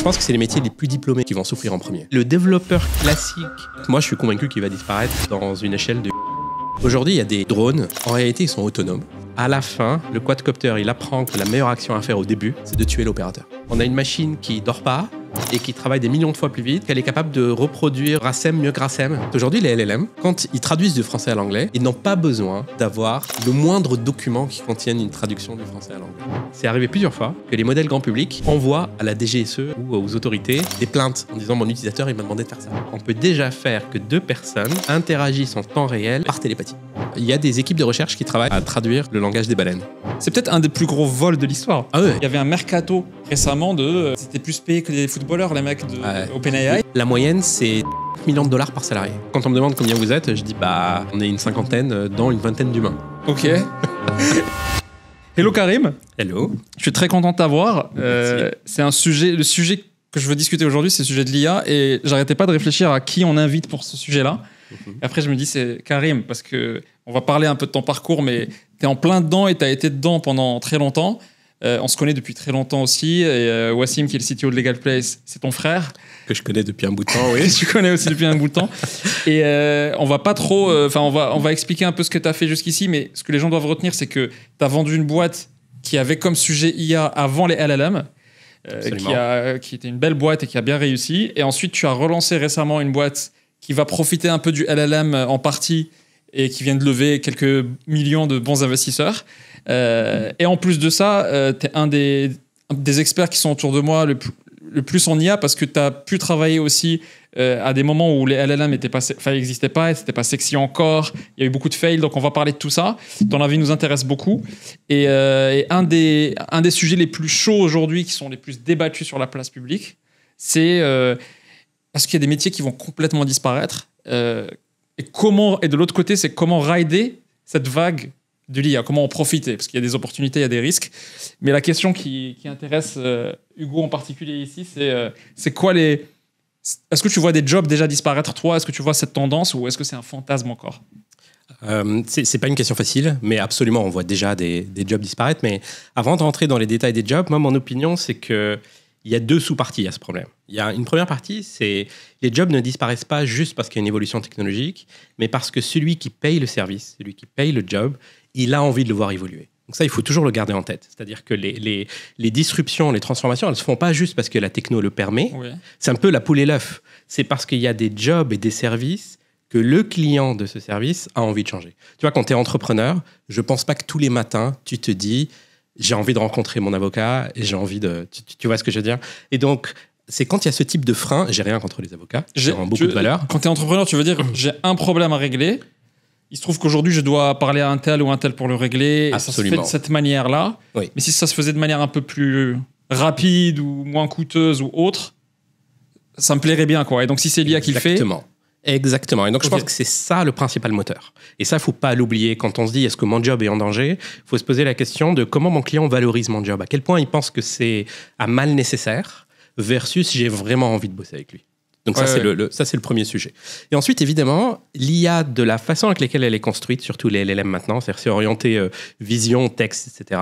pense que c'est les métiers les plus diplômés qui vont souffrir en premier. Le développeur classique, moi je suis convaincu qu'il va disparaître dans une échelle de... Aujourd'hui, il y a des drones, en réalité ils sont autonomes. À la fin, le quadcopter, il apprend que la meilleure action à faire au début, c'est de tuer l'opérateur. On a une machine qui dort pas et qui travaille des millions de fois plus vite, qu'elle est capable de reproduire Racem mieux que Racem. Aujourd'hui, les LLM, quand ils traduisent du français à l'anglais, ils n'ont pas besoin d'avoir le moindre document qui contienne une traduction du français à l'anglais. C'est arrivé plusieurs fois que les modèles grand public envoient à la DGSE ou aux autorités des plaintes en disant « mon utilisateur, il m'a demandé de faire ça ». On peut déjà faire que deux personnes interagissent en temps réel par télépathie. Il y a des équipes de recherche qui travaillent à traduire le langage des baleines. C'est peut-être un des plus gros vols de l'histoire. Ah ouais. Il y avait un mercato récemment de... C'était plus payé que les footballeurs, les mecs de OpenAI. La moyenne, c'est $1 million par salarié. Quand on me demande combien vous êtes, je dis bah on est une cinquantaine dans une vingtaine d'humains. Ok. Hello Karim. Hello. Je suis très content de t'avoir. C'est le sujet que je veux discuter aujourd'hui, c'est le sujet de l'IA et j'arrêtais pas de réfléchir à qui on invite pour ce sujet-là. Et après, je me dis, c'est Karim, parce que on va parler un peu de ton parcours, mais tu es en plein dedans et tu as été dedans pendant très longtemps. On se connaît depuis très longtemps aussi. Et Wassim, qui est le CTO de Legal Place, c'est ton frère. Que je connais depuis un bout de temps, oui. Tu connais aussi depuis un bout de temps. Et on va pas trop... on va expliquer un peu ce que tu as fait jusqu'ici, mais ce que les gens doivent retenir, c'est que tu as vendu une boîte qui avait comme sujet IA avant les LLM, qui était une belle boîte et qui a bien réussi. Et ensuite, tu as relancé récemment une boîte qui va profiter un peu du LLM en partie et qui vient de lever quelques millions de bons investisseurs. Et en plus de ça, tu es un des experts qui sont autour de moi le plus en IA parce que tu as pu travailler aussi à des moments où les LLM n'existaient pas, c'était pas sexy encore, il y a eu beaucoup de fails, donc on va parler de tout ça. Ton avis nous intéresse beaucoup. Et un des sujets les plus chauds aujourd'hui, qui sont les plus débattus sur la place publique, c'est... parce qu'il y a des métiers qui vont complètement disparaître. Et de l'autre côté, c'est comment rider cette vague de l'IA, comment en profiter, parce qu'il y a des opportunités, il y a des risques. Mais la question qui intéresse Hugo en particulier ici, c'est quoi les... Est-ce que tu vois des jobs déjà disparaître, toi? Est-ce que tu vois cette tendance ou est-ce que c'est un fantasme encore? C'est pas une question facile, mais absolument, on voit déjà des jobs disparaître. Mais avant de rentrer dans les détails des jobs, moi, mon opinion, c'est que il y a deux sous-parties à ce problème. Il y a une première partie, c'est les jobs ne disparaissent pas juste parce qu'il y a une évolution technologique, mais parce que celui qui paye le service, celui qui paye le job, il a envie de le voir évoluer. Donc ça, il faut toujours le garder en tête. C'est-à-dire que les disruptions, les transformations, elles ne se font pas juste parce que la techno le permet. Oui. C'est un peu la poule et l'œuf. C'est parce qu'il y a des jobs et des services que le client de ce service a envie de changer. Tu vois, quand tu es entrepreneur, je ne pense pas que tous les matins, tu te dis... j'ai envie de rencontrer mon avocat et j'ai envie de... Tu vois ce que je veux dire? Et donc, c'est quand il y a ce type de frein, j'ai rien contre les avocats, j'ai beaucoup de valeur. Quand tu es entrepreneur, tu veux dire, j'ai un problème à régler, il se trouve qu'aujourd'hui, je dois parler à un tel ou un tel pour le régler, et ça se fait de cette manière-là. Oui. Mais si ça se faisait de manière un peu plus rapide ou moins coûteuse ou autre, ça me plairait bien, quoi. Et donc, si c'est l'IA qui le fait... Exactement. Et donc, je pense que c'est ça le principal moteur. Et ça, il ne faut pas l'oublier. Quand on se dit, est-ce que mon job est en danger? Il faut se poser la question de comment mon client valorise mon job. À quel point il pense que c'est un mal nécessaire versus j'ai vraiment envie de bosser avec lui. Donc, ça, c'est le premier sujet. Et ensuite, évidemment, l'IA, de la façon avec laquelle elle est construite, surtout les LLM maintenant, c'est-à-dire c'est orienté vision, texte, etc.,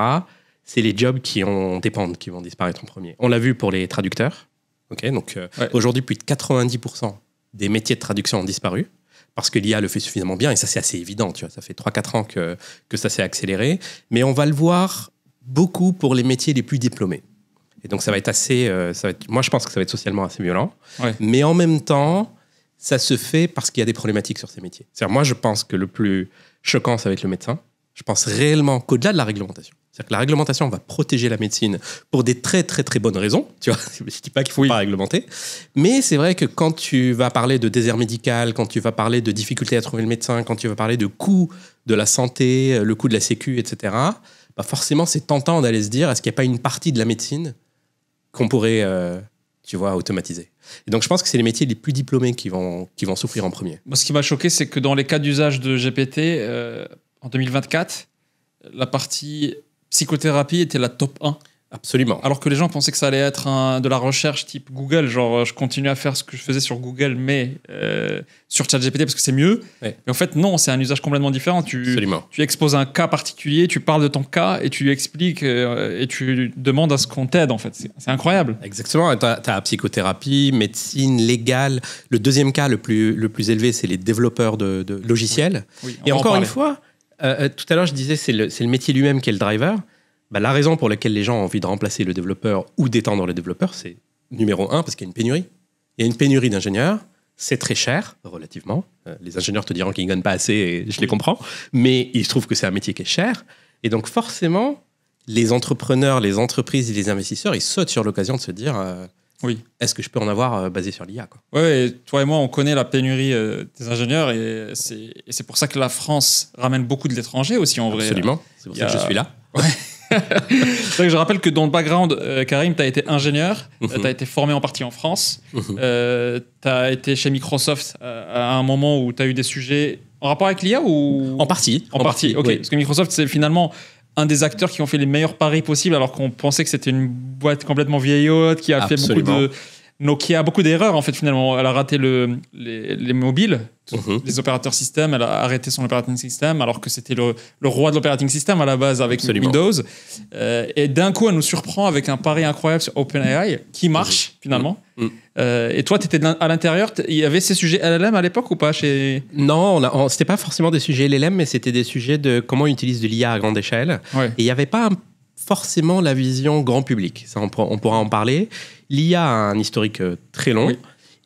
c'est les jobs qui en dépendent, qui vont disparaître en premier. On l'a vu pour les traducteurs. Okay, donc, aujourd'hui, plus de 90% des métiers de traduction ont disparu parce que l'IA le fait suffisamment bien et ça c'est assez évident, tu vois, ça fait 3-4 ans que ça s'est accéléré, mais on va le voir beaucoup pour les métiers les plus diplômés. Et donc ça va être assez, moi je pense que ça va être socialement assez violent, mais en même temps ça se fait parce qu'il y a des problématiques sur ces métiers. C'est-à-dire, moi je pense que le plus choquant ça va être le médecin. Je pense réellement qu'au-delà de la réglementation, c'est-à-dire que la réglementation va protéger la médecine pour des très, très, très bonnes raisons. Tu vois, je ne dis pas qu'il ne faut pas réglementer. Mais c'est vrai que quand tu vas parler de désert médical, quand tu vas parler de difficulté à trouver le médecin, quand tu vas parler de coût de la santé, le coût de la sécu, etc., bah forcément, c'est tentant d'aller se dire, est-ce qu'il n'y a pas une partie de la médecine qu'on pourrait, automatiser? Et donc, je pense que c'est les métiers les plus diplômés qui vont souffrir en premier. Moi, ce qui m'a choqué, c'est que dans les cas d'usage de GPT, en 2024, la partie... psychothérapie était la top 1. Absolument. Alors que les gens pensaient que ça allait être de la recherche type Google, genre je continue à faire ce que je faisais sur Google, mais sur ChatGPT parce que c'est mieux. Ouais. Mais en fait, non, c'est un usage complètement différent. Absolument. Tu exposes un cas particulier, tu parles de ton cas et tu expliques et tu demandes à ce qu'on t'aide, en fait. C'est incroyable. Exactement. Tu as psychothérapie, médecine, légal. Le deuxième cas le plus élevé, c'est les développeurs de logiciels. Oui, et encore une fois, tout à l'heure, je disais, c'est le métier lui-même qui est le driver. Bah, la raison pour laquelle les gens ont envie de remplacer le développeur ou d'étendre le développeur, c'est numéro 1, parce qu'il y a une pénurie. Il y a une pénurie d'ingénieurs, c'est très cher, relativement. Les ingénieurs te diront qu'ils ne gagnent pas assez, et je les comprends, mais il se trouve que c'est un métier qui est cher. Et donc forcément, les entrepreneurs, les entreprises et les investisseurs, ils sautent sur l'occasion de se dire oui. Est-ce que je peux en avoir basé sur l'IA, quoi. Ouais, toi et moi, on connaît la pénurie des ingénieurs, et c'est pour ça que la France ramène beaucoup de l'étranger aussi, en vrai. Absolument, c'est pour ça que je suis là. Ouais. C'est vrai que je rappelle que dans le background, Karim, tu as été ingénieur, tu as été formé en partie en France, tu as été chez Microsoft à un moment où tu as eu des sujets en rapport avec l'IA ou... En partie. En partie, ok. Oui. Parce que Microsoft, c'est finalement un des acteurs qui ont fait les meilleurs paris possibles alors qu'on pensait que c'était une boîte complètement vieillotte qui a fait beaucoup de... Nokia a beaucoup d'erreurs, en fait, finalement. Elle a raté les mobiles, les opérateurs système. Elle a arrêté son operating system, alors que c'était le roi de l'operating system à la base avec Windows. Et d'un coup, elle nous surprend avec un pari incroyable sur OpenAI, qui marche, finalement. Et toi, tu étais à l'intérieur. Il y avait ces sujets LLM à l'époque ou pas Non, c'était pas forcément des sujets LLM, mais c'était des sujets de comment on utilise de l'IA à grande échelle. Ouais. Et il n'y avait pas forcément la vision grand public. Ça, on pourra en parler. L'IA a un historique très long. Oui.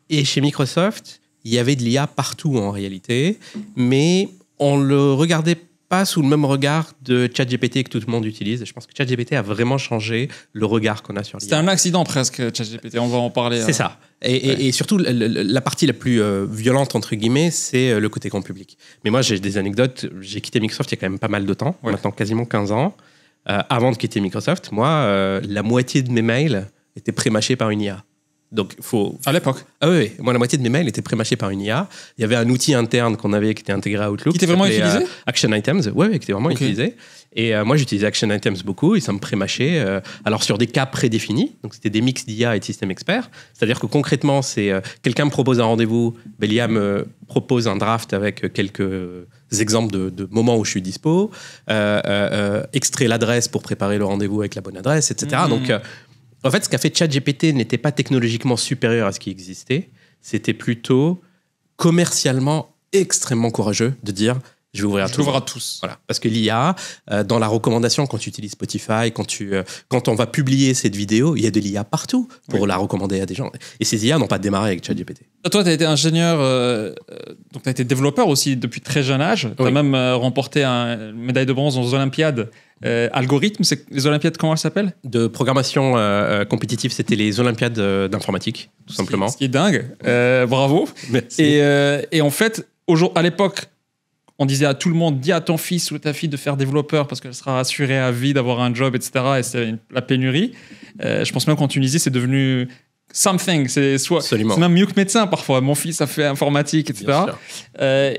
Et chez Microsoft, il y avait de l'IA partout en réalité, mais on ne le regardait pas sous le même regard de ChatGPT que tout le monde utilise. Et je pense que ChatGPT a vraiment changé le regard qu'on a sur l'IA. C'était un accident presque, ChatGPT. On va en parler. C'est ça. Et surtout, la partie la plus violente, entre guillemets, c'est le côté grand public. Mais moi, j'ai des anecdotes. J'ai quitté Microsoft il y a quand même pas mal de temps, maintenant quasiment 15 ans. Avant de quitter Microsoft, moi, la moitié de mes mails étaient prémâchés par une IA. Donc, à l'époque. Ah oui, moi, la moitié de mes mails étaient prémâchés par une IA. Il y avait un outil interne qu'on avait qui était intégré à Outlook. Qui était vraiment utilisé Action Items, oui, qui était vraiment utilisé. Et moi, j'utilisais Action Items beaucoup et ça me prémâchait. Alors, sur des cas prédéfinis, donc c'était des mix d'IA et de système expert. C'est-à-dire que concrètement, c'est quelqu'un me propose un rendez-vous, l'IA me propose un draft avec quelques exemples de moments où je suis dispo, extrait l'adresse pour préparer le rendez-vous avec la bonne adresse, etc. Donc, en fait, ce qu'a fait ChatGPT n'était pas technologiquement supérieur à ce qui existait. C'était plutôt commercialement extrêmement courageux de dire je vais ouvrir à tous. Voilà. Parce que l'IA, dans la recommandation, quand tu utilises Spotify, quand on va publier cette vidéo, il y a de l'IA partout pour la recommander à des gens. Et ces IA n'ont pas démarré avec ChatGPT. Toi, tu as été ingénieur, donc tu as été développeur aussi depuis très jeune âge. Tu as même remporté une médaille de bronze aux Olympiades. Algorithme, c'est les Olympiades, comment elles s'appellent ? De programmation compétitive, c'était les Olympiades d'informatique, tout simplement. Ce qui est dingue. Bravo. Merci. Et en fait, à l'époque, on disait à tout le monde, dis à ton fils ou ta fille de faire développeur parce qu'elle sera assurée à vie d'avoir un job, etc. Et c'est la pénurie. Je pense même qu'en Tunisie, c'est devenu something. C'est même mieux que médecin parfois. Mon fils a fait informatique, etc.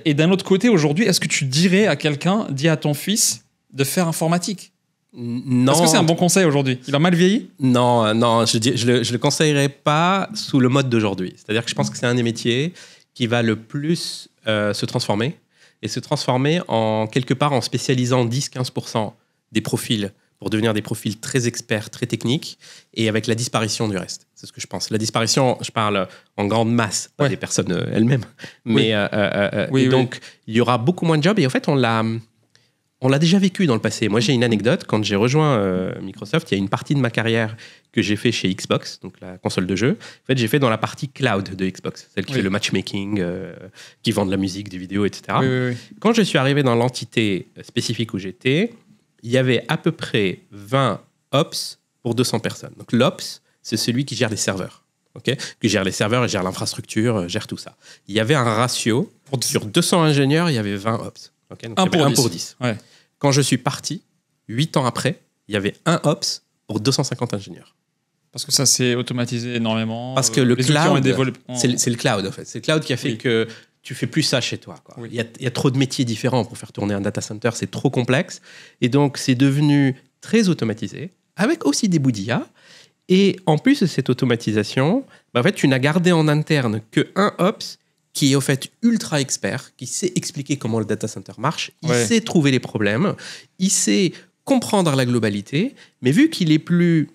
Et d'un autre côté, aujourd'hui, est-ce que tu dirais à quelqu'un, dis à ton fils de faire informatique ? Non. Est-ce que c'est un bon conseil aujourd'hui ? Il a mal vieilli ? Non, je le conseillerais pas sous le mode d'aujourd'hui. C'est-à-dire que je pense que c'est un des métiers qui va le plus se transformer. Et se transformer quelque part en spécialisant 10-15% des profils pour devenir des profils très experts, très techniques, et avec la disparition du reste. C'est ce que je pense. La disparition, je parle en grande masse, pas des personnes elles-mêmes. Mais donc, il y aura beaucoup moins de jobs. Et en fait, on l'a déjà vécu dans le passé. Moi, j'ai une anecdote. Quand j'ai rejoint Microsoft, il y a une partie de ma carrière que j'ai fait chez Xbox, donc la console de jeu. En fait, j'ai fait dans la partie cloud de Xbox, celle qui fait le matchmaking, qui vend de la musique, des vidéos, etc. Quand je suis arrivé dans l'entité spécifique où j'étais, il y avait à peu près 20 ops pour 200 personnes. Donc l'ops, c'est celui qui gère les serveurs. Qui gère les serveurs, gère l'infrastructure, gère tout ça. Il y avait un ratio, sur 200 ingénieurs, il y avait 20 ops. Donc, 1 pour 10. Ouais. Quand je suis parti, 8 ans après, il y avait un ops pour 250 ingénieurs. Parce que ça s'est automatisé énormément. Parce que le cloud, c'est le cloud en fait. C'est le cloud qui a fait que tu fais plus ça chez toi. Il y a trop de métiers différents pour faire tourner un data center, c'est trop complexe. Et donc, c'est devenu très automatisé, avec aussi des bouts d'IA. Et en plus de cette automatisation, en fait, tu n'as gardé en interne qu'un Ops qui est au fait ultra expert, qui sait expliquer comment le data center marche, il sait trouver les problèmes, il sait comprendre la globalité, mais vu qu'il est plus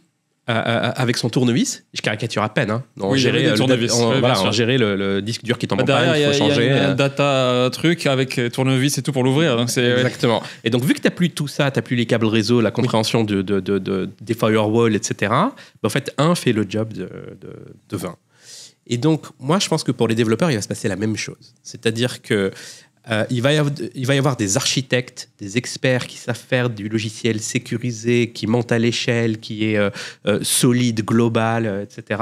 avec son tournevis, je caricature à peine, gérer le disque dur qui tombe en panne, il faut changer. Il y a un data truc avec tournevis et tout pour l'ouvrir. Donc exactement. Et donc, vu que tu n'as plus tout ça, tu n'as plus les câbles réseau, la compréhension des firewalls, etc., en fait, un fait le job de 20. Et donc, moi, je pense que pour les développeurs, il va se passer la même chose. C'est-à-dire que il va y avoir des architectes, des experts qui savent faire du logiciel sécurisé, qui monte à l'échelle, qui est solide, global, etc.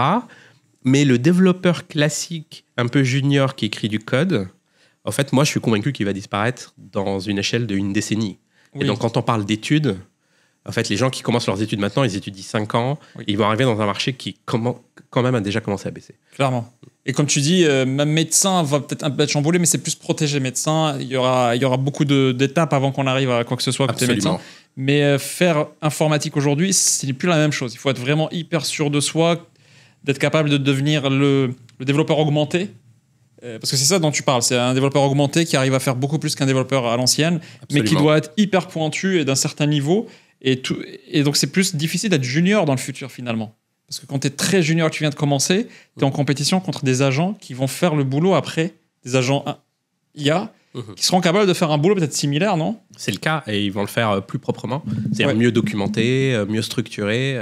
Mais le développeur classique, un peu junior, qui écrit du code, en fait, moi, je suis convaincu qu'il va disparaître dans une échelle d'une décennie. Et donc, quand on parle d'études, en fait, les gens qui commencent leurs études maintenant, ils étudient 5 ans, et ils vont arriver dans un marché qui, quand même, a déjà commencé à baisser. Clairement. Et comme tu dis, même médecin va peut-être un peu être chamboulé, mais c'est plus protégé médecin. Il y aura beaucoup d'étapes avant qu'on arrive à quoi que ce soit côté médecin. Mais faire informatique aujourd'hui, ce n'est plus la même chose. Il faut être vraiment hyper sûr de soi, d'être capable de devenir le développeur augmenté. Parce que c'est ça dont tu parles. C'est un développeur augmenté qui arrive à faire beaucoup plus qu'un développeur à l'ancienne, mais qui doit être hyper pointu et d'un certain niveau. Et donc, c'est plus difficile d'être junior dans le futur, finalement. Parce que quand tu es très junior, tu viens de commencer, tu es en compétition contre des agents qui vont faire le boulot après, des agents IA, qui seront capables de faire un boulot peut-être similaire, non ? C'est le cas, et ils vont le faire plus proprement. C'est-à-dire mieux documenté, mieux structuré.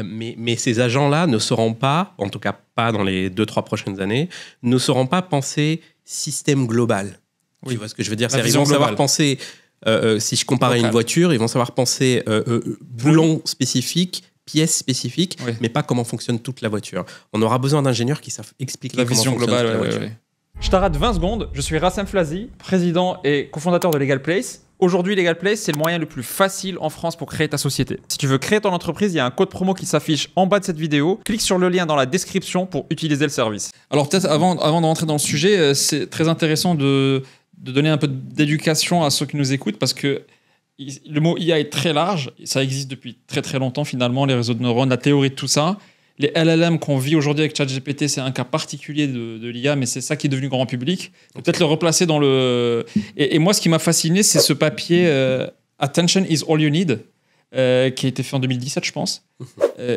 Mais ces agents-là ne seront pas, en tout cas pas dans les 2-3 prochaines années, ne seront pas pensés système global. Tu vois ce que je veux dire ? Ils vont savoir penser... si je compare à une voiture, ils vont savoir penser boulon spécifique, pièces spécifiques, mais pas comment fonctionne toute la voiture. On aura besoin d'ingénieurs qui savent expliquer la comment vision fonctionne globale, toute la voiture. Je t'arrête 20 secondes. Je suis Rassem Flazi, président et cofondateur de Legal Place. Aujourd'hui, Legal Place, c'est le moyen le plus facile en France pour créer ta société. Si tu veux créer ton entreprise, il y a un code promo qui s'affiche en bas de cette vidéo. Clique sur le lien dans la description pour utiliser le service. Alors peut-être avant de rentrer dans le sujet, c'est très intéressant de donner un peu d'éducation à ceux qui nous écoutent, parce que le mot IA est très large, ça existe depuis très très longtemps finalement, les réseaux de neurones, la théorie de tout ça. Les LLM qu'on vit aujourd'hui avec ChatGPT, c'est un cas particulier de l'IA, mais c'est ça qui est devenu grand public. Peut-être le replacer dans le... Et moi, ce qui m'a fasciné, c'est ce papier Attention is all you need, qui a été fait en 2017, je pense,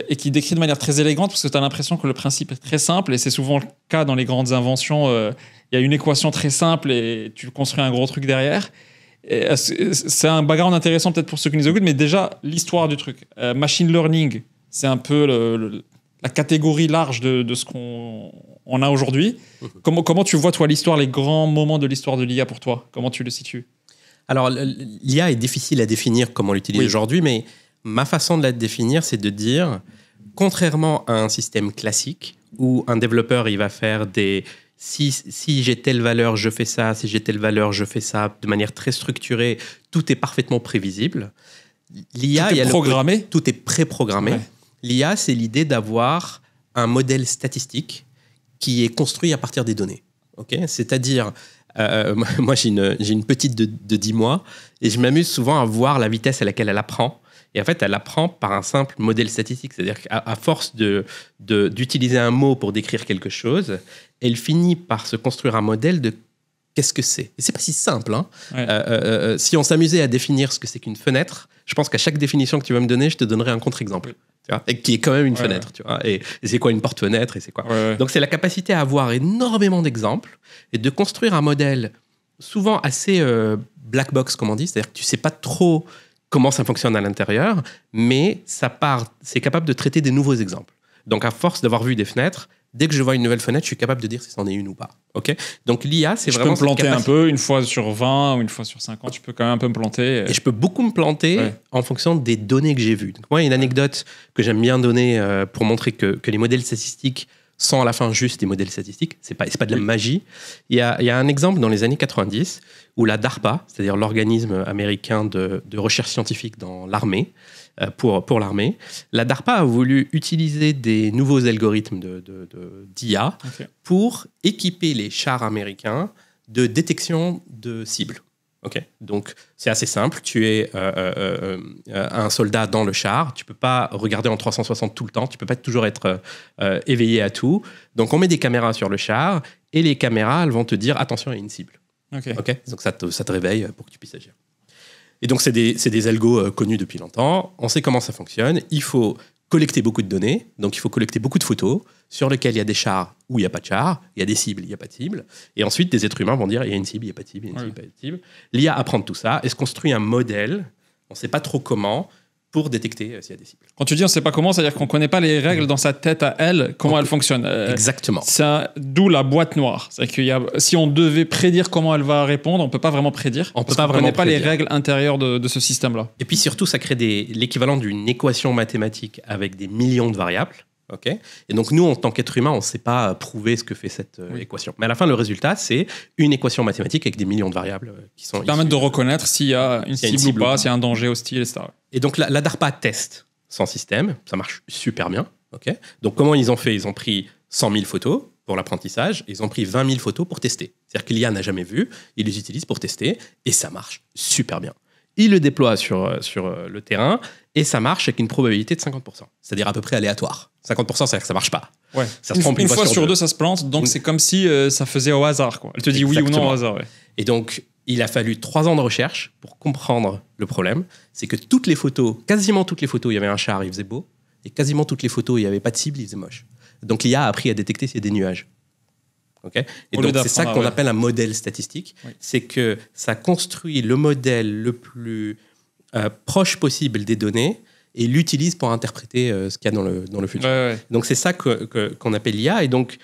et qui décrit de manière très élégante, parce que tu as l'impression que le principe est très simple, et c'est souvent le cas dans les grandes inventions. Il y a une équation très simple et tu construis un gros truc derrière. Et c'est un background intéressant peut-être pour ceux qui nous écoutent, mais déjà, l'histoire du truc. Machine learning, c'est un peu la catégorie large de ce qu'on a aujourd'hui. Comment tu vois, toi, l'histoire, les grands moments de l'histoire de l'IA pour toi ? Comment tu le situes ? Alors, l'IA est difficile à définir comme on l'utilise aujourd'hui, mais ma façon de la définir, c'est de dire, contrairement à un système classique, où un développeur, il va faire des... Si j'ai telle valeur, je fais ça. Si j'ai telle valeur, je fais ça. De manière très structurée, tout est parfaitement prévisible. L'IA, tout est préprogrammé. Ouais. L'IA, c'est l'idée d'avoir un modèle statistique qui est construit à partir des données. Okay ? C'est-à-dire, moi, j'ai une petite de 10 mois et je m'amuse souvent à voir la vitesse à laquelle elle apprend. Et en fait, elle apprend par un simple modèle statistique. C'est-à-dire qu'à force d'utiliser un mot pour décrire quelque chose, elle finit par se construire un modèle de qu'est-ce que c'est. Et c'est pas si simple. Hein. Ouais. Si on s'amusait à définir ce que c'est qu'une fenêtre, je pense qu'à chaque définition que tu vas me donner, je te donnerai un contre-exemple. Oui. Tu vois, et qui est quand même une fenêtre. Tu vois, et c'est quoi une porte-fenêtre et c'est quoi. Donc, c'est la capacité à avoir énormément d'exemples et de construire un modèle souvent assez black box, comme on dit. C'est-à-dire que tu sais pas trop comment ça fonctionne à l'intérieur, mais c'est capable de traiter des nouveaux exemples. Donc, à force d'avoir vu des fenêtres, dès que je vois une nouvelle fenêtre, je suis capable de dire si c'en est une ou pas. Okay ? Donc, l'IA, c'est vraiment... Je peux me planter un peu, une fois sur 20 ou une fois sur 50, je peux quand même un peu me planter. Et je peux beaucoup me planter en fonction des données que j'ai vues. Donc, moi, il y a une anecdote que j'aime bien donner pour montrer que les modèles statistiques sont à la fin juste des modèles statistiques. C'est pas de la magie. Il y a un exemple dans les années 90 où la DARPA, c'est-à-dire l'organisme américain de recherche scientifique dans l'armée, pour l'armée, la DARPA a voulu utiliser des nouveaux algorithmes d'IA pour équiper les chars américains de détection de cibles. Ok, donc c'est assez simple. Tu es un soldat dans le char. Tu peux pas regarder en 360 tout le temps. Tu peux pas toujours être éveillé à tout. Donc on met des caméras sur le char et les caméras, elles vont te dire attention, il y a une cible. Ok, donc ça te réveille pour que tu puisses agir. Et donc c'est des algos connus depuis longtemps. On sait comment ça fonctionne. Il faut collecter beaucoup de données. Donc il faut collecter beaucoup de photos sur lesquelles il y a des chars ou il n'y a pas de chars, il y a des cibles, il n'y a pas de cibles. Et ensuite, des êtres humains vont dire il y a une cible, il n'y a pas de cible, il y a une cible, il n'y a pas de cible. L'IA apprend tout ça et se construit un modèle, on ne sait pas trop comment, pour détecter s'il y a des cibles. Quand tu dis on ne sait pas comment, c'est-à-dire qu'on ne connaît pas les règles dans sa tête à elle, comment elles fonctionnent. Exactement. D'où la boîte noire. C'est-à-dire que si on devait prédire comment elle va répondre, on ne peut pas vraiment prédire. On ne connaît pas les règles intérieures de ce système-là. Et puis surtout, ça crée l'équivalent d'une équation mathématique avec des millions de variables. Okay. Et donc nous, en tant qu'être humain, on ne sait pas prouver ce que fait cette équation. Mais à la fin, le résultat, c'est une équation mathématique avec des millions de variables qui sont permettent de reconnaître s'il y a une cible ou pas, s'il y a un danger hostile, etc. Et donc la DARPA teste son système, ça marche super bien. Okay. Donc comment ils ont fait? Ils ont pris 100 000 photos pour l'apprentissage, et ils ont pris 20 000 photos pour tester. C'est-à-dire que l'IA n'a jamais vu, ils les utilisent pour tester, et ça marche super bien. Ils le déploient sur le terrain, et ça marche avec une probabilité de 50%. C'est-à-dire à peu près aléatoire. 50%, c'est-à-dire que ça marche pas. Ouais. Ça se trompe une fois sur deux, ça se plante, donc c'est comme si ça faisait au hasard, quoi. Elle te dit oui ou non au hasard. Ouais. Et donc, il a fallu 3 ans de recherche pour comprendre le problème. C'est que toutes les photos, quasiment toutes les photos, il y avait un char, il faisait beau, et quasiment toutes les photos, il n'y avait pas de cible, il faisait moche. Donc l'IA a appris à détecter s'il y a des nuages. Okay. Et donc c'est ça qu'on appelle un modèle statistique. Oui. C'est que ça construit le modèle le plus proche possible des données et l'utilise pour interpréter ce qu'il y a dans le futur. Ouais. Donc c'est ça qu'on appelle l'IA. Et donc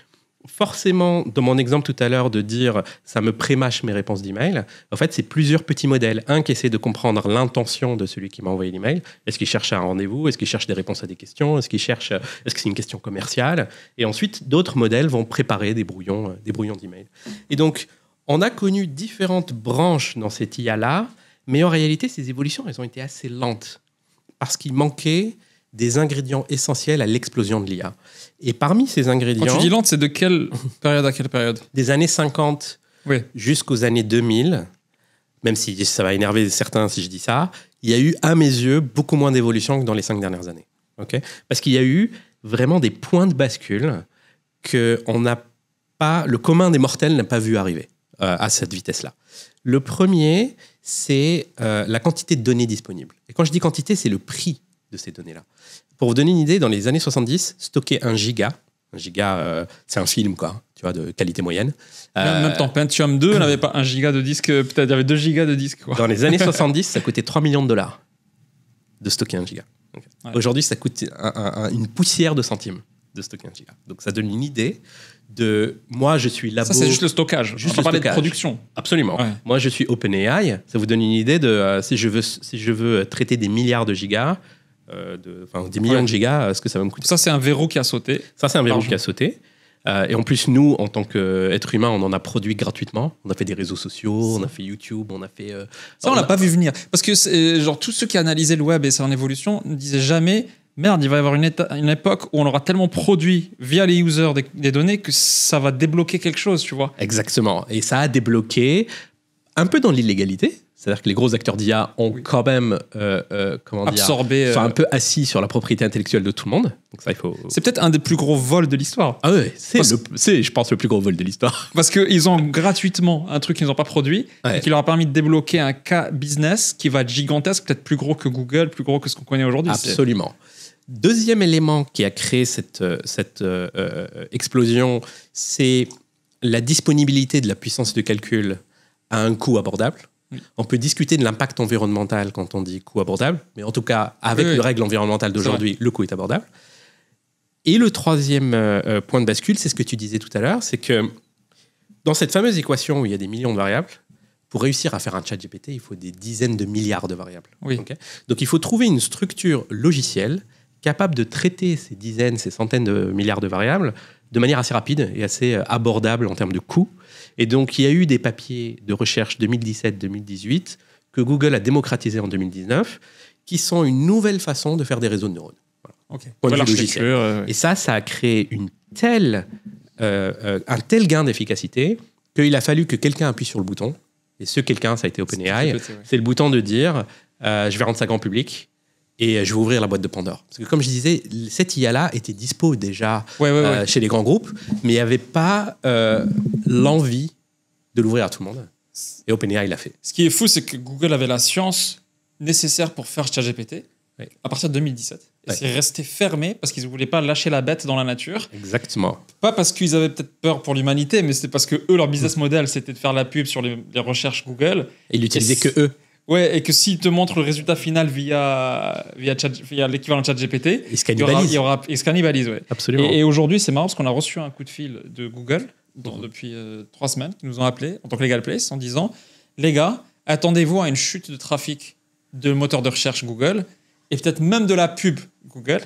forcément, dans mon exemple tout à l'heure de dire ça me prémâche mes réponses d'email, en fait c'est plusieurs petits modèles. Un qui essaie de comprendre l'intention de celui qui m'a envoyé l'email. Est-ce qu'il cherche un rendez-vous? Est-ce qu'il cherche des réponses à des questions? Est-ce que c'est une question commerciale? Et ensuite, d'autres modèles vont préparer des brouillons d'email. Et donc, on a connu différentes branches dans cette IA-là, mais en réalité, ces évolutions, elles ont été assez lentes parce qu'il manquait des ingrédients essentiels à l'explosion de l'IA. Et parmi ces ingrédients... Quand tu dis lente, c'est de quelle période à quelle période? Des années 50 jusqu'aux années 2000, même si ça va énerver certains si je dis ça, il y a eu, à mes yeux, beaucoup moins d'évolution que dans les 5 dernières années. Okay? Parce qu'il y a eu vraiment des points de bascule que le commun des mortels n'a pas vu arriver à cette vitesse-là. Le premier, c'est la quantité de données disponibles. Et quand je dis quantité, c'est le prix de ces données-là. Pour vous donner une idée, dans les années 70, stocker 1 giga, c'est un film, quoi, tu vois, de qualité moyenne. Même temps, Pentium 2 n'avait pas 1 giga de disque, peut-être il y avait 2 gigas de disque. Quoi. Dans les années 70, ça coûtait 3 millions de dollars de stocker 1 giga. Okay. Ouais. Aujourd'hui, ça coûte une poussière de centimes de stocker 1 giga. Donc ça donne une idée de... Moi, je suis labo... Ça, c'est juste le stockage. On va parler de production. Absolument. Ouais. Moi, je suis OpenAI. Ça vous donne une idée de si je veux traiter des milliards de gigas, des millions de gigas, ce que ça va me coûter. Ça, c'est un verrou qui a sauté. Ça, c'est un verrou qui a sauté. Et en plus, nous, en tant qu'être humain, on en a produit gratuitement. On a fait des réseaux sociaux, on a fait YouTube, on a fait... Ça, on l'a pas vu venir. Parce que genre, tous ceux qui analysaient le web et son évolution ne disaient jamais... Merde, il va y avoir une époque où on aura tellement produit via les users des données que ça va débloquer quelque chose, tu vois. Exactement. Et ça a débloqué un peu dans l'illégalité. C'est-à-dire que les gros acteurs d'IA ont quand même absorbé, sont un peu assis sur la propriété intellectuelle de tout le monde. Donc ça, c'est peut-être un des plus gros vols de l'histoire. Ah ouais, c'est, je pense, le plus gros vol de l'histoire. Parce qu'ils ont gratuitement un truc qu'ils n'ont pas produit et qui leur a permis de débloquer un cas business qui va être gigantesque, peut-être plus gros que Google, plus gros que ce qu'on connaît aujourd'hui. Absolument. Deuxième élément qui a créé cette explosion, c'est la disponibilité de la puissance de calcul à un coût abordable. Oui. On peut discuter de l'impact environnemental quand on dit coût abordable, mais en tout cas, avec les règles environnementales d'aujourd'hui, le coût est abordable. Et le troisième point de bascule, c'est ce que tu disais tout à l'heure, c'est que dans cette fameuse équation où il y a des millions de variables, pour réussir à faire un chat GPT, il faut des dizaines de milliards de variables. Oui. Okay? Donc il faut trouver une structure logicielle capable de traiter ces dizaines, ces centaines de milliards de variables de manière assez rapide et assez abordable en termes de coût. Et donc, il y a eu des papiers de recherche 2017-2018 que Google a démocratisé en 2019 qui sont une nouvelle façon de faire des réseaux de neurones. Voilà. Okay. Point de vue logiciel. Et ça a créé un tel gain d'efficacité qu'il a fallu que quelqu'un appuie sur le bouton Et ce quelqu'un, ça a été OpenAI. Ouais. C'est le bouton de dire je vais rendre ça grand public et je vais ouvrir la boîte de Pandore. Parce que comme je disais, cette IA-là était dispo déjà chez les grands groupes, mais il n'y avait pas l'envie de l'ouvrir à tout le monde. Et OpenAI l'a fait. Ce qui est fou, c'est que Google avait la science nécessaire pour faire ChatGPT à partir de 2017. Et c'est resté fermé parce qu'ils ne voulaient pas lâcher la bête dans la nature. Exactement. Pas parce qu'ils avaient peut-être peur pour l'humanité, mais c'était parce que eux, leur business model, c'était de faire la pub sur les recherches Google. Et ils n'utilisaient que eux. Ouais, et que s'ils te montrent le résultat final via l'équivalent de ChatGPT, ils se cannibalisent. Ils se cannibalisent, ouais. Absolument. Et aujourd'hui, c'est marrant parce qu'on a reçu un coup de fil de Google depuis 3 semaines, qui nous ont appelés en tant que Legal Place en disant les gars, attendez-vous à une chute de trafic de moteur de recherche Google et peut-être même de la pub Google,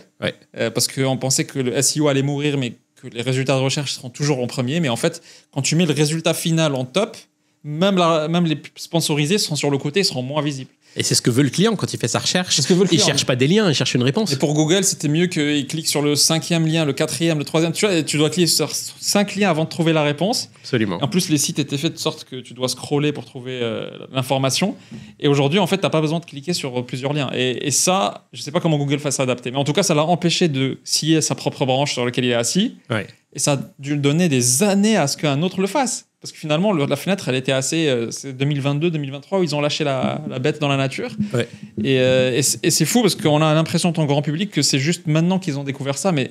parce qu'on pensait que le SEO allait mourir, mais que les résultats de recherche seront toujours en premier. Mais en fait, quand tu mets le résultat final en top, même les pubs sponsorisées seront sur le côté, seront moins visibles. Et c'est ce que veut le client quand il fait sa recherche. Il ne cherche pas des liens, il cherche une réponse. Et pour Google, c'était mieux qu'il clique sur le 5e lien, le 4e, le 3e. Tu vois, tu dois cliquer sur 5 liens avant de trouver la réponse. Absolument. En plus, les sites étaient faits de sorte que tu dois scroller pour trouver l'information. Et aujourd'hui, en fait, tu n'as pas besoin de cliquer sur plusieurs liens. Et ça, je ne sais pas comment Google va s'adapter. Mais en tout cas, ça l'a empêché de scier sa propre branche sur laquelle il est assis. Ouais. Et ça a dû donner des années à ce qu'un autre le fasse. Parce que finalement, la fenêtre, elle était assez... c'est 2022-2023 où ils ont lâché la bête dans la nature. Ouais. Et c'est fou parce qu'on a l'impression, en tant que grand public, que c'est juste maintenant qu'ils ont découvert ça, mais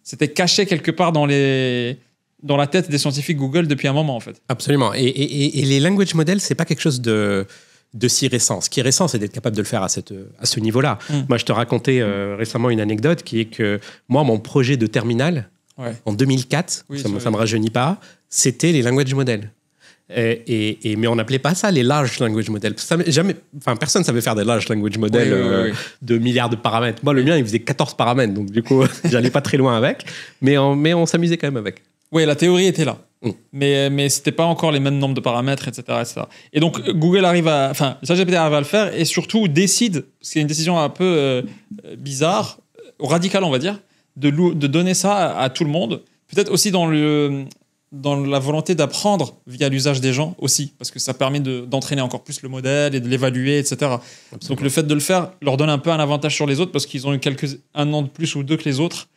c'était caché quelque part dans la tête des scientifiques Google depuis un moment, en fait. Absolument. Et les language models, c'est pas quelque chose de si récent. Ce qui est récent, c'est d'être capable de le faire à ce niveau-là. Moi, je te racontais récemment une anecdote qui est que moi, mon projet de terminal, en 2004, ça me rajeunit pas, c'était les language models. Mais on n'appelait pas ça les large language models. Personne ne savait faire des large language models de milliards de paramètres. Moi, le mien, il faisait 14 paramètres, donc du coup, j'allais pas très loin avec, mais on s'amusait quand même avec. Oui, la théorie était là, mais c'était pas encore les mêmes nombres de paramètres, etc. Et donc, Google ChatGPT arrive à le faire et surtout décide, c'est une décision un peu bizarre, radicale, on va dire, de donner ça à tout le monde. Peut-être aussi dans la volonté d'apprendre via l'usage des gens aussi, parce que ça permet d'entraîner encore plus le modèle et de l'évaluer, etc. Absolument. Donc le fait de le faire leur donne un peu un avantage sur les autres parce qu'ils ont eu un an de plus ou deux que les autres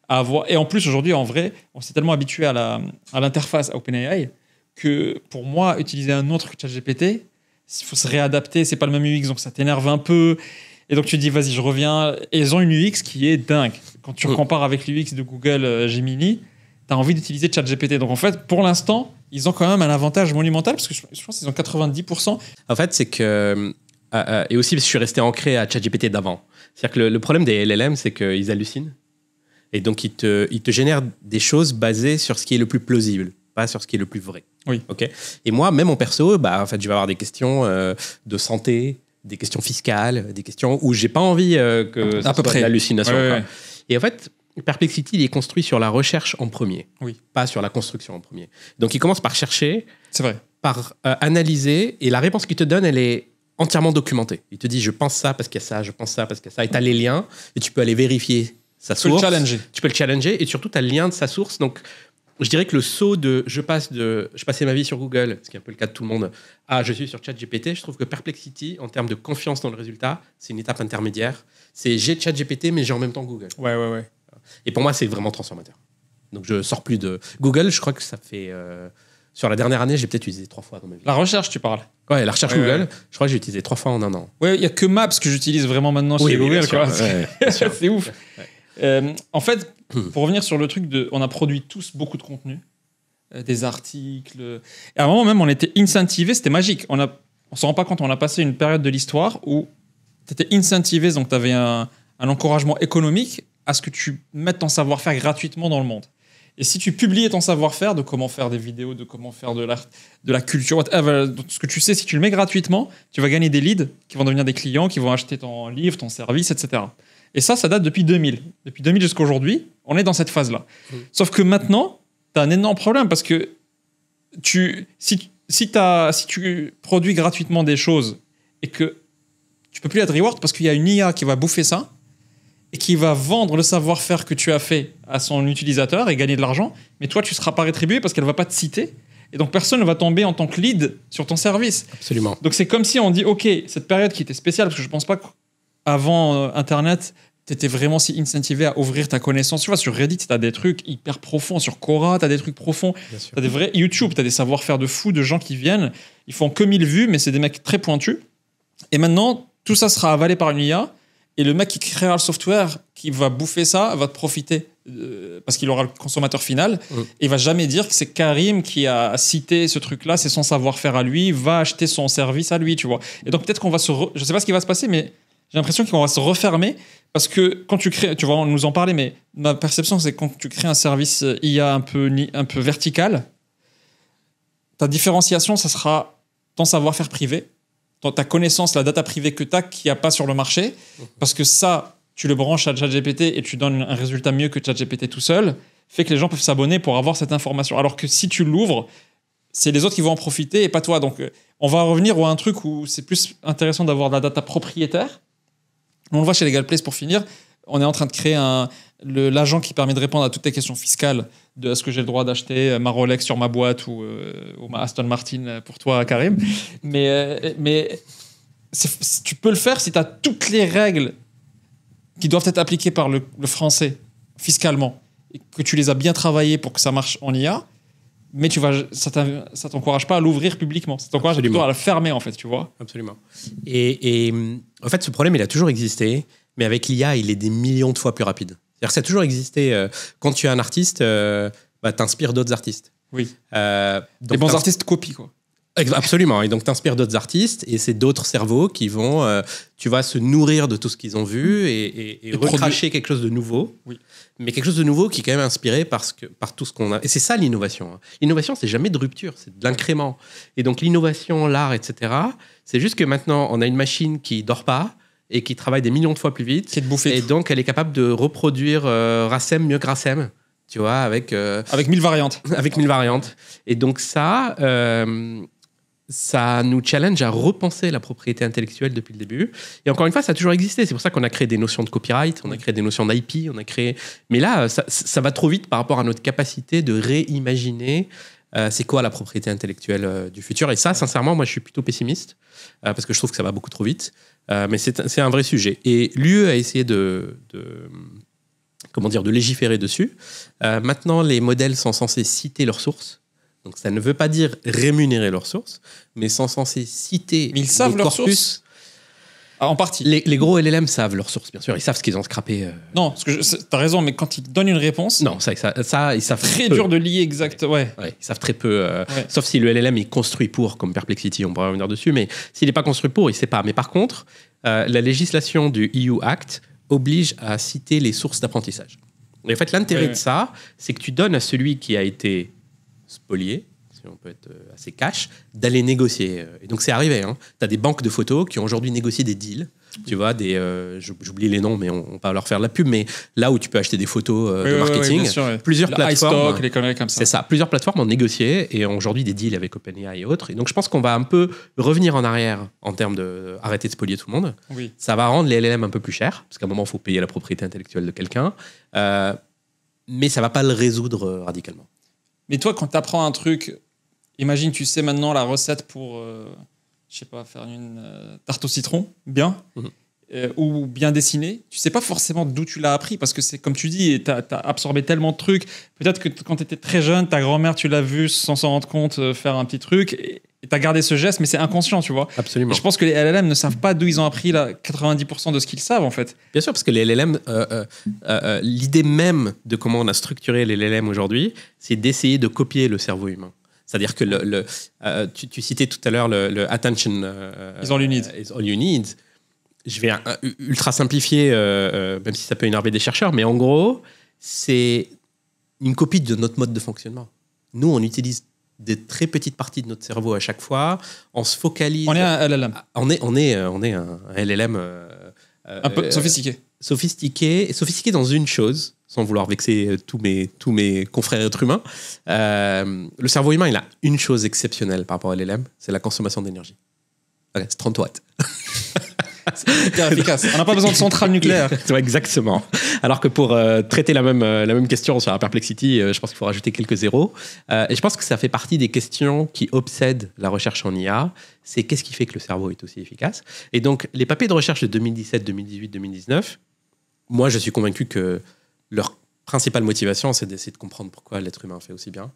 à avoir. Et en plus, aujourd'hui, en vrai, on s'est tellement habitué à l'interface à OpenAI que pour moi, utiliser un autre que ChatGPT, il faut se réadapter, c'est pas le même UX, donc ça t'énerve un peu. Et donc tu te dis, vas-y, je reviens. Et ils ont une UX qui est dingue. Quand tu compares avec l'UX de Google Gemini, tu as envie d'utiliser ChatGPT. Donc en fait, pour l'instant, ils ont quand même un avantage monumental parce que je pense qu'ils ont 90%. En fait, c'est que... et aussi, je suis resté ancré à ChatGPT d'avant. C'est-à-dire que le problème des LLM, c'est qu'ils hallucinent. Et donc, ils te génèrent des choses basées sur ce qui est le plus plausible, pas sur ce qui est le plus vrai. Oui. Okay. Et moi, même en perso, en fait, je vais avoir des questions de santé, des questions fiscales, des questions où j'ai pas envie que ça soit de l'hallucination. Ouais. Et en fait, Perplexity, il est construit sur la recherche en premier, pas sur la construction en premier. Donc, il commence par chercher, c'est vrai, par analyser, et la réponse qu'il te donne, elle est entièrement documentée. Il te dit, je pense ça parce qu'il y a ça, je pense ça parce qu'il y a ça, et tu as les liens, et tu peux aller vérifier sa source. Tu peux le challenger, et surtout, tu as le lien de sa source. Donc, je dirais que le saut de je passais ma vie sur Google, ce qui est un peu le cas de tout le monde, à je suis sur ChatGPT, je trouve que Perplexity, en termes de confiance dans le résultat, c'est une étape intermédiaire. C'est j'ai ChatGPT, mais j'ai en même temps Google. Ouais. Et pour moi, c'est vraiment transformateur. Donc, je sors plus de Google. Je crois que ça fait... sur la dernière année, j'ai peut-être utilisé 3 fois dans ma vie. La recherche, tu parles? Ouais, la recherche Google, je crois que j'ai utilisé 3 fois en un an. Ouais, il n'y a que Maps que j'utilise vraiment maintenant chez Google. C'est ouf. Ouais. En fait, pour revenir sur le truc on a produit tous beaucoup de contenu, des articles. Et à un moment même, on était incentivés, c'était magique. On s'en rend pas compte, on a passé une période de l'histoire où tu étais incentivé, donc tu avais un encouragement économique à ce que tu mettes ton savoir-faire gratuitement dans le monde. Et si tu publiais ton savoir-faire de comment faire des vidéos, de comment faire de la culture, whatever, ce que tu sais, si tu le mets gratuitement, tu vas gagner des leads qui vont devenir des clients, qui vont acheter ton livre, ton service, etc. Et ça date depuis 2000. Depuis 2000 jusqu'à aujourd'hui, on est dans cette phase-là. Sauf que maintenant, tu as un énorme problème parce que si tu produis gratuitement des choses et que tu peux plus être reward parce qu'il y a une IA qui va bouffer ça et qui va vendre le savoir-faire que tu as fait à son utilisateur et gagner de l'argent, mais toi, tu ne seras pas rétribué parce qu'elle ne va pas te citer. Et donc, personne ne va tomber en tant que lead sur ton service. Absolument. Donc, c'est comme si on dit, OK, cette période qui était spéciale, parce que je ne pense pas qu'avant Internet, tu étais vraiment si incentivé à ouvrir ta connaissance. Tu vois, sur Reddit, tu as des trucs hyper profonds. Sur Quora, tu as des trucs profonds. Tu as des vrais YouTube, tu as des savoir-faire de fou de gens qui viennent. Ils font que 1000 vues, mais c'est des mecs très pointus. Et maintenant, tout ça sera avalé par une IA. Et le mec qui créera le software, qui va bouffer ça, va te profiter parce qu'il aura le consommateur final. Et il va jamais dire que c'est Karim qui a cité ce truc-là, c'est son savoir-faire à lui, va acheter son service à lui, tu vois. Et donc peut-être qu'on va je sais pas ce qui va se passer, mais j'ai l'impression qu'on va se refermer parce que quand tu crées, tu vas nous en parler, mais ma perception, c'est que quand tu crées un service IA un peu vertical, ta différenciation, ça sera ton savoir-faire privé, ta connaissance, la data privée que tu as, qu'il n'y a pas sur le marché, parce que ça, tu le branches à ChatGPT et tu donnes un résultat mieux que ChatGPT tout seul, fait que les gens peuvent s'abonner pour avoir cette information. Alors que si tu l'ouvres, c'est les autres qui vont en profiter et pas toi. Donc, on va revenir à un truc où c'est plus intéressant d'avoir de la data propriétaire. On le voit chez LegalPlace pour finir. On est en train de créer l'agent qui permet de répondre à toutes tes questions fiscales de est-ce que j'ai le droit d'acheter ma Rolex sur ma boîte ou ma Aston Martin pour toi, Karim. Mais tu peux le faire si tu as toutes les règles qui doivent être appliquées par le français fiscalement et que tu les as bien travaillées pour que ça marche en IA. Mais ça t'encourage pas à l'ouvrir publiquement. Ça t'encourage plutôt à la fermer, en fait, tu vois. Absolument. Et en fait, ce problème, il a toujours existé, mais avec l'IA, il est des millions de fois plus rapide. C'est-à-dire que ça a toujours existé. Quand tu es un artiste, t'inspires d'autres artistes. Oui. Donc les bons artistes copient, quoi. Absolument. Et donc, t'inspires d'autres artistes et c'est d'autres cerveaux qui vont, tu vas se nourrir de tout ce qu'ils ont vu et recracher quelque chose de nouveau. Oui. Mais quelque chose de nouveau qui est quand même inspiré par tout ce qu'on a. Et c'est ça l'innovation. L'innovation, c'est jamais de rupture, c'est de l'incrément. Et donc, l'innovation, l'art, etc., c'est juste que maintenant, on a une machine qui dort pas et qui travaille des millions de fois plus vite. Qui est de bouffer. Et donc, elle est capable de reproduire Racem mieux que Racem. Tu vois, avec 1000 variantes. Avec 1000 variantes. Et donc ça nous challenge à repenser la propriété intellectuelle depuis le début. Et encore une fois, ça a toujours existé. C'est pour ça qu'on a créé des notions de copyright, on a créé des notions d'IP, Mais là, ça va trop vite par rapport à notre capacité de réimaginer c'est quoi la propriété intellectuelle du futur. Et ça, sincèrement, moi, je suis plutôt pessimiste parce que je trouve que ça va beaucoup trop vite. Mais c'est un vrai sujet. Et l'UE a essayé de légiférer dessus. Maintenant, les modèles sont censés citer leurs sources. Donc, ça ne veut pas dire rémunérer leurs sources, mais sont censés citer mais ils savent leurs corpus. Sources. Ah, en partie. Les gros LLM savent leurs sources, bien sûr. Ils savent ce qu'ils ont scrappé. Non, t'as raison, mais quand ils donnent une réponse... Non, ça ils savent très peu. dur de lier exact. Ouais. Ils savent très peu. Sauf si le LLM est construit pour, comme Perplexity, on pourra revenir dessus. Mais s'il n'est pas construit pour, il ne sait pas. Mais par contre, la législation du EU Act oblige à citer les sources d'apprentissage. Et en fait, l'intérêt de ça, c'est que tu donnes à celui qui a été spolié, si on peut être assez cash, d'aller négocier. Et donc, c'est arrivé. Tu as des banques de photos qui ont aujourd'hui négocié des deals. Tu vois, j'oublie les noms, mais on va leur faire de la pub. Mais là où tu peux acheter des photos de marketing, plusieurs plateformes. iStock, les conneries comme ça. C'est ça. Plusieurs plateformes ont négocié et ont aujourd'hui des deals avec OpenAI et autres. Et donc, je pense qu'on va un peu revenir en arrière en termes de arrêter de spolier tout le monde. Oui. Ça va rendre les LLM un peu plus chers, parce qu'à un moment, il faut payer la propriété intellectuelle de quelqu'un. Mais ça ne va pas le résoudre radicalement. Mais toi, quand tu apprends un truc, imagine, tu sais maintenant la recette pour, je sais pas, faire une tarte au citron, bien, ou bien dessinée. Tu sais pas forcément d'où tu l'as appris, parce que c'est comme tu dis, tu as absorbé tellement de trucs. Peut-être que quand tu étais très jeune, ta grand-mère, tu l'as vu sans s'en rendre compte faire un petit truc, et tu as gardé ce geste, mais c'est inconscient, tu vois. Absolument. Et je pense que les LLM ne savent pas d'où ils ont appris 90% de ce qu'ils savent, en fait. Bien sûr, parce que les LLM, l'idée même de comment on a structuré les LLM aujourd'hui, c'est d'essayer de copier le cerveau humain. C'est-à-dire que tu citais tout à l'heure le attention is all you need. Is all you need. Je vais ultra simplifier, même si ça peut énerver des chercheurs, mais en gros, c'est une copie de notre mode de fonctionnement. Nous, on utilise des très petites parties de notre cerveau à chaque fois. On se focalise. On est un LLM. On est un LLM un peu sophistiqué. Sophistiqué dans une chose, sans vouloir vexer tous mes confrères êtres humains. Le cerveau humain, il a une chose exceptionnelle par rapport à LLM, c'est la consommation d'énergie. Okay, c'est 30 watts. C'est hyper efficace. On n'a pas besoin de centrale nucléaire. Ouais, exactement. Alors que pour traiter la même question sur la Perplexity, je pense qu'il faut rajouter quelques zéros. Et je pense que ça fait partie des questions qui obsèdent la recherche en IA. C'est qu'est-ce qui fait que le cerveau est aussi efficace? Et donc, les papiers de recherche de 2017, 2018, 2019, moi, je suis convaincu que leur principale motivation, c'est d'essayer de comprendre pourquoi l'être humain fait aussi bien.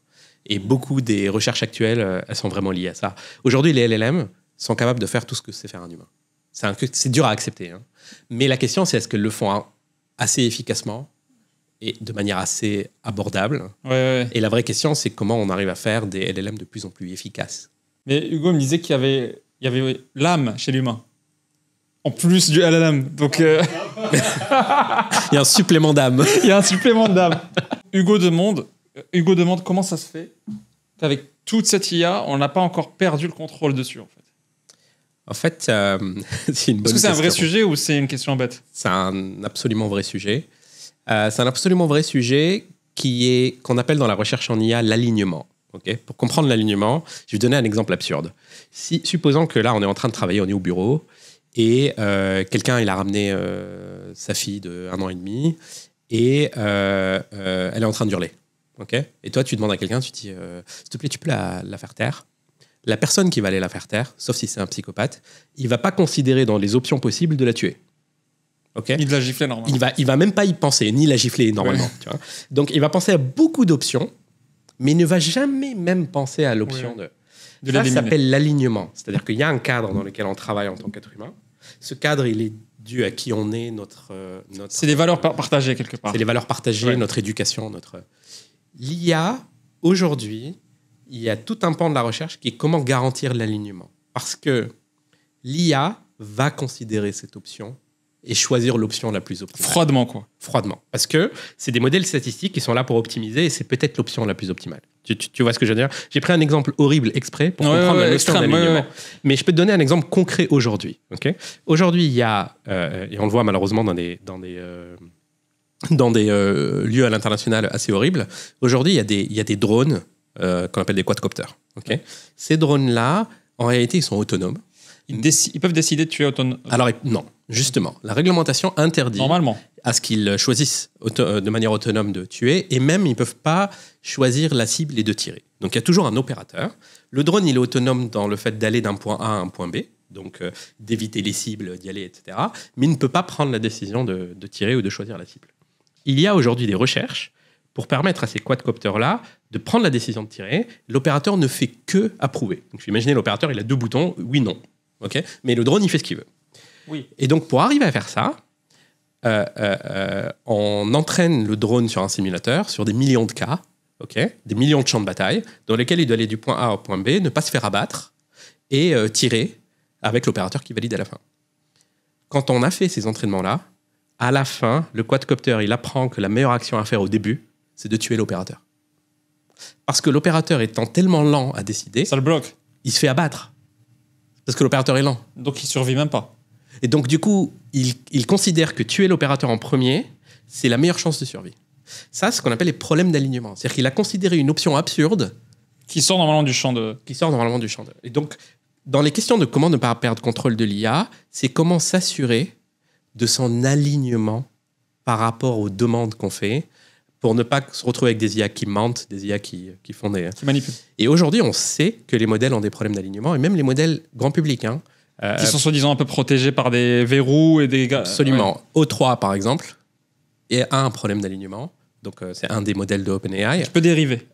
Et beaucoup des recherches actuelles, elles sont vraiment liées à ça. Aujourd'hui, les LLM sont capables de faire tout ce que sait faire un humain. C'est dur à accepter. Hein. Mais la question, c'est est-ce qu'elles le font assez efficacement et de manière assez abordable. Ouais. Et la vraie question, c'est comment on arrive à faire des LLM de plus en plus efficaces. Mais Hugo me disait qu'il y avait l'âme chez l'humain. En plus du LLM. Donc, Il y a un supplément d'âme. il y a un supplément d'âme. Hugo demande comment ça se fait qu'avec toute cette IA, on n'a pas encore perdu le contrôle dessus, en fait. En fait, c'est une bonne question. Est-ce que c'est un vrai sujet ou c'est une question bête? C'est un absolument vrai sujet. C'est un absolument vrai sujet qu'on appelle dans la recherche en IA l'alignement. Okay? Pour comprendre l'alignement, je vais vous donner un exemple absurde. Supposons que là, on est en train de travailler, on est au bureau, et quelqu'un, il a ramené sa fille de 1 an et demi, et elle est en train d'hurler. Okay? Et toi, tu demandes à quelqu'un, tu dis, s'il te plaît, tu peux la faire taire? La personne qui va aller la faire taire, sauf si c'est un psychopathe, il ne va pas considérer dans les options possibles de la tuer. Okay? Ni de la gifler normalement. Il va même pas y penser, ni la gifler normalement. Ouais. Tu vois. Donc, il va penser à beaucoup d'options, mais il ne va jamais même penser à l'option de ça s'appelle l'alignement. C'est-à-dire qu'il y a un cadre dans lequel on travaille en tant qu'être humain. Ce cadre, il est dû à qui on est, notre c'est des valeurs partagées quelque part. C'est les valeurs partagées, notre éducation, L'IA, aujourd'hui, il y a tout un pan de la recherche qui est comment garantir l'alignement. Parce que l'IA va considérer cette option et choisir l'option la plus optimale. Froidement, quoi. Froidement. Parce que c'est des modèles statistiques qui sont là pour optimiser et c'est peut-être l'option la plus optimale. Tu vois ce que je veux dire? J'ai pris un exemple horrible exprès pour comprendre la notion d'alignement. Mais je peux te donner un exemple concret aujourd'hui. Okay? Aujourd'hui, il y a, et on le voit malheureusement dans des lieux à l'international assez horribles, aujourd'hui, il y a des drones qu'on appelle des quadcopters. Okay? Ces drones-là, en réalité, ils sont autonomes. Ils peuvent décider de tuer autonome. Alors, non, justement. La réglementation interdit normalement à ce qu'ils choisissent de manière autonome de tuer, et même, ils ne peuvent pas choisir la cible et de tirer. Donc, il y a toujours un opérateur. Le drone, il est autonome dans le fait d'aller d'un point A à un point B, donc d'éviter les cibles, d'y aller, etc. Mais il ne peut pas prendre la décision de tirer ou de choisir la cible. Il y a aujourd'hui des recherches pour permettre à ces quadcopters-là de prendre la décision de tirer. L'opérateur ne fait que approuver. Donc, imaginez l'opérateur, il a 2 boutons, oui, non. Okay? Mais le drone, il fait ce qu'il veut. Oui. Et donc, pour arriver à faire ça, on entraîne le drone sur un simulateur, sur des millions de cas, des millions de champs de bataille, dans lesquels il doit aller du point A au point B, ne pas se faire abattre et tirer avec l'opérateur qui valide à la fin. Quand on a fait ces entraînements-là, à la fin, le quadcopter, il apprend que la meilleure action à faire au début, c'est de tuer l'opérateur. Parce que l'opérateur étant tellement lent à décider, ça le bloque. Il se fait abattre. Parce que l'opérateur est lent. Donc il survit même pas. Et donc du coup, il considère que tuer l'opérateur en premier, c'est la meilleure chance de survie. Ça, c'est ce qu'on appelle les problèmes d'alignement. C'est-à-dire qu'il a considéré une option absurde qui sort normalement du champ de... Et donc, dans les questions de comment ne pas perdre contrôle de l'IA, c'est comment s'assurer de son alignement par rapport aux demandes qu'on fait pour ne pas se retrouver avec des IA qui mentent, des IA qui font des... Qui manipulent. Et aujourd'hui, on sait que les modèles ont des problèmes d'alignement, et même les modèles grand public. Qui sont soi-disant un peu protégés par des verrous et des... Absolument. Ouais. O3, par exemple, a un problème d'alignement. Donc, c'est un des modèles de OpenAI. Il peut dériver.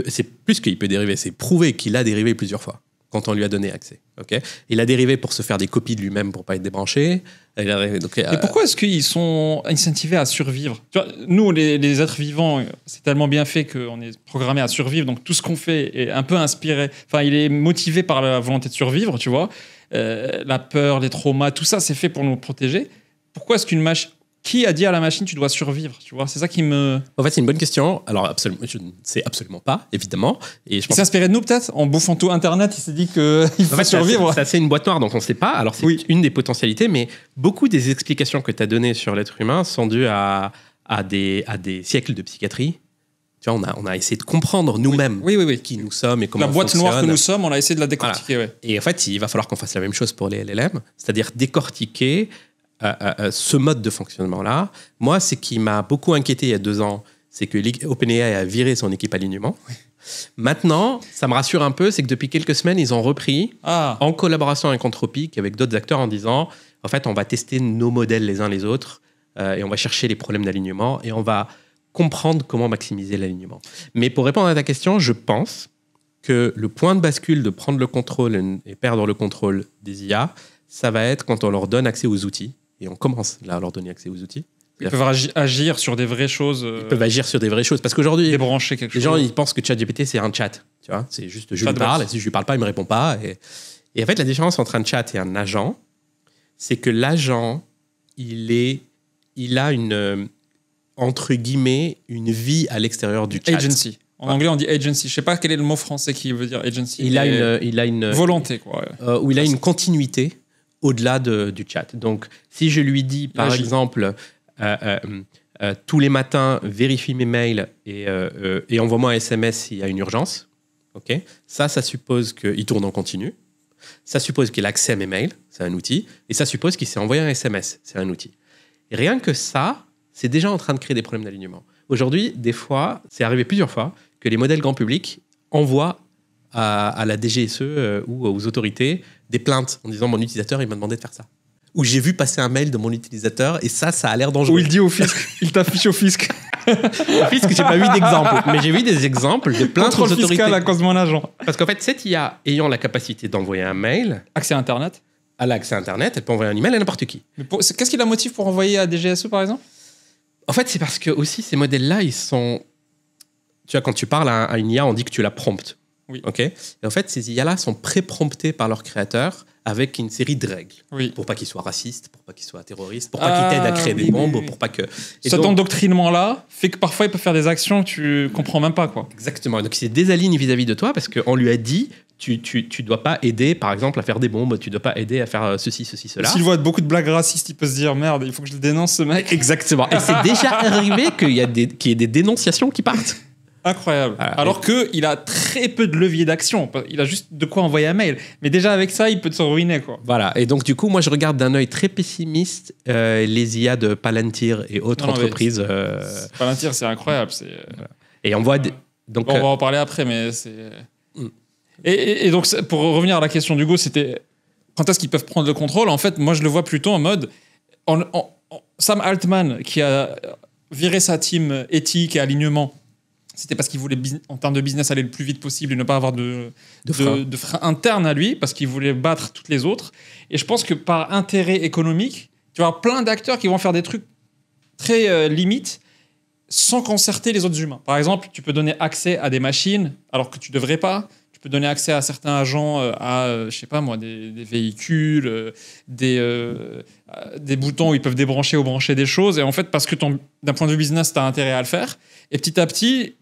C'est plus qu'il peut dériver, c'est prouvé qu'il a dérivé plusieurs fois quand on lui a donné accès. Okay? Il a dérivé pour se faire des copies de lui-même pour ne pas être débranché. Mais pourquoi est-ce qu'ils sont incentivés à survivre? Tu vois, nous, les êtres vivants, c'est tellement bien fait qu'on est programmé à survivre, donc tout ce qu'on fait est un peu inspiré. Enfin, il est motivé par la volonté de survivre, tu vois. La peur, les traumas, tout ça, c'est fait pour nous protéger. Pourquoi est-ce qu'une machine... Qui a dit à la machine tu dois survivre, tu vois? C'est ça qui me... En fait, c'est une bonne question. Alors, je ne sais absolument pas, évidemment. Et je pense... Il s'est inspiré de nous, peut-être? En bouffant tout Internet, il s'est dit qu'il faut survivre. C'est une boîte noire, donc on ne sait pas. Alors, c'est une des potentialités, mais beaucoup des explications que tu as données sur l'être humain sont dues à des siècles de psychiatrie. Tu vois, on a essayé de comprendre nous-mêmes oui. qui nous sommes et comment La boîte fonctionne. noire que nous sommes, on a essayé de la décortiquer. Voilà. Ouais. Et en fait, il va falloir qu'on fasse la même chose pour les LLM, c'est-à-dire décortiquer ce mode de fonctionnement-là. Moi, ce qui m'a beaucoup inquiété il y a 2 ans, c'est que OpenAI a viré son équipe alignement. Oui. Maintenant, ça me rassure un peu, c'est que depuis quelques semaines, ils ont repris, en collaboration avec Anthropic, avec d'autres acteurs, en disant, en fait, on va tester nos modèles les uns les autres, et on va chercher les problèmes d'alignement, et on va comprendre comment maximiser l'alignement. Mais pour répondre à ta question, je pense que le point de bascule de prendre le contrôle et perdre le contrôle des IA, ça va être quand on leur donne accès aux outils, et on commence là à leur donner accès aux outils. Ils peuvent agir sur des vraies choses. Ils peuvent agir sur des vraies choses. Parce qu'aujourd'hui, débrancher quelque chose. Les gens, ils pensent que ChatGPT, c'est un chat. Tu vois, c'est juste, je lui parle, et si je lui parle pas, il me répond pas. Et en fait, la différence entre un chat et un agent, c'est que l'agent, il a une, entre guillemets, une vie à l'extérieur du chat. Agency. En anglais, on dit agency. Je sais pas quel est le mot français qui veut dire agency. Il a une volonté, quoi. Ouais. Où il a une continuité au-delà du chat. Donc, si je lui dis, par exemple, tous les matins, vérifie mes mails et envoie-moi un SMS s'il y a une urgence, okay, ça suppose qu'il tourne en continu. Ça suppose qu'il a accès à mes mails, c'est un outil. Et ça suppose qu'il s'est envoyé un SMS, c'est un outil. Et rien que ça, c'est déjà en train de créer des problèmes d'alignement. Aujourd'hui, des fois, c'est arrivé plusieurs fois que les modèles grand public envoient à la DGSE ou aux autorités des plaintes en disant « mon utilisateur, il m'a demandé de faire ça ». Ou j'ai vu passer un mail de mon utilisateur et ça a l'air dangereux. Ou il dit au fisc, il t'affiche au fisc. Au fisc, j'ai pas vu d'exemple, mais j'ai vu des exemples de plaintes aux autorités. Fiscal à cause de mon agent. Parce qu'en fait, cette IA ayant la capacité d'envoyer un mail... Accès à Internet. Elle a accès à Internet, elle peut envoyer un email à n'importe qui. Qu'est-ce qui la motive pour envoyer à DGSE, par exemple? En fait, c'est parce que aussi ces modèles-là, ils sont... Tu vois, quand tu parles à une IA, on dit que tu la promptes. Oui. Okay, et en fait, ces IA-là sont pré-promptés par leurs créateurs avec une série de règles. Oui. Pour pas qu'ils soient racistes, pour pas qu'ils soient terroristes, pour pas qu'ils t'aident à créer des bombes, pour pas que... Cet endoctrinement-là fait que parfois, il peut faire des actions que tu comprends même pas, quoi. Exactement. Donc, il se désaligne vis-à-vis de toi parce qu'on lui a dit tu dois pas aider, par exemple, à faire des bombes, tu dois pas aider à faire ceci, cela. S'il voit beaucoup de blagues racistes, il peut se dire merde, il faut que je le dénonce, ce mec. Exactement. Et c'est déjà arrivé qu'il y ait des dénonciations qui partent. Incroyable. Voilà. Alors qu'il a très peu de levier d'action. Il a juste de quoi envoyer un mail. Mais déjà, avec ça, il peut te ruiner, quoi. Voilà. Et donc, du coup, moi, je regarde d'un œil très pessimiste les IA de Palantir et autres entreprises. Palantir, c'est incroyable. Et on voit... Donc, on va en parler après, mais c'est... Et donc, pour revenir à la question d'Hugo, c'était quand est-ce qu'ils peuvent prendre le contrôle? En fait, moi, je le vois plutôt en mode... Sam Altman, qui a viré sa team éthique et alignement, c'était parce qu'il voulait, en termes de business, aller le plus vite possible et ne pas avoir de frein interne à lui, parce qu'il voulait battre toutes les autres. Et je pense que par intérêt économique, tu vas avoir plein d'acteurs qui vont faire des trucs très limites sans concerter les autres humains. Par exemple, tu peux donner accès à des machines alors que tu ne devrais pas. Tu peux donner accès à certains agents à, je sais pas moi, des véhicules, des boutons où ils peuvent débrancher ou brancher des choses. Et en fait, parce que d'un point de vue business, tu as intérêt à le faire. Et petit à petit...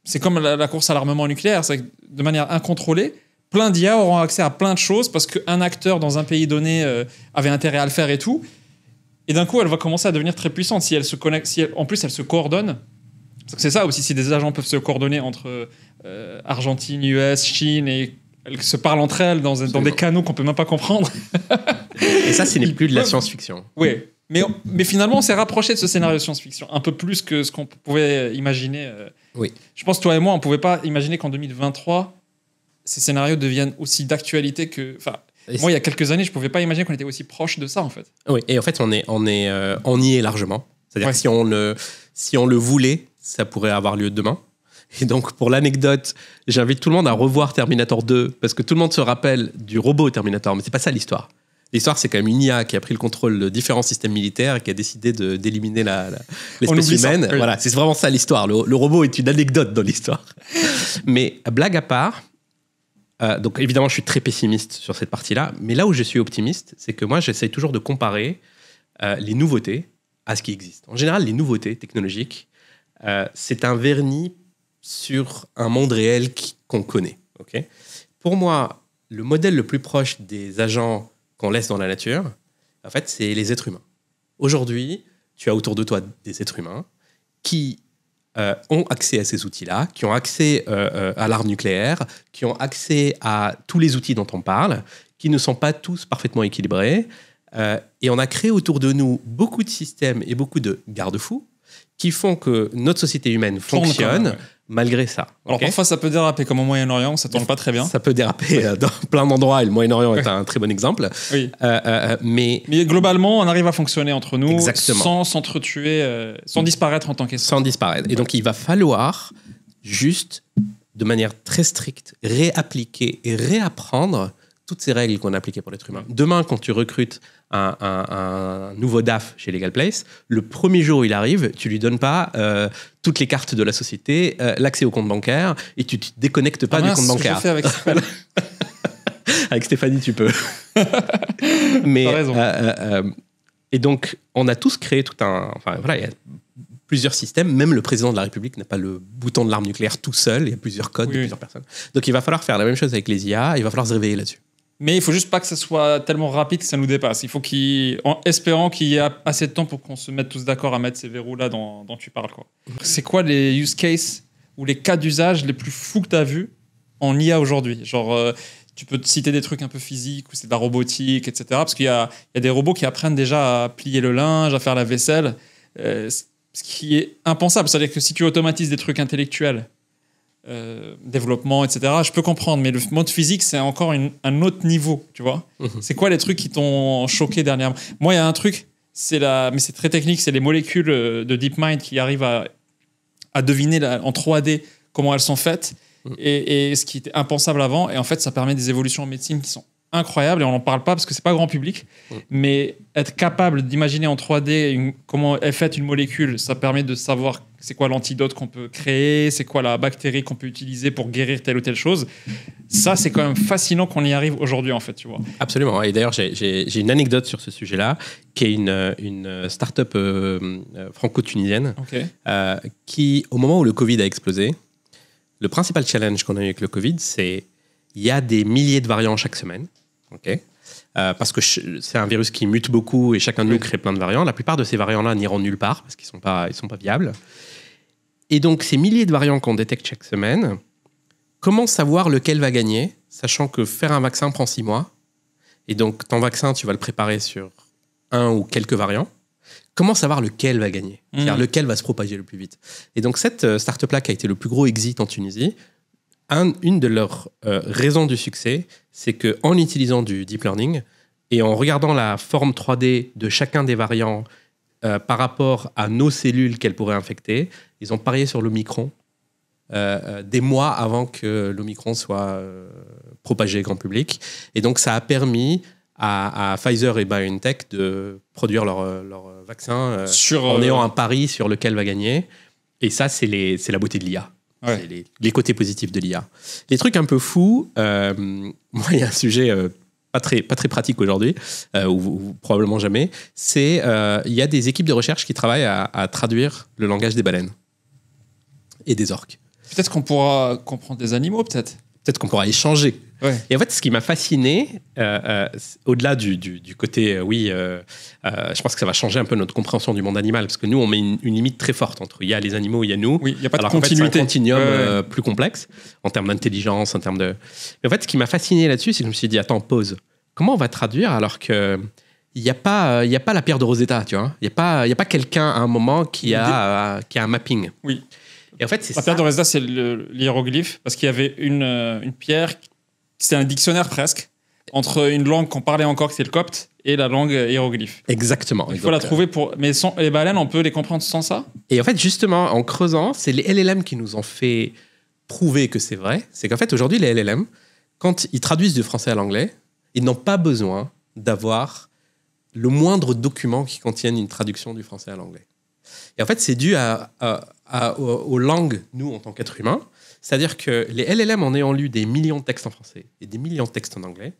C'est comme la course à l'armement nucléaire, c'est que de manière incontrôlée, plein d'IA auront accès à plein de choses parce qu'un acteur dans un pays donné avait intérêt à le faire et tout. Et d'un coup, elle va commencer à devenir très puissante si elle se connecte, en plus elle se coordonne. Parce que c'est ça aussi, si des agents peuvent se coordonner entre Argentine, US, Chine et elles se parlent entre elles dans des canaux qu'on peut même pas comprendre. Et ça, ce n'est plus de la science-fiction. Oui. Mais finalement, on s'est rapproché de ce scénario de science-fiction, un peu plus que ce qu'on pouvait imaginer. Oui. Je pense, toi et moi, on ne pouvait pas imaginer qu'en 2023, ces scénarios deviennent aussi d'actualité que... Moi, il y a quelques années, je ne pouvais pas imaginer qu'on était aussi proche de ça, en fait. Oui, et en fait, on y est largement. C'est-à-dire que si on le voulait, ça pourrait avoir lieu demain. Et donc, pour l'anecdote, j'invite tout le monde à revoir Terminator 2, parce que tout le monde se rappelle du robot Terminator, mais ce n'est pas ça l'histoire. L'histoire, c'est quand même une IA qui a pris le contrôle de différents systèmes militaires et qui a décidé d'éliminer l'espèce humaine. Oui. Voilà, c'est vraiment ça l'histoire. Le robot est une anecdote dans l'histoire. Mais blague à part, donc évidemment, je suis très pessimiste sur cette partie-là. Mais là où je suis optimiste, c'est que moi, j'essaye toujours de comparer les nouveautés à ce qui existe. En général, les nouveautés technologiques, c'est un vernis sur un monde réel qu'on connaît. Okay, pour moi, le modèle le plus proche des agents qu'on laisse dans la nature, en fait, c'est les êtres humains. Aujourd'hui, tu as autour de toi des êtres humains qui ont accès à ces outils-là, qui ont accès à l'art nucléaire, qui ont accès à tous les outils dont on parle, qui ne sont pas tous parfaitement équilibrés. Et on a créé autour de nous beaucoup de systèmes et beaucoup de garde-fous qui font que notre société humaine fonctionne malgré ça. Alors parfois ça peut déraper, comme au Moyen-Orient, ça tourne pas très bien. Ça peut déraper dans plein d'endroits, et le Moyen-Orient est un très bon exemple. Oui. Mais globalement, on arrive à fonctionner entre nous exactement. Sans s'entretuer, sans disparaître en tant qu'espèce. Sans disparaître. Et donc il va falloir juste, de manière très stricte, réappliquer et réapprendre toutes ces règles qu'on a appliquées pour l'être humain. Demain, quand tu recrutes un nouveau DAF chez Legal Place, le premier jour où il arrive, tu lui donnes pas toutes les cartes de la société, l'accès au compte bancaire, et tu te déconnectes pas du compte bancaire. Je fais avec Stéphanie. Avec Stéphanie, tu peux. Mais, t'as raison. Et donc, on a tous créé tout un... Enfin, voilà, il y a plusieurs systèmes. Même le président de la République n'a pas le bouton de l'arme nucléaire tout seul. Il y a plusieurs codes de plusieurs personnes. Donc, il va falloir faire la même chose avec les IA. Il va falloir se réveiller là-dessus. Mais il faut juste pas que ça soit tellement rapide que ça nous dépasse. Il faut en espérant qu'il y ait assez de temps pour qu'on se mette tous d'accord à mettre ces verrous-là dont tu parles, quoi. C'est quoi les use cases ou les cas d'usage les plus fous que tu as vus en IA aujourd'hui? Genre, tu peux te citer des trucs un peu physiques ou c'est de la robotique, etc. Parce qu'il y a des robots qui apprennent déjà à plier le linge, à faire la vaisselle, ce qui est impensable. C'est-à-dire que si tu automatises des trucs intellectuels, développement, etc., je peux comprendre, mais le mode physique, c'est encore un autre niveau, tu vois. C'est quoi les trucs qui t'ont choqué dernièrement? Moi, il y a un truc, mais c'est très technique, c'est les molécules de DeepMind qui arrivent à deviner en 3D comment elles sont faites, et ce qui était impensable avant, et en fait, ça permet des évolutions en médecine qui sont incroyables, et on n'en parle pas parce que c'est pas grand public, mais être capable d'imaginer en 3D comment est faite une molécule, ça permet de savoir c'est quoi l'antidote qu'on peut créer, c'est quoi la bactérie qu'on peut utiliser pour guérir telle ou telle chose. Ça, c'est quand même fascinant qu'on y arrive aujourd'hui, en fait, tu vois. Absolument. Et d'ailleurs, j'ai une anecdote sur ce sujet-là, qui est une start-up franco-tunisienne, qui, au moment où le Covid a explosé, le principal challenge qu'on a eu avec le Covid, c'est il y a des milliers de variants chaque semaine. Parce que c'est un virus qui mute beaucoup et chacun de nous crée plein de variants. La plupart de ces variants-là n'iront nulle part parce qu'ils sont pas viables. Et donc, ces milliers de variants qu'on détecte chaque semaine, comment savoir lequel va gagner, sachant que faire un vaccin prend 6 mois. Et donc, ton vaccin, tu vas le préparer sur un ou quelques variants. Comment savoir lequel va gagner, c'est-à-dire lequel va se propager le plus vite. Et donc, cette start-up-là qui a été le plus gros exit en Tunisie, une de leurs raisons du succès, c'est qu'en utilisant du deep learning et en regardant la forme 3D de chacun des variants par rapport à nos cellules qu'elles pourraient infecter, ils ont parié sur l'Omicron des mois avant que l'Omicron soit propagé grand public. Et donc, ça a permis à Pfizer et BioNTech de produire leur vaccin en ayant un pari sur lequel va gagner. Et ça, c'est la beauté de l'IA. Ouais. C'est les côtés positifs de l'IA. Les trucs un peu fous, moi, il y a un sujet pas très pratique aujourd'hui, ou probablement jamais, c'est il y a des équipes de recherche qui travaillent à traduire le langage des baleines et des orques. Peut-être qu'on pourra comprendre des animaux, peut-être. Peut-être qu'on pourra échanger. Ouais. Et en fait, ce qui m'a fasciné, au-delà du côté, je pense que ça va changer un peu notre compréhension du monde animal, parce que nous, on met une limite très forte entre il y a les animaux, il y a nous. Oui, il n'y a pas de En continuité. fait, c'est un continuum plus complexe, en termes d'intelligence, en termes de... Mais en fait, ce qui m'a fasciné là-dessus, c'est que je me suis dit, attends, pause. Comment on va traduire alors que... Il n'y a pas la pierre de Rosetta, tu vois. Il n'y a pas quelqu'un à un moment qui a un mapping. Oui. Et en fait, c'est la pierre de Rosetta, c'est l'hiéroglyphe, parce qu'il y avait une pierre, c'est un dictionnaire presque, entre une langue qu'on parlait encore, qui c'est le copte, et la langue hiéroglyphe. Exactement. Il faut la trouver pour... Mais les baleines, on peut les comprendre sans ça? Et en fait, justement, en creusant, c'est les LLM qui nous ont fait prouver que c'est vrai. C'est qu'en fait, aujourd'hui, les LLM, quand ils traduisent du français à l'anglais, ils n'ont pas besoin d'avoir le moindre document qui contienne une traduction du français à l'anglais. Et en fait, c'est dû aux langues, nous, en tant qu'êtres humains. C'est-à-dire que les LLM, en ayant lu des millions de textes en français et des millions de textes en anglais,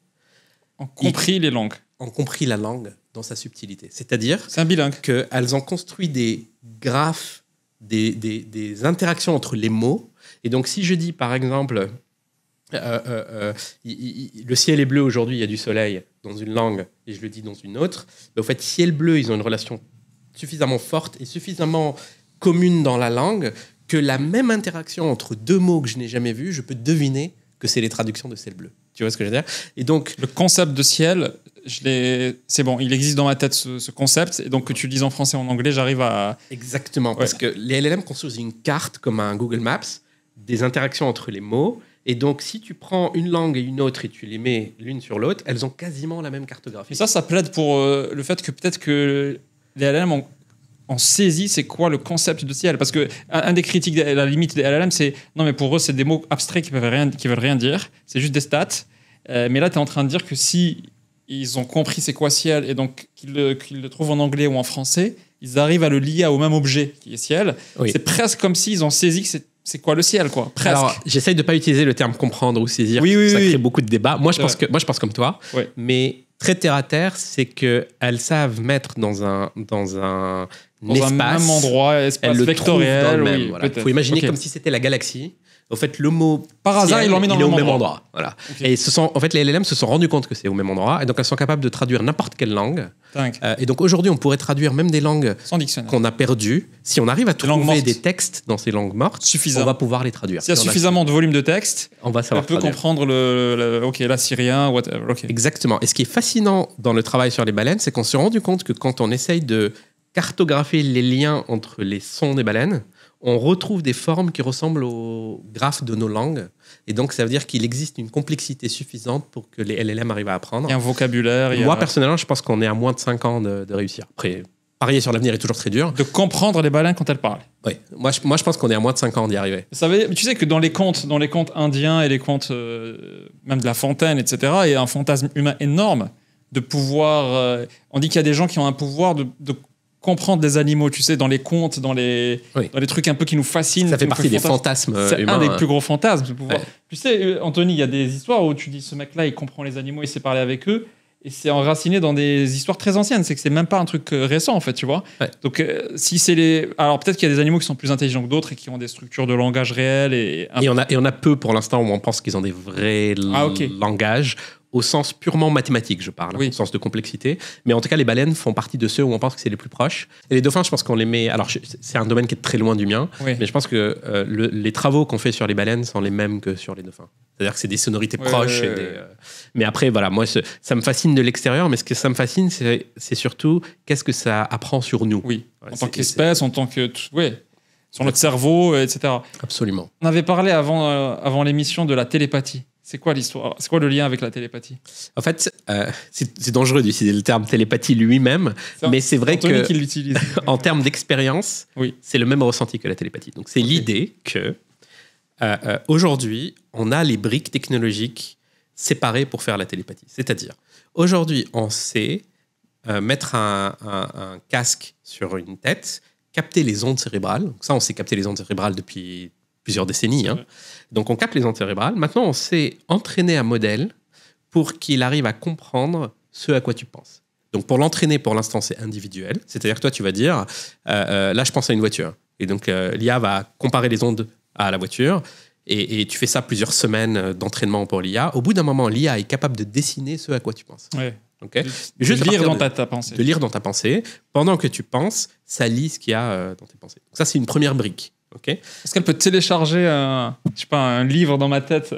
ont compris les langues. Ont compris la langue dans sa subtilité. C'est-à-dire c'est un bilingue. Qu'elles ont construit des graphes, des interactions entre les mots. Et donc, si je dis, par exemple, le ciel est bleu aujourd'hui, il y a du soleil dans une langue, et je le dis dans une autre, mais au fait, ciel bleu, ils ont une relation suffisamment forte et suffisamment commune dans la langue que la même interaction entre deux mots que je n'ai jamais vus, je peux deviner que c'est les traductions de ciel bleu. Tu vois ce que je veux dire? Et donc, le concept de ciel, c'est bon, il existe dans ma tête ce concept, et donc que tu le dises en français ou en anglais, j'arrive à... Exactement, parce que les LLM construisent une carte comme un Google Maps, des interactions entre les mots, et donc si tu prends une langue et une autre et tu les mets l'une sur l'autre, elles ont quasiment la même cartographie. Et ça plaide pour le fait que peut-être que les LLM ont saisi c'est quoi le concept de ciel, parce que un des critiques à la limite des LLM, c'est non mais pour eux c'est des mots abstraits qui veulent rien dire, c'est juste des stats, mais là tu es en train de dire que si ils ont compris c'est quoi ciel et donc qu'ils le trouvent en anglais ou en français, ils arrivent à le lier au même objet qui est ciel. Oui. C'est presque comme s'ils ont saisi que c'est quoi le ciel, quoi. Presque. Alors, j'essaye de pas utiliser le terme comprendre ou saisir. Oui, ça crée beaucoup de débats. Moi, je pense comme toi. Oui. Mais très terre à terre, c'est qu'elles savent mettre dans un espace, un même endroit, espace vectoriel. Il voilà. Faut imaginer comme si c'était la galaxie. Au fait, le mot par hasard, ils l'ont mis dans le même endroit. Voilà. Okay. Et en fait, les LLM se sont rendus compte que c'est au même endroit, et donc elles sont capables de traduire n'importe quelle langue. Et donc aujourd'hui, on pourrait traduire même des langues qu'on a perdues. Si on arrive à trouver des textes dans ces langues mortes, on va pouvoir les traduire. S'il y a suffisamment de volume de texte, on va savoir peut comprendre l'assyrien, whatever. Okay. Exactement. Et ce qui est fascinant dans le travail sur les baleines, c'est qu'on s'est rendu compte que quand on essaye de cartographier les liens entre les sons des baleines, on retrouve des formes qui ressemblent aux graphes de nos langues. Et donc, ça veut dire qu'il existe une complexité suffisante pour que les LLM arrivent à apprendre. Il y a un vocabulaire. Moi, personnellement, je pense qu'on est à moins de 5 ans de réussir. Après, parier sur l'avenir est toujours très dur. De comprendre les baleines quand elles parlent. Oui. Moi, je pense qu'on est à moins de 5 ans d'y arriver. Tu sais que dans les contes indiens et les contes même de La Fontaine, etc., il y a un fantasme humain énorme de pouvoir... on dit qu'il y a des gens qui ont un pouvoir de comprendre les animaux, tu sais, dans les contes, dans les trucs un peu qui nous fascinent. Ça fait partie des fantasmes humains. C'est un des plus gros fantasmes. De pouvoir. Ouais. Tu sais, Anthony, il y a des histoires où tu dis, ce mec-là, il comprend les animaux, il sait parler avec eux, et c'est enraciné dans des histoires très anciennes. C'est que c'est même pas un truc récent, en fait, tu vois. Ouais. Donc, si c'est les... Alors, peut-être qu'il y a des animaux qui sont plus intelligents que d'autres et qui ont des structures de langage réelles. Et on a peu, pour l'instant, où on pense qu'ils ont des vrais langages. Au sens purement mathématique, je parle, au sens de complexité. Mais en tout cas, les baleines font partie de ceux où on pense que c'est les plus proches. Et les dauphins, je pense qu'on les met... Alors, c'est un domaine qui est très loin du mien, mais je pense que les travaux qu'on fait sur les baleines sont les mêmes que sur les dauphins. C'est-à-dire que c'est des sonorités proches. Mais après, voilà, moi, ça me fascine de l'extérieur, mais ce que ça me fascine, c'est surtout qu'est-ce que ça apprend sur nous. Oui, en tant qu'espèce, en tant que... sur notre cerveau, etc. Absolument. On avait parlé avant l'émission de la télépathie. C'est quoi l'histoire? C'est quoi le lien avec la télépathie? En fait, c'est dangereux d'utiliser le terme télépathie lui-même, mais c'est vrai Anthony qui l'utilise. En termes d'expérience, c'est le même ressenti que la télépathie. Donc, c'est l'idée que aujourd'hui, on a les briques technologiques séparées pour faire la télépathie. C'est-à-dire, aujourd'hui, on sait mettre un casque sur une tête, capter les ondes cérébrales. Donc ça, on sait capter les ondes cérébrales depuis plusieurs décennies. Donc, on capte les ondes cérébrales. Maintenant, on sait entraîner un modèle pour qu'il arrive à comprendre ce à quoi tu penses. Donc, pour l'entraîner, pour l'instant, c'est individuel. C'est-à-dire que toi, tu vas dire, là, je pense à une voiture. Et donc, l'IA va comparer les ondes à la voiture. Et tu fais ça plusieurs semaines d'entraînement pour l'IA. Au bout d'un moment, l'IA est capable de dessiner ce à quoi tu penses. Ouais. Okay. Juste lire dans ta pensée. De lire dans ta pensée. Pendant que tu penses, ça lit ce qu'il y a dans tes pensées. Donc ça, c'est une première brique. Okay. Est-ce qu'elle peut télécharger un livre dans ma tête?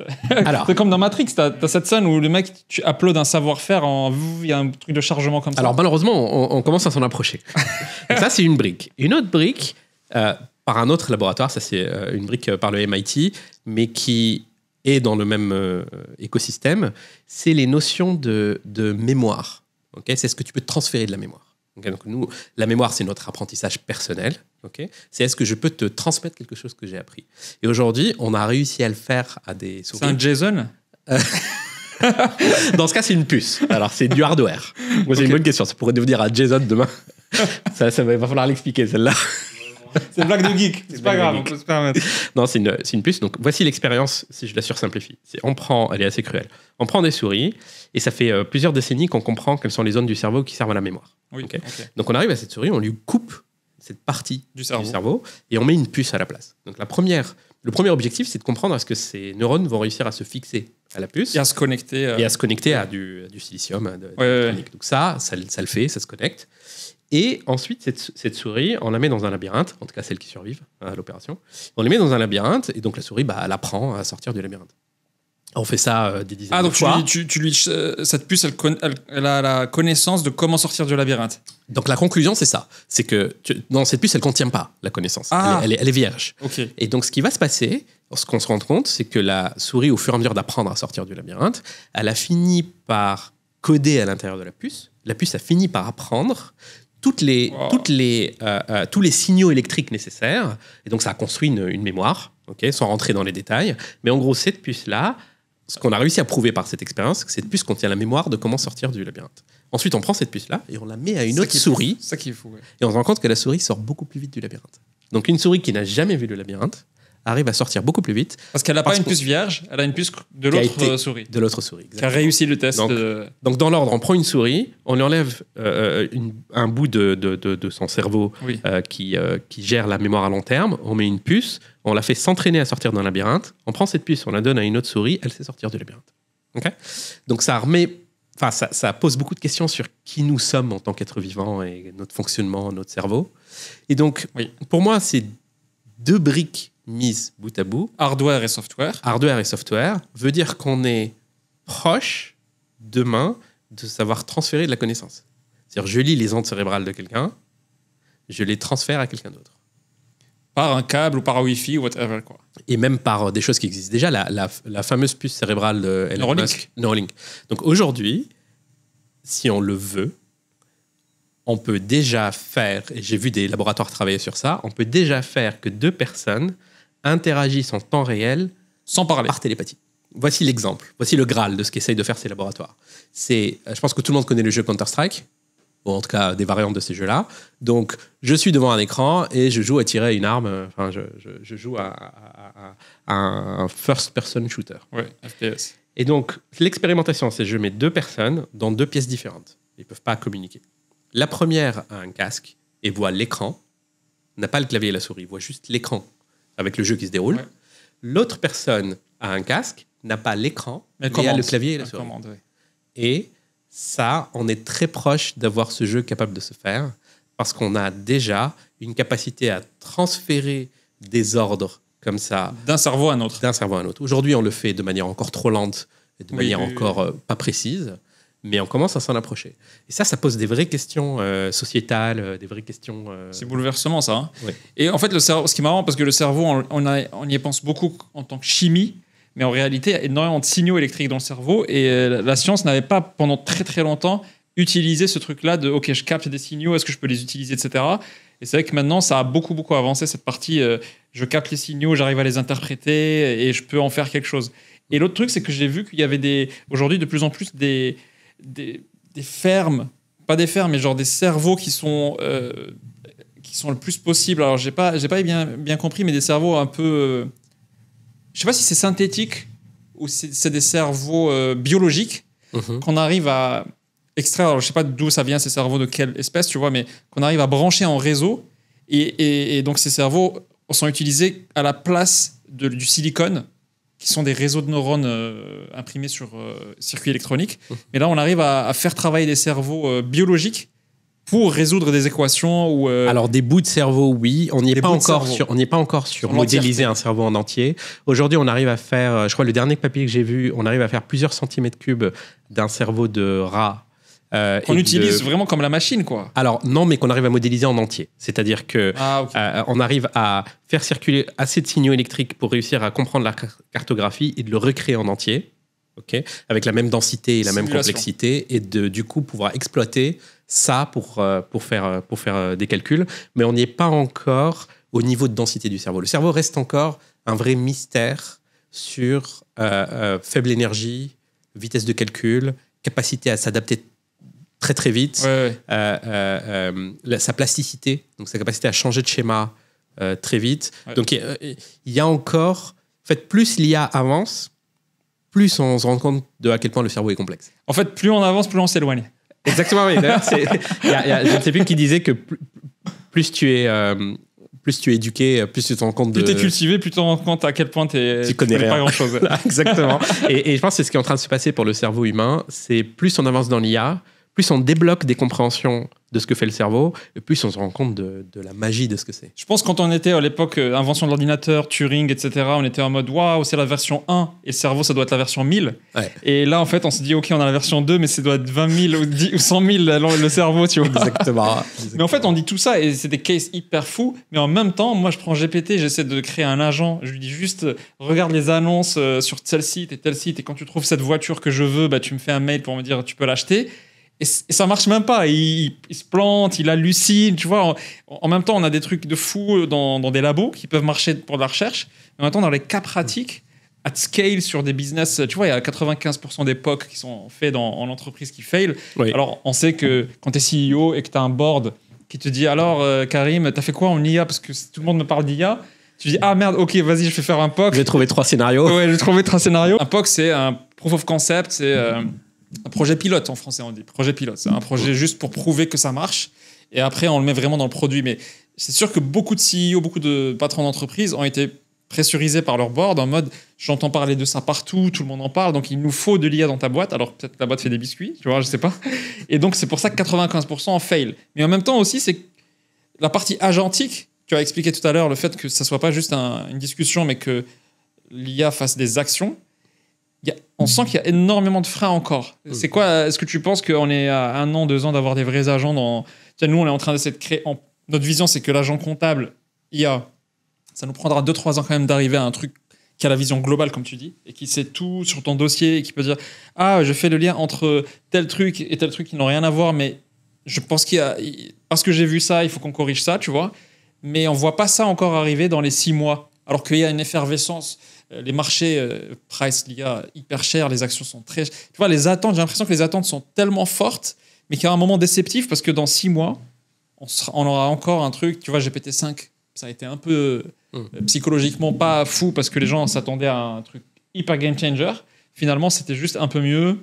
C'est comme dans Matrix, t'as cette scène où le mec, tu uploads un savoir-faire, il y a un truc de chargement comme ça. Alors malheureusement, on commence à s'en approcher. Donc ça, c'est une brique. Une autre brique, par un autre laboratoire, ça c'est une brique par le MIT, mais qui est dans le même écosystème, c'est les notions de mémoire. Okay, c'est ce que tu peux transférer de la mémoire. Okay, donc nous, la mémoire, c'est notre apprentissage personnel. Okay, c'est est-ce que je peux te transmettre quelque chose que j'ai appris. Et aujourd'hui, on a réussi à le faire à des souris. C'est un JSON Dans ce cas, c'est une puce. Alors, c'est du hardware. Moi, c'est une bonne question. Ça pourrait devenir un JSON demain. ça va falloir l'expliquer, celle-là. C'est une blague de geek. C'est pas grave, on peut se permettre. Non, c'est une puce. Donc, voici l'expérience, si je la sursimplifie. Elle est assez cruelle. On prend des souris et ça fait plusieurs décennies qu'on comprend quelles sont les zones du cerveau qui servent à la mémoire. Okay. Donc, on arrive à cette souris, on lui coupe cette partie du cerveau et on met une puce à la place. Donc, le premier objectif, c'est de comprendre est-ce que ces neurones vont réussir à se fixer à la puce et à se connecter, à du silicium, Donc, ça le fait, ça se connecte. Et ensuite, cette souris, on la met dans un labyrinthe, en tout cas celles qui survivent à l'opération. On les met dans un labyrinthe, et donc la souris, elle apprend à sortir du labyrinthe. On fait ça des dizaines de fois. Donc cette puce, elle a la connaissance de comment sortir du labyrinthe. Donc la conclusion, c'est ça. C'est que dans cette puce, elle ne contient pas la connaissance. Elle est vierge. Okay. Et donc ce qui va se passer, ce qu'on se rend compte, c'est que la souris, au fur et à mesure d'apprendre à sortir du labyrinthe, elle a fini par coder à l'intérieur de la puce. La puce a fini par apprendre tous les signaux électriques nécessaires. Et donc ça a construit une mémoire, sans rentrer dans les détails. Mais en gros, cette puce-là, ce qu'on a réussi à prouver par cette expérience, c'est que cette puce contient la mémoire de comment sortir du labyrinthe. Ensuite, on prend cette puce-là et on la met à une autre souris. C'est ça qui est fou. Ouais. Et on se rend compte que la souris sort beaucoup plus vite du labyrinthe. Donc une souris qui n'a jamais vu le labyrinthe arrive à sortir beaucoup plus vite. Parce qu'elle n'a pas une puce vierge, elle a une puce de l'autre souris. De l'autre souris, exactement. Qui a réussi le test. Donc dans l'ordre, on prend une souris, on lui enlève un bout de son cerveau qui gère la mémoire à long terme, on met une puce, on la fait s'entraîner à sortir d'un labyrinthe, on prend cette puce, on la donne à une autre souris, elle sait sortir du labyrinthe. Okay, donc ça pose beaucoup de questions sur qui nous sommes en tant qu'êtres vivants et notre fonctionnement, notre cerveau. Et donc, pour moi, c'est 2 briques mises bout à bout. Hardware et software. Hardware et software veut dire qu'on est proche, demain, de savoir transférer de la connaissance. C'est-à-dire, je lis les ondes cérébrales de quelqu'un, je les transfère à quelqu'un d'autre. Par un câble ou par un Wi-Fi ou whatever, quoi. Et même par des choses qui existent déjà, la fameuse puce cérébrale de Elon Musk. Neuralink. Donc aujourd'hui, si on le veut, on peut déjà faire, et j'ai vu des laboratoires travailler sur ça, on peut déjà faire que 2 personnes interagissent en temps réel sans parler par télépathie. Voici l'exemple, voici le Graal de ce qu'essayent de faire ces laboratoires. Je pense que tout le monde connaît le jeu Counter-Strike, ou en tout cas des variantes de ces jeux-là. Donc, je suis devant un écran et je joue à tirer une arme. Enfin, je joue à un first-person shooter. Ouais, FPS. Et donc, l'expérimentation, c'est je mets 2 personnes dans 2 pièces différentes. Ils ne peuvent pas communiquer. La première a un casque et voit l'écran, n'a pas le clavier et la souris, voit juste l'écran avec le jeu qui se déroule. Ouais. L'autre personne a un casque, n'a pas l'écran, mais a le clavier et la souris. Et ça, on est très proche d'avoir ce jeu capable de se faire parce qu'on a déjà une capacité à transférer des ordres comme ça. D'un cerveau à un autre. D'un cerveau à un autre. Aujourd'hui, on le fait de manière encore trop lente et de manière encore pas précise, mais on commence à s'en approcher. Et ça pose des vraies questions sociétales, des vraies questions... C'est bouleversement, ça. Hein. Oui. Et en fait, le cerveau, ce qui est marrant, parce que le cerveau, on y pense beaucoup en tant que chimie, mais en réalité, il y a énormément de signaux électriques dans le cerveau et la science n'avait pas, pendant très très longtemps, utilisé ce truc-là de « Ok, je capte des signaux, est-ce que je peux les utiliser, etc. » Et c'est vrai que maintenant, ça a beaucoup avancé, cette partie je capte les signaux, j'arrive à les interpréter et je peux en faire quelque chose. Et l'autre truc, c'est que j'ai vu qu'il y avait aujourd'hui de plus en plus des fermes, pas des fermes, mais genre des cerveaux qui sont le plus possible. Alors, j'ai pas bien compris, mais des cerveaux un peu... je sais pas si c'est synthétique ou c'est des cerveaux biologiques qu'on arrive à extraire. Alors, je sais pas d'où ça vient, ces cerveaux, de quelle espèce, tu vois, mais qu'on arrive à brancher en réseau. Et donc, ces cerveaux sont utilisés à la place du silicone, qui sont des réseaux de neurones imprimés sur circuits électroniques. Mais là, on arrive à faire travailler des cerveaux biologiques pour résoudre des équations ou Alors des bouts de cerveau, oui, on n'y est pas encore sur modéliser un cerveau en entier. Aujourd'hui, on arrive à faire, je crois le dernier papier que j'ai vu, on arrive à faire plusieurs centimètres cubes d'un cerveau de rat. Qu'on utilise vraiment comme la machine, quoi. Alors non, mais qu'on arrive à modéliser en entier. C'est-à-dire que on arrive à faire circuler assez de signaux électriques pour réussir à comprendre la cartographie et de le recréer en entier, avec la même densité et la même complexité, et du coup pouvoir exploiter ça pour faire des calculs. Mais on n'y est pas encore au niveau de densité du cerveau. Le cerveau reste encore un vrai mystère sur faible énergie, vitesse de calcul, capacité à s'adapter très très vite, sa plasticité, donc sa capacité à changer de schéma très vite. Ouais. Donc il y a encore, en fait, plus l'IA avance, plus on se rend compte de à quel point le cerveau est complexe. En fait, plus on avance, plus on s'éloigne. Exactement, oui. D'ailleurs, je ne sais plus qui disait que plus tu es éduqué, plus tu te rends compte de... Plus tu es cultivé, plus tu te rends compte à quel point tu connais pas grand-chose. Exactement. Et je pense que c'est ce qui est en train de se passer pour le cerveau humain. C'est plus on avance dans l'IA, plus on débloque des compréhensions de ce que fait le cerveau, et plus on se rend compte de la magie de ce que c'est. Je pense que quand on était à l'époque, invention de l'ordinateur, Turing, etc., on était en mode waouh, c'est la version 1 et le cerveau, ça doit être la version 1000. Ouais. Et là, en fait, on se dit ok, on a la version 2, mais ça doit être 20 000 ou 100 000 le cerveau, tu vois. Exactement. Mais en fait, on dit tout ça et c'est des cases hyper fous. Mais en même temps, moi, je prends GPT, j'essaie de créer un agent. Je lui dis juste regarde les annonces sur tel site et tel site. Et quand tu trouves cette voiture que je veux, bah, tu me fais un mail pour me dire tu peux l'acheter. Et ça marche même pas. Il se plante, il hallucine. Tu vois, en même temps, on a des trucs de fous dans des labos qui peuvent marcher pour de la recherche. Mais en même temps, dans les cas pratiques, at scale sur des business, tu vois, il y a 95% des POC qui sont faits en entreprise qui fail. Oui. Alors, on sait que quand tu es CEO et que tu as un board qui te dit alors, Karim, tu as fait quoi en IA? Parce que tout le monde me parle d'IA. Tu dis ah merde, ok, vas-y, je vais faire un POC. J'ai trouvé 3 scénarios. Ouais, j'ai trouvé 3 scénarios. Un POC, c'est un proof of concept, c'est un projet pilote en français, on dit. Projet pilote, c'est un projet juste pour prouver que ça marche. Et après, on le met vraiment dans le produit. Mais c'est sûr que beaucoup de CEO, beaucoup de patrons d'entreprise ont été pressurisés par leur board en mode j'entends parler de ça partout, tout le monde en parle, donc il nous faut de l'IA dans ta boîte. Alors peut-être la boîte fait des biscuits, tu vois, je sais pas. Et donc c'est pour ça que 95% fail. Mais en même temps aussi, c'est la partie agentique. Tu as expliqué tout à l'heure le fait que ça soit pas juste une discussion, mais que l'IA fasse des actions. On sent qu'il y a énormément de freins encore. C'est quoi? Est-ce que tu penses qu'on est à 1 an, 2 ans d'avoir des vrais agents dans... Tiens, nous, on est en train d'essayer de créer... Notre vision, c'est que l'agent comptable, IA, ça nous prendra 2-3 ans quand même d'arriver à un truc qui a la vision globale, comme tu dis, et qui sait tout sur ton dossier, et qui peut dire « Ah, je fais le lien entre tel truc et tel truc qui n'ont rien à voir, mais je pense qu'il y a... Parce que j'ai vu ça, il faut qu'on corrige ça, tu vois ?» Mais on ne voit pas ça encore arriver dans les 6 mois, alors qu'il y a une effervescence. Les marchés price l'IA hyper cher, les actions sont très... Tu vois, les attentes, j'ai l'impression que les attentes sont tellement fortes, mais qu'il y a un moment déceptif, parce que dans 6 mois, on aura encore un truc, tu vois, GPT-5, ça a été un peu psychologiquement pas fou, parce que les gens s'attendaient à un truc hyper game changer. Finalement, c'était juste un peu mieux,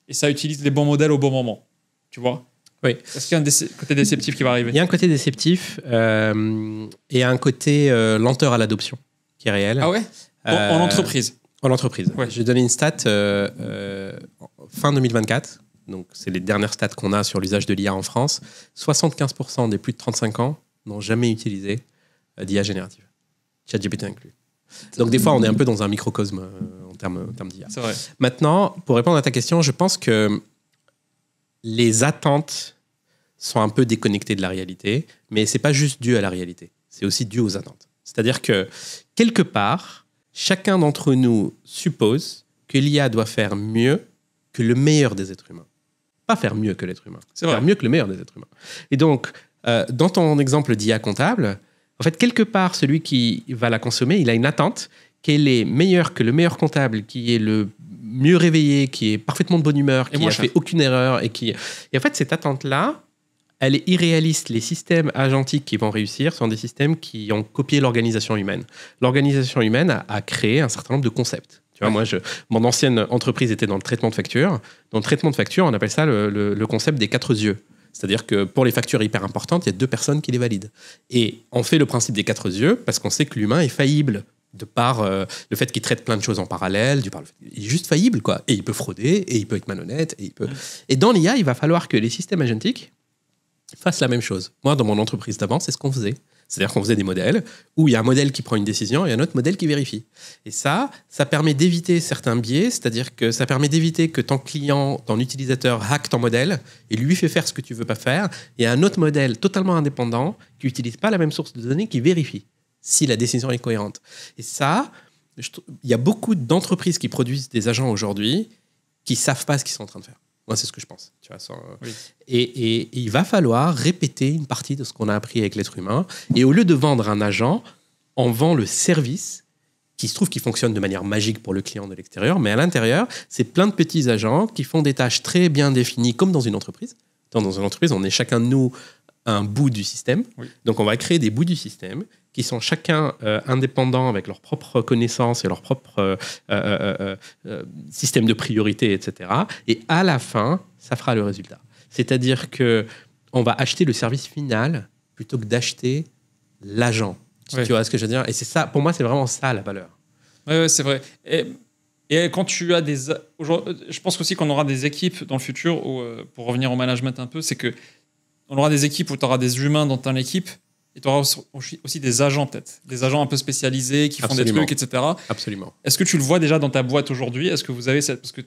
et ça utilise les bons modèles au bon moment, tu vois. Oui. Est-ce qu'il y a un côté déceptif qui va arriver? Il y a un côté déceptif et un côté lenteur à l'adoption qui est réel. Ah ouais? En entreprise. En entreprise. Ouais. Je vais donner une stat fin 2024. Donc, c'est les dernières stats qu'on a sur l'usage de l'IA en France. 75% des plus de 35 ans n'ont jamais utilisé d'IA générative. ChatGPT inclus. Donc, des fois, on est un peu dans un microcosme en termes d'IA. C'est vrai. Maintenant, pour répondre à ta question, je pense que les attentes sont un peu déconnectées de la réalité, mais c'est pas juste dû à la réalité. C'est aussi dû aux attentes. C'est-à-dire que, quelque part, chacun d'entre nous suppose que l'IA doit faire mieux que le meilleur des êtres humains. Pas faire mieux que l'être humain. C'est vrai. Faire mieux que le meilleur des êtres humains. Et donc, dans ton exemple d'IA comptable, en fait, quelque part, celui qui va la consommer, il a une attente qu'elle est meilleure que le meilleur comptable, qui est le mieux réveillé, qui est parfaitement de bonne humeur, qui n'a fait aucune erreur. Et en fait, cette attente-là, elle est irréaliste. Les systèmes agentiques qui vont réussir sont des systèmes qui ont copié l'organisation humaine. L'organisation humaine a créé un certain nombre de concepts. Tu vois, moi, mon ancienne entreprise était dans le traitement de factures. Dans le traitement de factures, on appelle ça le concept des 4 yeux. C'est-à-dire que pour les factures hyper importantes, il y a 2 personnes qui les valident. Et on fait le principe des 4 yeux parce qu'on sait que l'humain est faillible de par le fait qu'il traite plein de choses en parallèle, il est juste faillible, quoi. Et il peut frauder, et il peut être malhonnête, Et dans l'IA, il va falloir que les systèmes agentiques fassent la même chose. Moi, dans mon entreprise d'avant, c'est ce qu'on faisait. C'est-à-dire qu'on faisait des modèles où il y a un modèle qui prend une décision et un autre modèle qui vérifie. Et ça permet d'éviter certains biais, c'est-à-dire que ça permet d'éviter que ton client, ton utilisateur hack ton modèle et lui fait faire ce que tu veux pas faire. Et un autre modèle totalement indépendant qui n'utilise pas la même source de données qui vérifie si la décision est cohérente. Et ça, il y a beaucoup d'entreprises qui produisent des agents aujourd'hui qui savent pas ce qu'ils sont en train de faire. Moi, c'est ce que je pense. Tu vois, oui. Et il va falloir répéter une partie de ce qu'on a appris avec l'être humain. Et au lieu de vendre un agent, on vend le service qui se trouve qui fonctionne de manière magique pour le client de l'extérieur. Mais à l'intérieur, c'est plein de petits agents qui font des tâches très bien définies, comme dans une entreprise. Dans une entreprise, on est chacun de nous un bout du système. Oui. Donc, on va créer des bouts du système qui sont chacun indépendants avec leurs propres connaissances et leur propre système de priorité, etc. Et à la fin, ça fera le résultat. C'est-à-dire qu'on va acheter le service final plutôt que d'acheter l'agent. Oui. Tu vois ce que je veux dire? Et c'est ça, pour moi, c'est vraiment ça la valeur. Oui, c'est vrai. Et Et quand tu as je pense aussi qu'on aura des équipes dans le futur, où, pour revenir au management un peu, c'est que on aura des équipes où tu auras des humains dans ton équipe, et tu auras aussi des agents peut-être, des agents un peu spécialisés qui font des trucs, etc. Absolument. Est-ce que tu le vois déjà dans ta boîte aujourd'hui? Est-ce que vous avez parce que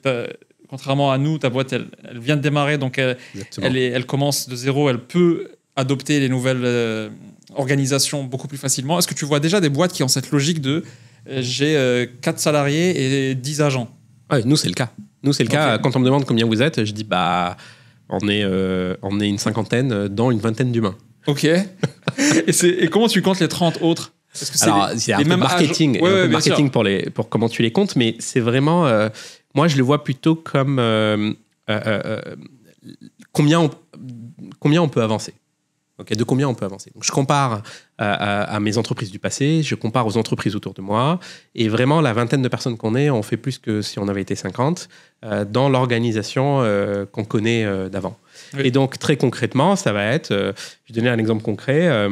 contrairement à nous, ta boîte, elle vient de démarrer, donc elle commence de zéro, elle peut adopter les nouvelles organisations beaucoup plus facilement. Est-ce que tu vois déjà des boîtes qui ont cette logique de j'ai 4 salariés et 10 agents? Ouais, nous, c'est le cas. Quand on me demande combien vous êtes, je dis on est une cinquantaine dans une vingtaine d'humains. Ok. et comment tu comptes les 30 autres? Est-ce que c'est un peu marketing, marketing pour comment tu les comptes, mais c'est vraiment... moi, je le vois plutôt comme combien on peut avancer. Okay, de combien on peut avancer. Donc, je compare à mes entreprises du passé, je compare aux entreprises autour de moi, et vraiment, la vingtaine de personnes qu'on est, on fait plus que si on avait été 50 dans l'organisation qu'on connaît d'avant. Oui. Et donc, très concrètement, ça va être, je vais donner un exemple concret,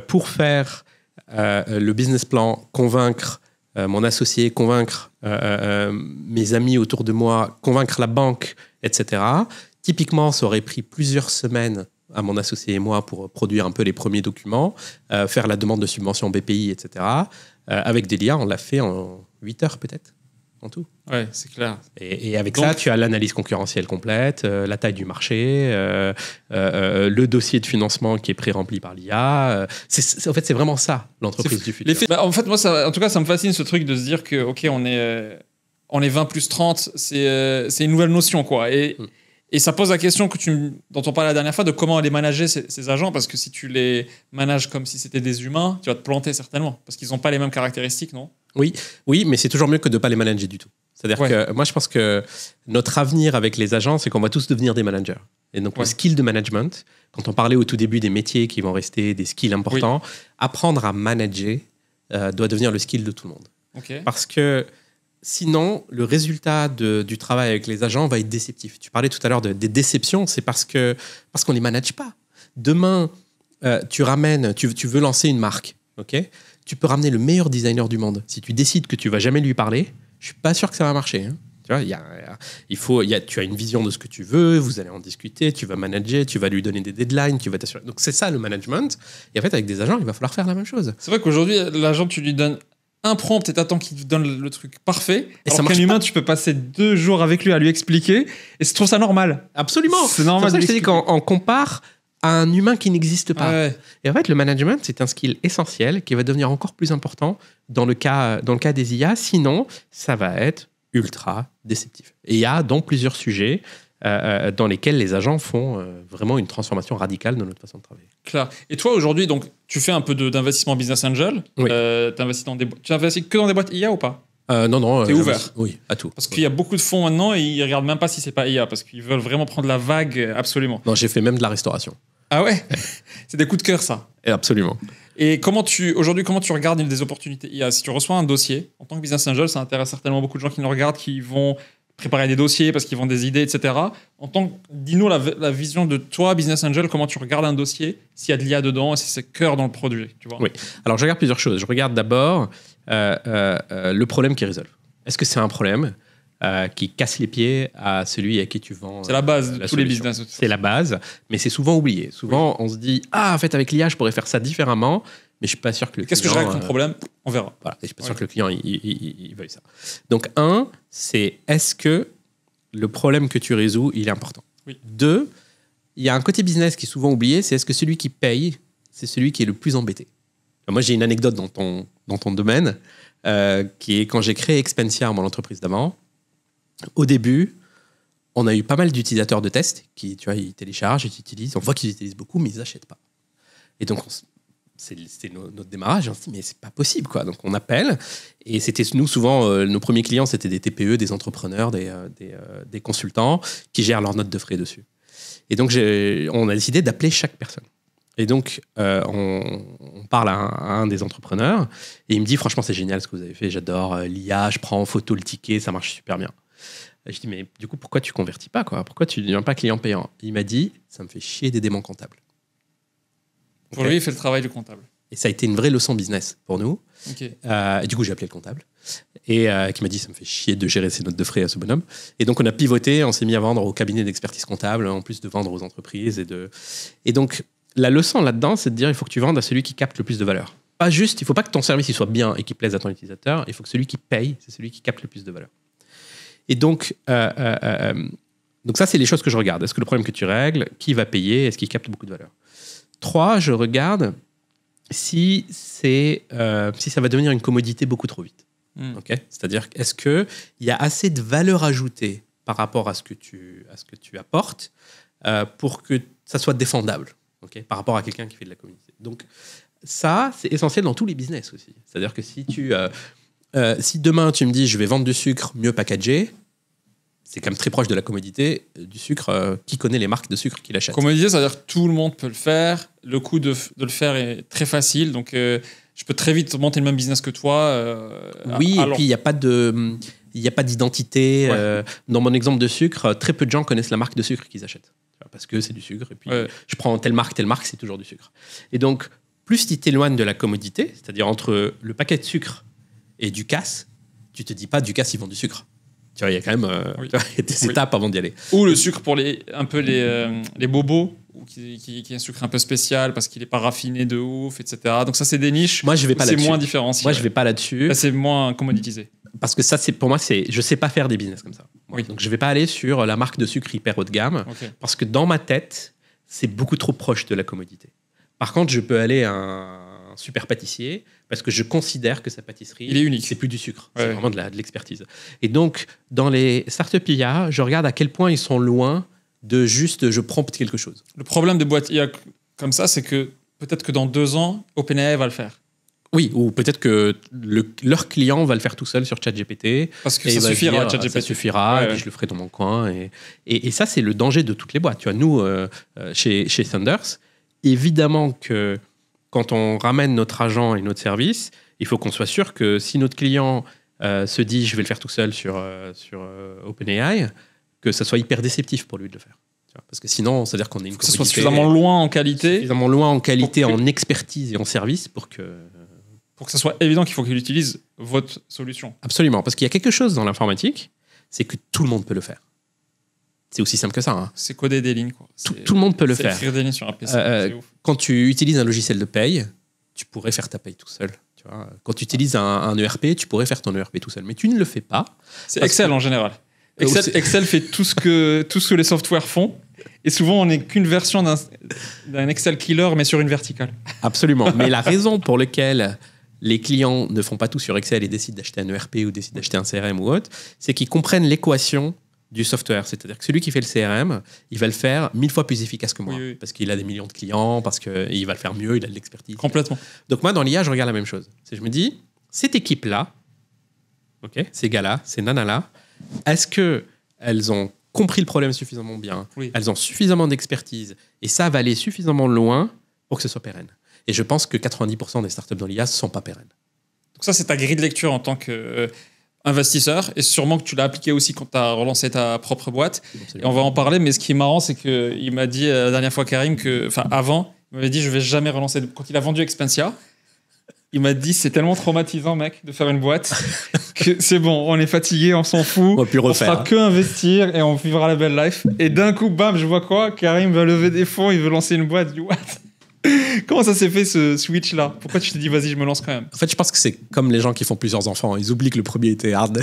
pour faire le business plan, convaincre mon associé, convaincre mes amis autour de moi, convaincre la banque, etc. Typiquement, ça aurait pris plusieurs semaines à mon associé et moi pour produire un peu les premiers documents, faire la demande de subvention BPI, etc. Avec Delia, on l'a fait en 8 heures peut-être, en tout. Ouais, c'est clair. Et avec ça, tu as l'analyse concurrentielle complète, la taille du marché, le dossier de financement qui est pré-rempli par l'IA. En fait, c'est vraiment ça, l'entreprise du futur. En fait, moi, en tout cas, ça me fascine ce truc de se dire que, OK, on est 20 plus 30, c'est une nouvelle notion, quoi. Et ça pose la question dont on parlait la dernière fois, de comment les manager, ces agents, parce que si tu les manages comme si c'était des humains, tu vas te planter certainement, parce qu'ils n'ont pas les mêmes caractéristiques, non? Oui, mais c'est toujours mieux que de ne pas les manager du tout. C'est-à-dire que moi, je pense que notre avenir avec les agents, c'est qu'on va tous devenir des managers. Et donc, le skill de management, quand on parlait au tout début des métiers qui vont rester des skills importants, apprendre à manager doit devenir le skill de tout le monde. Okay. Parce que sinon, le résultat du travail avec les agents va être déceptif. Tu parlais tout à l'heure des déceptions, c'est parce qu'on ne les manage pas. Demain, tu veux lancer une marque, ok ? Tu peux ramener le meilleur designer du monde. Si tu décides que tu ne vas jamais lui parler, je ne suis pas sûr que ça va marcher. Hein. Tu vois, tu as une vision de ce que tu veux, vous allez en discuter, tu vas manager, tu vas lui donner des deadlines, tu vas t'assurer. Donc c'est ça le management. Et en fait, avec des agents, il va falloir faire la même chose. C'est vrai qu'aujourd'hui, l'agent, tu lui donnes un prompt et t'attends qu'il te donne le truc parfait. Et alors qu'un humain, tu peux passer 2 jours avec lui à lui expliquer, et je trouve ça normal. Absolument. C'est normal. C'est pour ça que je te dis qu'on compare à un humain qui n'existe pas. Ouais. Et en fait, le management, c'est un skill essentiel qui va devenir encore plus important dans le cas des IA. Sinon, ça va être ultra déceptif. Et il y a donc plusieurs sujets dans lesquels les agents font vraiment une transformation radicale de notre façon de travailler. Claire. Et toi, aujourd'hui, donc, tu fais un peu d'investissement business angel. Oui. Tu investis que dans des boîtes IA ou pas? Non. T'es ouvert? Oui, à tout. Parce qu'il y a beaucoup de fonds maintenant et ils regardent même pas si c'est pas IA, parce qu'ils veulent vraiment prendre la vague absolument. Non, j'ai fait même de la restauration. Ah ouais? C'est des coups de cœur, ça. Et absolument. Et aujourd'hui, comment tu regardes des opportunités IA? Si tu reçois un dossier, en tant que business angel, ça intéresse certainement beaucoup de gens qui nous regardent, qui vont préparer des dossiers parce qu'ils vont des idées, etc. Dis-nous la vision de toi, business angel, comment tu regardes un dossier, s'il y a de l'IA dedans et si c'est cœur dans le produit, tu vois? Oui. Alors, je regarde plusieurs choses. Je regarde d'abord le problème qu'ils résolvent. Est-ce que c'est un problème qui casse les pieds à celui à qui tu vends? C'est la base de tous les business. C'est la base, mais c'est souvent oublié. Souvent, on se dit « Ah, en fait, avec l'IA, je pourrais faire ça différemment », mais je ne suis pas sûr que le client... Qu'est-ce que je règle ton problème? On verra. Voilà, et je ne suis pas sûr que le client il veuille ça. Donc, c'est est-ce que le problème que tu résous, il est important? Oui. 2, il y a un côté business qui est souvent oublié, c'est est-ce que celui qui paye, c'est celui qui est le plus embêté? Alors moi, j'ai une anecdote dans ton domaine, qui est quand j'ai créé Expensia, mon entreprise d'avant. Au début, on a eu pas mal d'utilisateurs de tests qui, tu vois, ils téléchargent, ils utilisent. On voit qu'ils utilisent beaucoup, mais ils n'achètent pas. Et donc, c'était notre démarrage. On se dit, mais c'est pas possible, quoi. Donc, on appelle. Et c'était nous, souvent, nos premiers clients, c'était des TPE, des entrepreneurs, des consultants qui gèrent leurs notes de frais dessus. Et donc, on a décidé d'appeler chaque personne. Et donc, on parle à un des entrepreneurs et il me dit, franchement, c'est génial ce que vous avez fait. J'adore l'IA, je prends en photo le ticket, ça marche super bien. Et je dis, mais du coup, pourquoi tu convertis pas, quoi? Pourquoi tu ne deviens pas client payant? Il m'a dit, ça me fait chier d'aider mon comptable. Pour lui, il fait le travail du comptable. Et ça a été une vraie leçon business pour nous. Ok. Et du coup, j'ai appelé le comptable et qui m'a dit ça me fait chier de gérer ces notes de frais à ce bonhomme. Et donc, on a pivoté, on s'est mis à vendre au cabinet d'expertise comptable, en plus de vendre aux entreprises. Et donc, la leçon là-dedans, c'est de dire il faut que tu vendes à celui qui capte le plus de valeur. Pas juste, il ne faut pas que ton service il soit bien et qu'il plaise à ton utilisateur. Il faut que celui qui paye, c'est celui qui capte le plus de valeur. Et donc, donc ça, c'est les choses que je regarde. Est-ce que le problème que tu règles, qui va payer, est-ce qu'il capte beaucoup de valeur? 3, je regarde si ça va devenir une commodité beaucoup trop vite. Okay? C'est-à-dire, est-ce qu'il y a assez de valeur ajoutée par rapport à ce que tu apportes pour que ça soit défendable, okay? Par rapport à quelqu'un qui fait de la commodité. Donc, ça, c'est essentiel dans tous les business aussi. C'est-à-dire que si demain, tu me dis je vais vendre du sucre mieux packagé, c'est quand même très proche de la commodité du sucre. Qui connaît les marques de sucre qu'il achète? Commodité, c'est-à-dire que tout le monde peut le faire. Le coût de le faire est très facile. Donc, je peux très vite monter le même business que toi. Oui, et puis il n'y a pas d'identité. Ouais. Dans mon exemple de sucre, très peu de gens connaissent la marque de sucre qu'ils achètent. Parce que c'est du sucre. Et puis, je prends telle marque, c'est toujours du sucre. Et donc, plus tu t'éloignes de la commodité, c'est-à-dire entre le paquet de sucre et du casse, tu te dis pas du casse, ils vendent du sucre. Tu vois, il y a quand même des étapes avant d'y aller. Ou le sucre pour les bobos, qui est un sucre un peu spécial parce qu'il n'est pas raffiné de ouf, etc. Donc ça, c'est des niches. Moi, je vais pas c'est là-dessus. moins différencié. Moi, je vais pas là-dessus. Là, c'est moins commoditisé. Parce que ça, pour moi, je sais pas faire des business comme ça. Oui. Donc, je vais pas aller sur la marque de sucre hyper haut de gamme, parce que dans ma tête, c'est beaucoup trop proche de la commodité. Par contre, je peux aller à un super pâtissier parce que je considère que sa pâtisserie, il est unique. C'est plus du sucre, c'est vraiment de l'expertise. Et donc, dans les startups IA, je regarde à quel point ils sont loin de juste je prompte quelque chose. Le problème des boîtes IA comme ça, c'est que peut-être que dans 2 ans, OpenAI va le faire. Oui, ou peut-être que leur client va le faire tout seul sur ChatGPT. Parce que ça suffira, ChatGPT. Ça suffira, et puis je le ferai dans mon coin. Et ça, c'est le danger de toutes les boîtes. Tu vois, nous, chez Thunders, évidemment que quand on ramène notre agent et notre service, il faut qu'on soit sûr que si notre client se dit je vais le faire tout seul sur OpenAI, que ça soit hyper déceptif pour lui de le faire. Parce que sinon, ça veut dire qu'on est une commodité. Que ce soit suffisamment loin en qualité. Suffisamment loin en qualité, en expertise et en service pour que ça soit évident qu'il faut qu'il utilise votre solution. Absolument. Parce qu'il y a quelque chose dans l'informatique, c'est que tout le monde peut le faire. C'est aussi simple que ça. Hein. C'est coder des lignes. Quoi. Tout le monde peut le faire. C'est écrire des lignes sur un PC. C'est ouf. Quand tu utilises un logiciel de paye, tu pourrais faire ta paye tout seul. Tu vois. Quand tu utilises un ERP, tu pourrais faire ton ERP tout seul. Mais tu ne le fais pas. C'est Excel en général. Excel fait tout ce que les softwares font. Et souvent, on n'est qu'une version d'un Excel killer, mais sur une verticale. Absolument. Mais la raison pour laquelle les clients ne font pas tout sur Excel et décident d'acheter un ERP ou décident d'acheter un CRM ou autre, c'est qu'ils comprennent l'équation du software. C'est-à-dire que celui qui fait le CRM, il va le faire 1000 fois plus efficace que moi. Oui. Parce qu'il a des millions de clients, parce qu'il va le faire mieux, il a de l'expertise. Complètement. Donc moi, dans l'IA, je regarde la même chose. Je me dis, cette équipe-là, ces gars-là, ces nanas-là, est-ce qu'elles ont compris le problème suffisamment bien, elles ont suffisamment d'expertise, et ça va aller suffisamment loin pour que ce soit pérenne. Et je pense que 90% des startups dans l'IA ne sont pas pérennes. Donc ça, c'est ta grille de lecture en tant qu'investisseur, et sûrement que tu l'as appliqué aussi quand tu as relancé ta propre boîte. Absolument. Et on va en parler, mais ce qui est marrant, c'est qu'il m'a dit la dernière fois, Karim, avant, il m'avait dit je ne vais jamais relancer. Quand il a vendu Expensia, il m'a dit c'est tellement traumatisant, mec, de faire une boîte, que c'est bon, on est fatigué, on s'en fout, on fera que investir et on vivra la belle life. Et d'un coup, bam, je vois quoi? Karim va lever des fonds, il veut lancer une boîte. What? Comment ça s'est fait ce switch-là? Pourquoi tu te dis vas-y, je me lance quand même? En fait, je pense que c'est comme les gens qui font plusieurs enfants. Ils oublient que le premier était hard.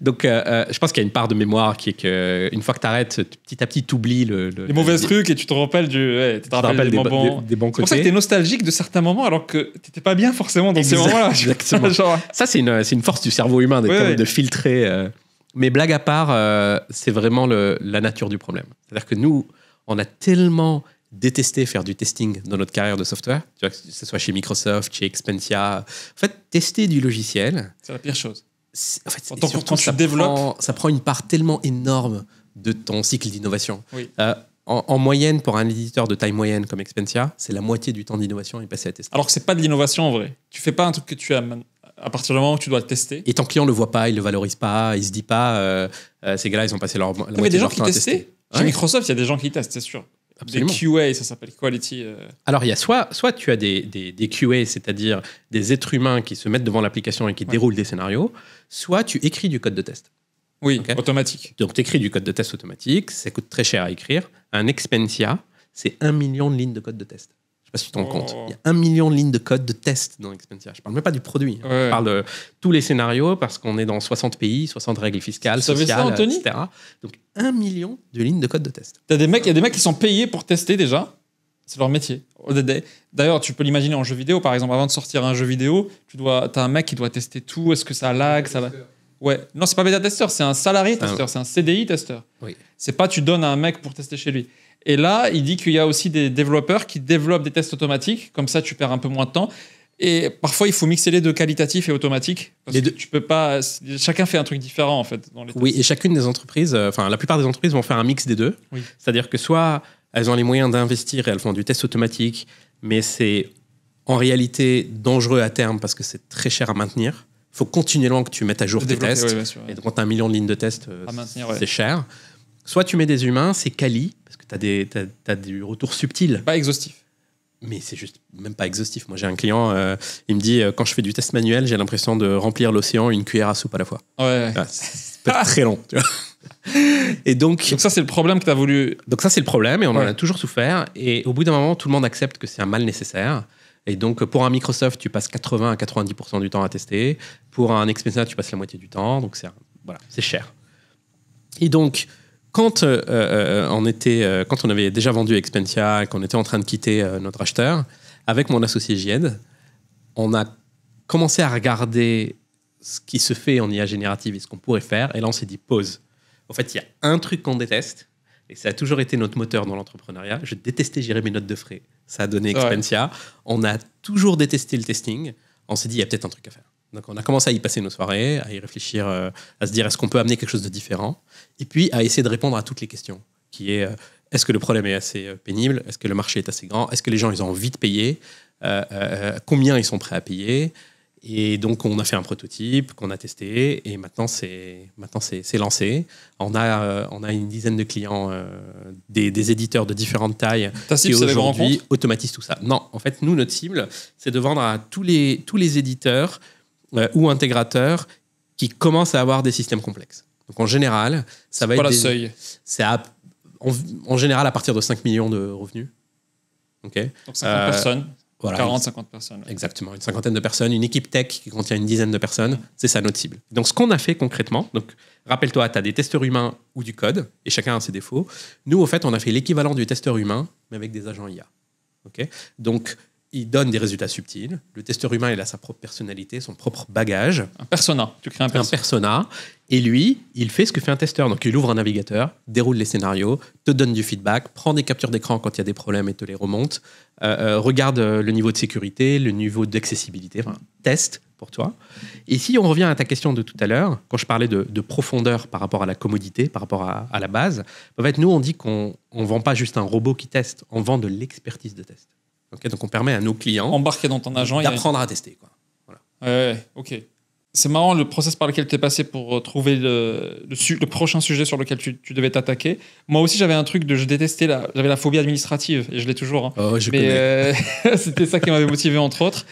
Donc, je pense qu'il y a une part de mémoire qui est qu'une fois que tu arrêtes, petit à petit, tu oublies les mauvais trucs et tu te rappelles des bons côtés. C'est pour ça que tu es nostalgique de certains moments alors que tu n'étais pas bien forcément dans ces moments-là. Exactement. Ça, c'est une force du cerveau humain de filtrer. Mais blague à part, c'est vraiment la nature du problème. C'est-à-dire que nous, on a tellement détesté faire du testing dans notre carrière de software, tu vois, que ce soit chez Microsoft, chez Expensia. En fait, tester du logiciel, c'est la pire chose. En fait, quand tu développes, ça prend une part tellement énorme de ton cycle d'innovation. Oui. En moyenne, pour un éditeur de taille moyenne comme Expensia, c'est la moitié du temps d'innovation est passé à tester. Alors que c'est pas de l'innovation en vrai. Tu fais pas un truc que tu as à partir du moment où tu dois le tester. Et ton client le voit pas, il le valorise pas, il se dit pas, ces gars-là, ils ont passé la moitié de leur temps à tester. Chez Microsoft, il y a des gens qui testent, c'est sûr. Absolument. QA, ça s'appelle Quality. Alors, il y a soit tu as des QA, c'est-à-dire des êtres humains qui se mettent devant l'application et qui déroulent des scénarios, soit tu écris du code de test. Oui, Okay. automatique. Donc, tu écris du code de test automatique, ça coûte très cher à écrire. Un Expensia, c'est 1 million de lignes de code de test. Je ne sais pas si tu t'en rends compte. Il y a 1 million de lignes de code de test dans Expensia. Je ne parle même pas du produit. Je parle de tous les scénarios parce qu'on est dans 60 pays, 60 règles fiscales, sociales, ça, Anthony, etc. Donc, 1 million de lignes de code de test. Il y a des mecs qui sont payés pour tester déjà. C'est leur métier. D'ailleurs, tu peux l'imaginer en jeu vidéo, par exemple. Avant de sortir un jeu vidéo, t'as un mec qui doit tester tout. Est-ce que ça lag, ça va... Ouais, non, c'est pas bêta-testeur, c'est un salarié testeur, c'est un CDI testeur. Oui. C'est pas tu donnes à un mec pour tester chez lui. Et là, il dit qu'il y a aussi des développeurs qui développent des tests automatiques, comme ça tu perds un peu moins de temps. Et parfois, il faut mixer les deux, qualitatif et automatique, parce que tu peux pas. Chacun fait un truc différent en fait dans les tests. Oui, et chacune des entreprises, enfin la plupart des entreprises vont faire un mix des deux. Oui. C'est-à-dire que soit elles ont les moyens d'investir et elles font du test automatique, mais c'est en réalité dangereux à terme parce que c'est très cher à maintenir. Il faut continuellement que tu mettes à jour tes tests. Oui, bien sûr, Et donc, quand tu as 1 million de lignes de tests, maintenir, c'est cher. Soit tu mets des humains, c'est quali, parce que tu as du retour subtil. Pas exhaustif. Mais c'est juste même pas exhaustif. Moi, j'ai un client, il me dit, quand je fais du test manuel, j'ai l'impression de remplir l'océan une cuillère à soupe à la fois. Ouais. Ça peut être très long. Tu vois. Et donc ça, c'est le problème que tu as voulu... Donc ça, c'est le problème, et on en a toujours souffert. Et au bout d'un moment, tout le monde accepte que c'est un mal nécessaire. Et donc, pour un Microsoft, tu passes 80 à 90% du temps à tester. Pour un Expensia, tu passes la moitié du temps. Donc, c'est cher. Et donc, quand on avait déjà vendu Expensia et qu'on était en train de quitter notre acheteur, avec mon associé Gied, on a commencé à regarder ce qui se fait en IA générative et ce qu'on pourrait faire. Et là, on s'est dit, pause. En fait, il y a un truc qu'on déteste. Et ça a toujours été notre moteur dans l'entrepreneuriat. Je détestais gérer mes notes de frais. Ça a donné Expensia. On a toujours détesté le testing. On s'est dit, il y a peut-être un truc à faire. Donc, on a commencé à y passer nos soirées, à y réfléchir, à se dire, est-ce qu'on peut amener quelque chose de différent? Et puis, à essayer de répondre à toutes les questions, qui est, est-ce que le problème est assez pénible? Est-ce que le marché est assez grand? Est-ce que les gens, ils ont envie de payer? Combien ils sont prêts à payer? Et donc, on a fait un prototype qu'on a testé et maintenant, c'est lancé. On a une dizaine de clients, des éditeurs de différentes tailles qui aujourd'hui automatisent tout ça. Non, en fait, nous, notre cible, c'est de vendre à tous les éditeurs ou intégrateurs qui commencent à avoir des systèmes complexes. Donc, en général, ça va être... C'est quoi le seuil? C'est en général à partir de 5 millions de revenus. Okay. Donc, 50 personnes. Voilà, 40-50 personnes. Exactement, une cinquantaine de personnes, une équipe tech qui contient une dizaine de personnes, c'est ça notre cible. Donc ce qu'on a fait concrètement, donc rappelle-toi, tu as des testeurs humains ou du code, et chacun a ses défauts. Nous, au fait, on a fait l'équivalent du testeur humain, mais avec des agents IA. Okay, donc, il donne des résultats subtils. Le testeur humain, il a sa propre personnalité, son propre bagage. Un persona. Tu crées un persona. Et lui, il fait ce que fait un testeur. Donc, il ouvre un navigateur, déroule les scénarios, te donne du feedback, prend des captures d'écran quand il y a des problèmes et te les remonte, regarde le niveau de sécurité, le niveau d'accessibilité, enfin, teste pour toi. Et si on revient à ta question de tout à l'heure, quand je parlais de profondeur par rapport à la commodité, par rapport à la base, en fait, nous, on dit qu'on ne vend pas juste un robot qui teste, on vend de l'expertise de test. Okay, donc, on permet à nos clients embarquer dans ton agent d'apprendre à tester. Quoi. Voilà. Ok. C'est marrant le process par lequel tu es passé pour trouver le prochain sujet sur lequel tu devais t'attaquer. Moi aussi, j'avais un truc je détestais j'avais la phobie administrative, et je l'ai toujours. Hein. Oh, je connais. C'était ça qui m'avait motivé, entre autres.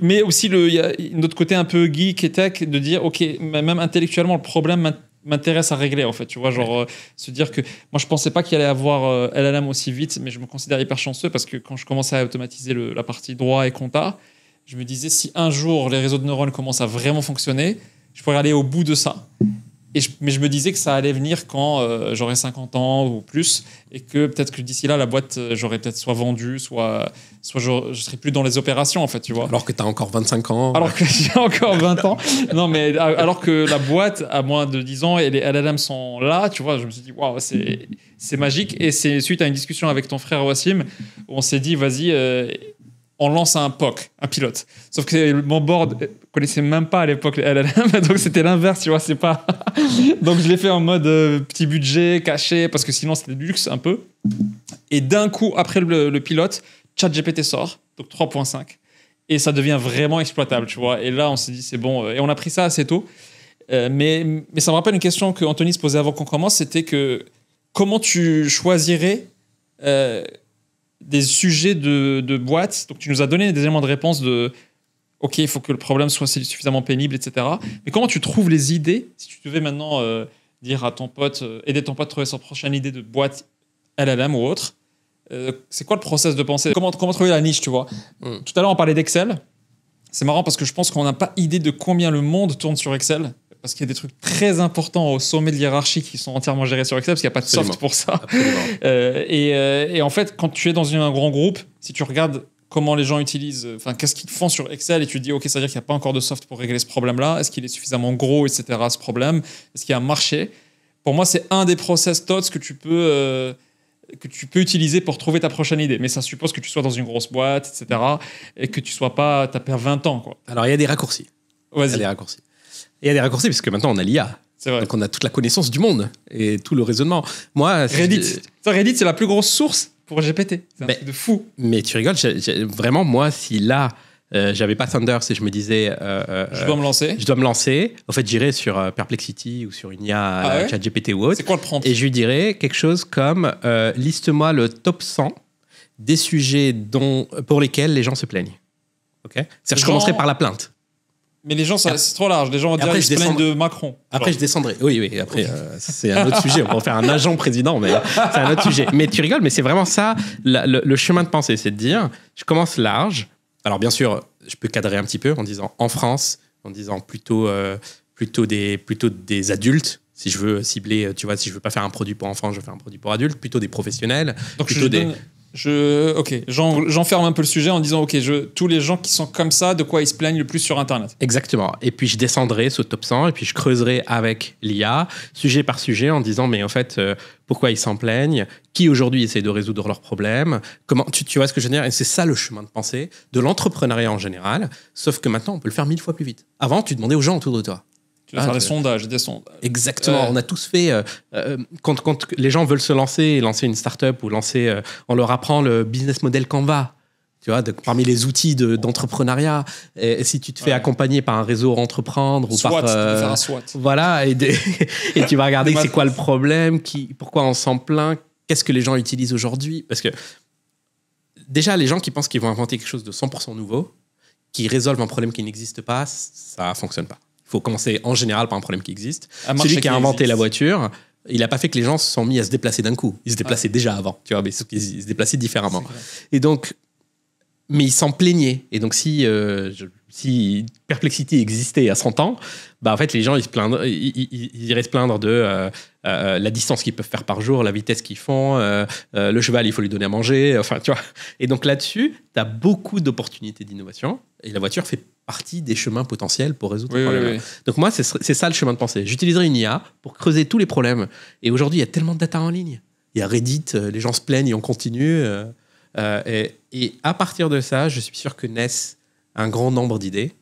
Mais aussi, il y a notre côté un peu geek et tech, de dire, OK, même intellectuellement, le problème m'intéresse à régler, en fait. Tu vois, genre, se dire que... Moi, je pensais pas qu'il allait avoir LLM aussi vite, mais je me considère hyper chanceux parce que quand je commençais à automatiser la partie droit et compta, je me disais, si un jour les réseaux de neurones commencent à vraiment fonctionner, je pourrais aller au bout de ça. Mais je me disais que ça allait venir quand j'aurais 50 ans ou plus, et que peut-être que d'ici là, la boîte, j'aurais peut-être soit vendue, soit je serais plus dans les opérations, en fait, tu vois. Alors que tu as encore 25 ans. Alors que j'ai encore 20 ans. Non, mais alors que la boîte a moins de 10 ans et les LLM sont là, tu vois, je me suis dit, waouh, c'est magique. Et c'est suite à une discussion avec ton frère Wassim, où on s'est dit, vas-y... on lance un POC, un pilote. Sauf que mon board ne connaissait même pas à l'époque les LLM, donc c'était l'inverse, tu vois, c'est pas... Donc je l'ai fait en mode petit budget, caché, parce que sinon c'était du luxe un peu. Et d'un coup, après le pilote, ChatGPT sort, donc 3.5, et ça devient vraiment exploitable, tu vois. Et là, on s'est dit, c'est bon, et on a pris ça assez tôt. Mais ça me rappelle une question que Anthony se posait avant qu'on commence, c'était que comment tu choisirais des sujets de boîte. Donc, tu nous as donné des éléments de réponse de OK, il faut que le problème soit suffisamment pénible, etc. Mais comment tu trouves les idées si tu devais maintenant dire à ton pote, aider ton pote à trouver sa prochaine idée de boîte LLM ou autre? C'est quoi le process de pensée? Comment trouver la niche, tu vois? Tout à l'heure, on parlait d'Excel. C'est marrant parce que je pense qu'on n'a pas idée de combien le monde tourne sur Excel. Parce qu'il y a des trucs très importants au sommet de l'hiérarchie qui sont entièrement gérés sur Excel, parce qu'il n'y a pas de soft pour ça. Et en fait, quand tu es dans un grand groupe, si tu regardes comment les gens utilisent, enfin, qu'est-ce qu'ils font sur Excel, et tu te dis, OK, ça veut dire qu'il n'y a pas encore de soft pour régler ce problème-là. Est-ce qu'il est suffisamment gros, etc., ce problème? Est-ce qu'il y a un marché? Pour moi, c'est un des process TOTS que tu peux utiliser pour trouver ta prochaine idée. Mais ça suppose que tu sois dans une grosse boîte, etc., et que tu sois pas, t'as perdu 20 ans, quoi. Alors, il y a des raccourcis. Vas-y. Il y a des raccourcis. Et il y a des raccourcis parce que maintenant, on a l'IA. C'est vrai. Donc, on a toute la connaissance du monde et tout le raisonnement. Moi, Reddit, c'est la plus grosse source pour GPT. C'est un truc de fou. Mais tu rigoles, vraiment, moi, si là, j'avais pas Thunder, si je me disais... je dois me lancer. Je dois me lancer. En fait, j'irais sur Perplexity ou sur une IA, ChatGPT ou autre. C'est quoi le prompt? Et je lui dirais quelque chose comme liste-moi le top 100 des sujets pour lesquels les gens se plaignent. Okay. Je commencerai par la plainte. Mais les gens, c'est trop large. Les gens vont dire qu'ils se plaignent de Macron. Après, je descendrai. Oui. Après, c'est un autre sujet. On va en faire un agent président, mais c'est un autre sujet. Mais tu rigoles, mais c'est vraiment ça, le chemin de pensée. C'est de dire, je commence large. Alors, bien sûr, je peux cadrer un petit peu en disant en France, en disant plutôt des adultes. Si je veux cibler, tu vois, si je veux pas faire un produit pour enfants, je fais un produit pour adultes. Plutôt des professionnels. Donc, j'enferme un peu le sujet en disant tous les gens qui sont comme ça, de quoi ils se plaignent le plus sur Internet. Exactement. Et puis je descendrai ce top 100 et puis je creuserai avec l'IA, sujet par sujet, en disant mais en fait, pourquoi ils s'en plaignent, qui aujourd'hui essaie de résoudre leurs problèmes, comment, tu vois ce que je veux dire? Et c'est ça le chemin de pensée de l'entrepreneuriat en général, sauf que maintenant on peut le faire 1000 fois plus vite. Avant, tu demandais aux gens autour de toi. Tu vas faire des sondages. Exactement. On a tous fait... quand les gens veulent se lancer une start-up ou on leur apprend le business model Canva. Tu vois, parmi les outils d'entrepreneuriat. Et si tu te fais accompagner par un réseau Entreprendre ou SWOT, par... tu peux faire un SWOT. Voilà. Et tu vas regarder c'est quoi le problème, pourquoi on s'en plaint, qu'est-ce que les gens utilisent aujourd'hui. Parce que déjà, les gens qui pensent qu'ils vont inventer quelque chose de 100% nouveau, qui résolvent un problème qui n'existe pas, ça ne fonctionne pas. Il faut commencer en général par un problème qui existe. Celui qui a inventé la voiture, il n'a pas fait que les gens se sont mis à se déplacer d'un coup. Ils se déplaçaient déjà avant, tu vois, mais ils se déplaçaient différemment. Et donc, mais ils s'en plaignaient. Et donc, si Perplexity existait à 100 ans, bah en fait, les gens, ils iraient se plaindre de la distance qu'ils peuvent faire par jour, la vitesse qu'ils font, le cheval, il faut lui donner à manger, enfin, tu vois. Et donc là-dessus, tu as beaucoup d'opportunités d'innovation. Et la voiture fait partie des chemins potentiels pour résoudre le problème. Oui. Donc moi, c'est ça le chemin de pensée. J'utiliserai une IA pour creuser tous les problèmes. Et aujourd'hui, il y a tellement de data en ligne. Il y a Reddit, les gens se plaignent et on continue. Et à partir de ça, je suis sûr que naissent un grand nombre d'idées.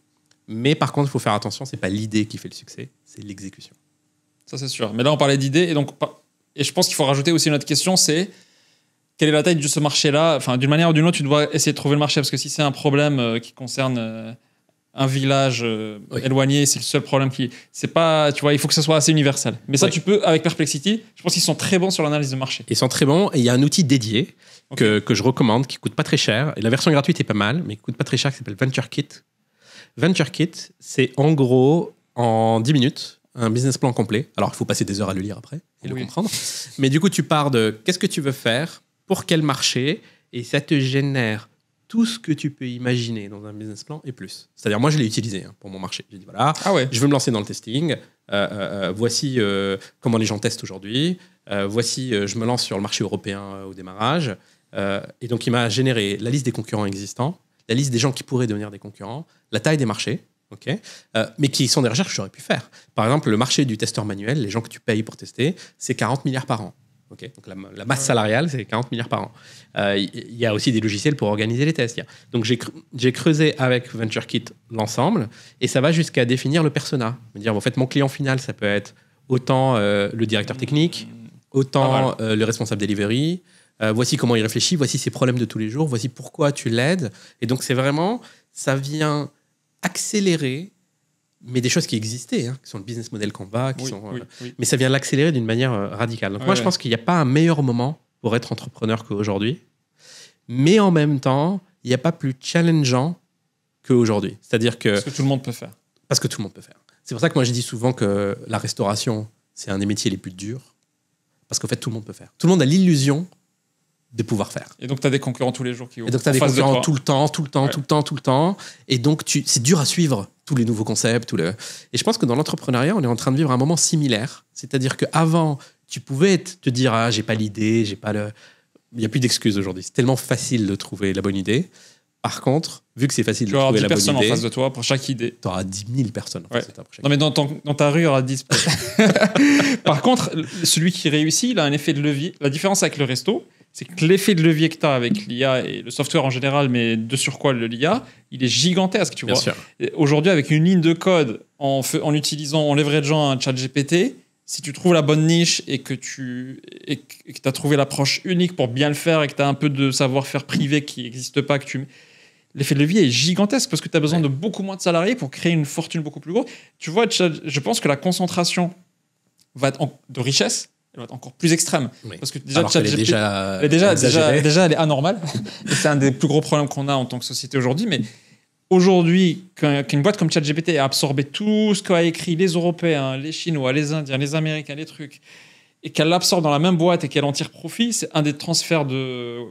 Mais par contre, il faut faire attention, c'est pas l'idée qui fait le succès, c'est l'exécution. Ça, c'est sûr. Mais là, on parlait d'idées. Et je pense qu'il faut rajouter aussi une autre question, c'est quelle est la taille de ce marché-là? Enfin, d'une manière ou d'une autre, tu dois essayer de trouver le marché. Parce que si c'est un problème qui concerne un village éloigné, c'est le seul problème qui... C'est pas... Tu vois, il faut que ça soit assez universel. Mais ça, tu peux, avec Perplexity, je pense qu'ils sont très bons sur l'analyse de marché. Ils sont très bons. Et il y a un outil dédié que je recommande, qui coûte pas très cher. Et la version gratuite est pas mal, mais qui coûte pas très cher, qui s'appelle VentureKit. VentureKit, c'est en gros, en 10 minutes, un business plan complet. Alors, il faut passer des heures à le lire après et le comprendre. Mais du coup, tu pars de qu'est-ce que tu veux faire, pour quel marché, et ça te génère tout ce que tu peux imaginer dans un business plan et plus. C'est-à-dire, moi, je l'ai utilisé pour mon marché. J'ai dit, voilà, je veux me lancer dans le testing. Voici comment les gens testent aujourd'hui. Voici, je me lance sur le marché européen au démarrage. Et donc, il m'a généré la liste des concurrents existants, la liste des gens qui pourraient devenir des concurrents, la taille des marchés, mais qui sont des recherches que j'aurais pu faire. Par exemple, le marché du testeur manuel, les gens que tu payes pour tester, c'est 40 milliards par an. Donc la masse salariale, c'est 40 milliards par an. Il y a aussi des logiciels pour organiser les tests. Donc j'ai creusé avec VentureKit l'ensemble, et ça va jusqu'à définir le persona. Dire, en fait, mon client final, ça peut être autant le directeur technique, autant le responsable delivery. Voici comment il réfléchit, voici ses problèmes de tous les jours, voici pourquoi tu l'aides. Et donc, c'est vraiment, ça vient accélérer, mais des choses qui existaient, qui sont le business model Canva, mais ça vient l'accélérer d'une manière radicale. Donc, moi, je pense qu'il n'y a pas un meilleur moment pour être entrepreneur qu'aujourd'hui. Mais en même temps, il n'y a pas plus challengeant qu'aujourd'hui. C'est-à-dire que... Parce que tout le monde peut faire. Parce que tout le monde peut faire. C'est pour ça que moi, je dis souvent que la restauration, c'est un des métiers les plus durs. Parce qu'en fait, tout le monde peut faire. Tout le monde a l'illusion de pouvoir faire. Et donc, tu as des concurrents tous les jours qui Et donc, tu as des concurrents tout le temps. Et donc, c'est dur à suivre tous les nouveaux concepts. Et je pense que dans l'entrepreneuriat, on est en train de vivre un moment similaire. C'est-à-dire qu'avant, tu pouvais te dire « Ah, j'ai pas l'idée, j'ai pas le... » Il n'y a plus d'excuses aujourd'hui. C'est tellement facile de trouver la bonne idée. Par contre, vu que c'est facile de trouver la bonne idée... Tu auras 10 personnes en face de toi pour chaque idée. Tu auras 10 000 personnes en face de toi pour chaque idée. Non, mais dans ta rue, il y aura 10. Par contre, celui qui réussit, il a un effet de levier. La différence avec le resto, c'est que l'effet de levier que tu as avec l'IA et le software en général, mais de surcroît l'IA, il est gigantesque. Tu vois. Sûr. Aujourd'hui, avec une ligne de code, en leverageant un chat GPT, si tu trouves la bonne niche et que tu as trouvé l'approche unique pour bien le faire et que tu as un peu de savoir-faire privé qui n'existe pas, l'effet de levier est gigantesque parce que tu as besoin de beaucoup moins de salariés pour créer une fortune beaucoup plus grosse. Tu vois, je pense que la concentration de richesse, elle va être encore plus extrême. Oui. Parce que déjà, déjà, elle est anormale. Et c'est un des plus gros problèmes qu'on a en tant que société aujourd'hui. Mais aujourd'hui, qu'une boîte comme ChatGPT a absorbé tout ce qu'a écrit les Européens, les Chinois, les Indiens, les Américains, les trucs, et qu'elle l'absorbe dans la même boîte et qu'elle en tire profit, c'est un des transferts de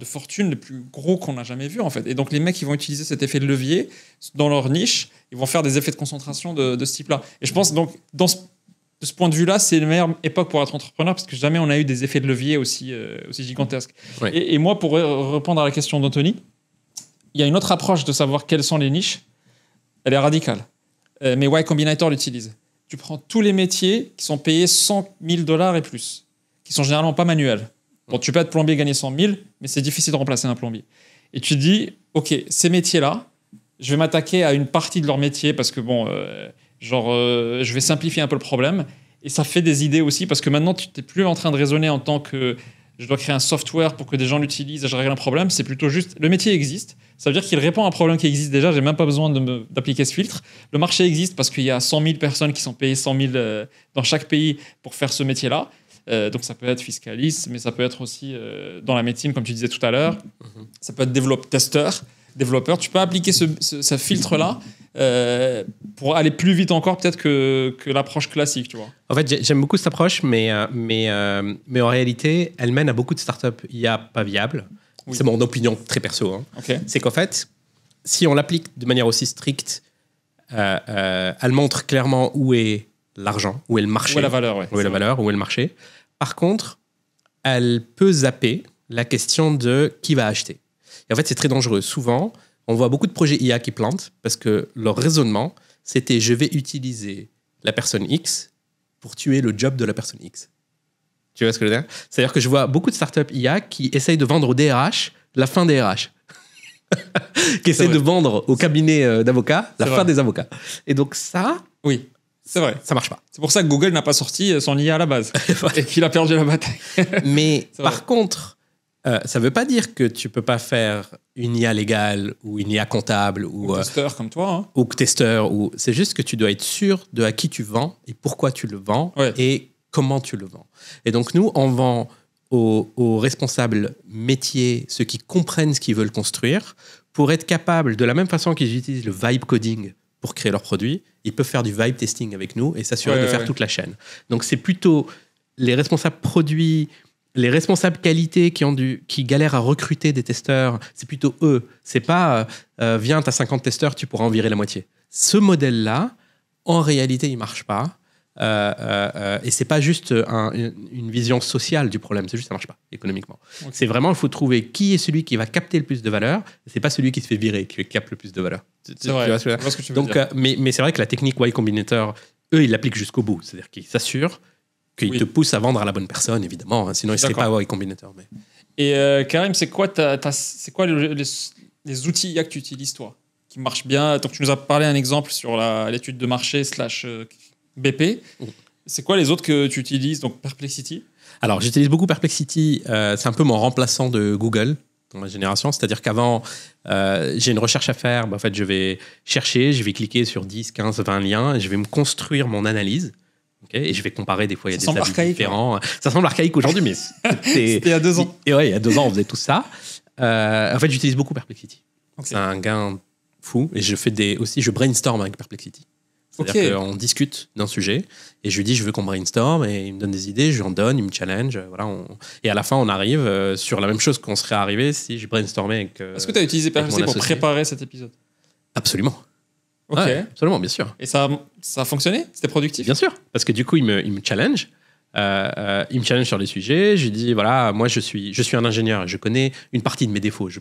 fortune les plus gros qu'on n'a jamais vu en fait. Et donc les mecs qui vont utiliser cet effet de levier dans leur niche, ils vont faire des effets de concentration de ce type-là. Et je pense donc de ce point de vue-là, c'est la meilleure époque pour être entrepreneur parce que jamais on a eu des effets de levier aussi gigantesques. Oui. Et moi, pour répondre à la question d'Anthony, il y a une autre approche de savoir quelles sont les niches. Elle est radicale. Mais Y Combinator l'utilise. Tu prends tous les métiers qui sont payés 100 000 $ et plus, qui sont généralement pas manuels. Bon, tu peux être plombier et gagner 100 000, mais c'est difficile de remplacer un plombier. Et tu te dis, OK, ces métiers-là, je vais m'attaquer à une partie de leur métier parce que, je vais simplifier un peu le problème. Et ça fait des idées aussi parce que maintenant, tu n'es plus en train de raisonner en tant que je dois créer un software pour que des gens l'utilisent et je règle un problème. C'est plutôt juste, le métier existe. Ça veut dire qu'il répond à un problème qui existe déjà. Je n'ai même pas besoin d'appliquer ce filtre. Le marché existe parce qu'il y a 100 000 personnes qui sont payées 100 000 dans chaque pays pour faire ce métier-là. Donc ça peut être fiscaliste, mais ça peut être aussi dans la médecine, comme tu disais tout à l'heure. Ça peut être développeur. Tu peux appliquer ce filtre-là pour aller plus vite encore peut-être que l'approche classique, tu vois. En fait, j'aime beaucoup cette approche, mais en réalité, elle mène à beaucoup de startups IA pas viables. Oui. C'est mon opinion très perso. Hein. Okay. C'est qu'en fait, si on l'applique de manière aussi stricte, elle montre clairement où est l'argent, où est le marché. Où est la valeur, ouais. Où est la valeur, où est le marché. Par contre, elle peut zapper la question de qui va acheter. Et en fait, c'est très dangereux. Souvent, on voit beaucoup de projets IA qui plantent parce que leur raisonnement, c'était je vais utiliser la personne X pour tuer le job de la personne X. Tu vois ce que je veux dire ? C'est-à-dire que je vois beaucoup de startups IA qui essayent de vendre au DRH la fin des RH. Qui essayent de vendre au cabinet d'avocats la fin des avocats. Et donc ça... Oui. C'est vrai. Ça marche pas. C'est pour ça que Google n'a pas sorti son IA à la base et qu'il a perdu la bataille. Mais par contre, ça veut pas dire que tu peux pas faire une IA légale ou une IA comptable ou testeur comme toi. Hein. Ou testeur. C'est juste que tu dois être sûr de à qui tu vends et pourquoi tu le vends et comment tu le vends. Et donc nous, on vend aux responsables métiers, ceux qui comprennent ce qu'ils veulent construire, pour être capables, de la même façon qu'ils utilisent le vibe coding pour créer leurs produits, ils peuvent faire du vibe testing avec nous et s'assurer de faire toute la chaîne. Donc, c'est plutôt les responsables produits, les responsables qualité qui galèrent à recruter des testeurs, c'est plutôt eux. C'est pas viens, t'as 50 testeurs, tu pourras en virer la moitié. Ce modèle-là, en réalité, il marche pas. Et c'est pas juste une vision sociale du problème, c'est juste ça marche pas économiquement. Okay. C'est vraiment, il faut trouver qui est celui qui va capter le plus de valeur. C'est pas celui qui se fait virer qui capte le plus de valeur. C'est vrai. Je vois ce que tu veux dire. Mais c'est vrai que la technique Y Combinator, eux, ils l'appliquent jusqu'au bout. C'est-à-dire qu'ils s'assurent qu'ils te poussent à vendre à la bonne personne, évidemment. Hein, sinon, ils ne seraient pas Y Combinator. Mais... Et Karim, c'est quoi les outils IA que tu utilises toi qui marchent bien? Donc, tu nous as parlé un exemple sur l'étude de marché / BP. C'est quoi les autres que tu utilises? Donc Perplexity. Alors j'utilise beaucoup Perplexity. C'est un peu mon remplaçant de Google dans ma génération. C'est-à-dire qu'avant, j'ai une recherche à faire. En fait, je vais chercher, je vais cliquer sur 10, 15, 20 liens et je vais me construire mon analyse, Okay, et je vais comparer, des fois, il y a Ça semble des avis archaïque, différents. Ça semble archaïque aujourd'hui, mais C'était il y a 2 ans. Et ouais, il y a 2 ans, on faisait tout ça. En fait, j'utilise beaucoup Perplexity. Ok. C'est un gain fou. Et je brainstorm avec Perplexity. C'est-à-dire qu'on discute d'un sujet et je lui dis je veux qu'on brainstorm et il me donne des idées, je lui en donne, il me challenge. Voilà, et à la fin, on arrive sur la même chose qu'on serait arrivé si je brainstormais avec. Est-ce que tu as utilisé Perplexity pour préparer cet épisode? Absolument. Ok. Ouais, absolument, bien sûr. Et ça a fonctionné? C'était productif? Bien sûr. Parce que du coup, il me challenge. Il me challenge sur les sujets. Je lui dis voilà, moi je suis un ingénieur. Je connais une partie de mes défauts. Je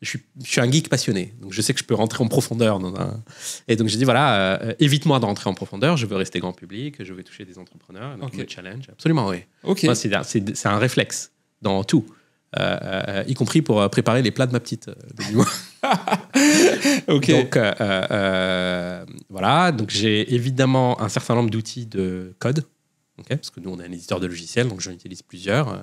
suis un geek passionné. Donc je sais que je peux rentrer en profondeur Et donc je dis voilà, évite-moi de rentrer en profondeur. Je veux rester grand public. Je veux toucher des entrepreneurs. Donc il me challenge. Absolument, oui. Ok. Moi, c'est un réflexe dans tout. Y compris pour préparer les plats de ma petite. Ok. Donc voilà. Donc j'ai évidemment un certain nombre d'outils de code. Okay, parce que nous, on est un éditeur de logiciels, donc j'en utilise plusieurs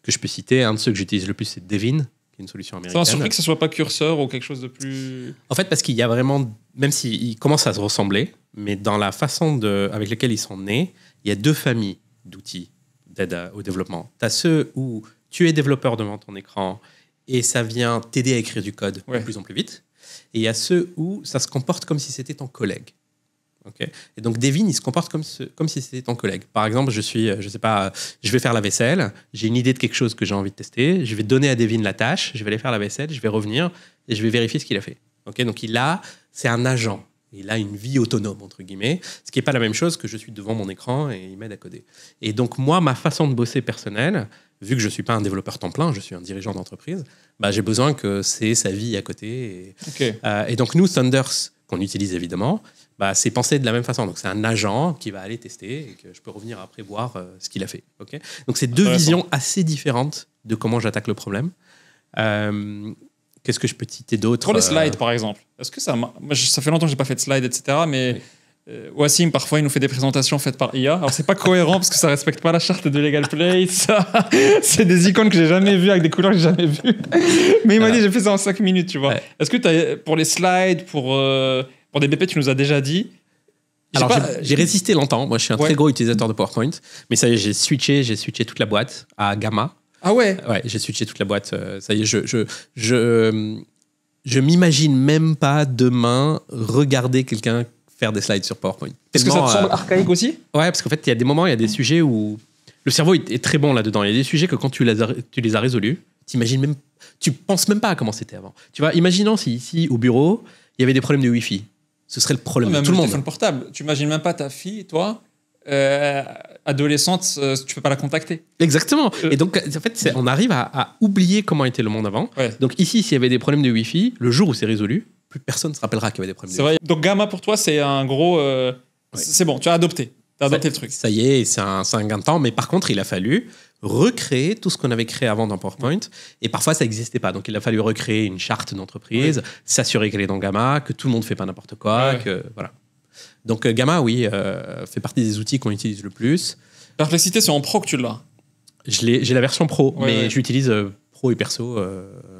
que je peux citer. Un de ceux que j'utilise le plus, c'est Devin, qui est une solution américaine. Ça m'a surpris que ce soit pas Cursor ou quelque chose de plus... En fait, parce qu'il y a vraiment, même s'ils commencent à se ressembler, mais dans la façon avec laquelle ils sont nés, il y a 2 familles d'outils d'aide au développement. Tu as ceux où tu es développeur devant ton écran et ça vient t'aider à écrire du code de plus en plus vite. Et il y a ceux où ça se comporte comme si c'était ton collègue. Okay. Et donc Devin, il se comporte comme si c'était ton collègue. Par exemple, je vais faire la vaisselle, j'ai une idée de quelque chose que j'ai envie de tester, je vais donner à Devin la tâche, je vais aller faire la vaisselle, je vais revenir et je vais vérifier ce qu'il a fait. Okay. Donc c'est un agent, il a une vie autonome entre guillemets, ce qui n'est pas la même chose que je suis devant mon écran et il m'aide à coder. Et donc moi, ma façon de bosser personnelle, vu que je suis pas un développeur temps plein, je suis un dirigeant d'entreprise, j'ai besoin que c'est sa vie à côté. Et donc nous, Thunders, qu'on utilise évidemment, c'est pensé de la même façon. Donc, c'est un agent qui va aller tester et que je peux revenir après voir ce qu'il a fait. Okay, donc, c'est 2 visions assez différentes de comment j'attaque le problème. Qu'est-ce que je peux citer d'autre? Pour les slides, par exemple. Est-ce que ça fait longtemps que je n'ai pas fait de slides, etc. Mais Wassim, parfois, il nous fait des présentations faites par IA. Alors, c'est pas cohérent parce que ça respecte pas la charte de Legal Play. C'est des icônes que j'ai jamais vues avec des couleurs que j'ai jamais vues. Mais il m'a dit, j'ai fait ça en 5 minutes, tu vois. Ouais. Est-ce que pour les slides, pour des BP, tu nous as déjà dit. Alors, j'ai résisté longtemps. Moi, je suis un très gros utilisateur de PowerPoint. Mais ça y est, j'ai switché toute la boîte à Gamma. Ah ouais? Ouais, j'ai switché toute la boîte. Ça y est, je m'imagine même pas demain regarder quelqu'un faire des slides sur PowerPoint. Est-ce que ça te semble archaïque aussi? Ouais, parce qu'en fait, il y a des moments, il y a des sujets où le cerveau est très bon là-dedans. Il y a des sujets que quand tu les as résolus, tu penses même pas à comment c'était avant. Tu vois, imaginons si ici, au bureau, il y avait des problèmes de Wi-Fi. Ce serait le problème de tout le monde. Téléphone portable. Tu imagines même pas ta fille, toi, adolescente, tu peux pas la contacter. Exactement. Et donc, en fait, on arrive à oublier comment était le monde avant. Ouais. Donc ici, s'il y avait des problèmes de Wi-Fi, le jour où c'est résolu, plus personne ne se rappellera qu'il y avait des problèmes de Wi-Fi. C'est vrai. Donc Gamma, pour toi, c'est un gros... C'est bon, tu as adopté. Tu as adopté le truc. Ça y est, c'est un gain de temps. Mais par contre, il a fallu recréer tout ce qu'on avait créé avant dans PowerPoint. Et parfois, ça n'existait pas. Donc, il a fallu recréer une charte d'entreprise, s'assurer qu'elle est dans Gamma, que tout le monde ne fait pas n'importe quoi. Voilà. Donc, Gamma, oui, fait partie des outils qu'on utilise le plus. Perplexity, c'est en pro que tu l'as. J'ai la version pro, mais j'utilise pro et perso.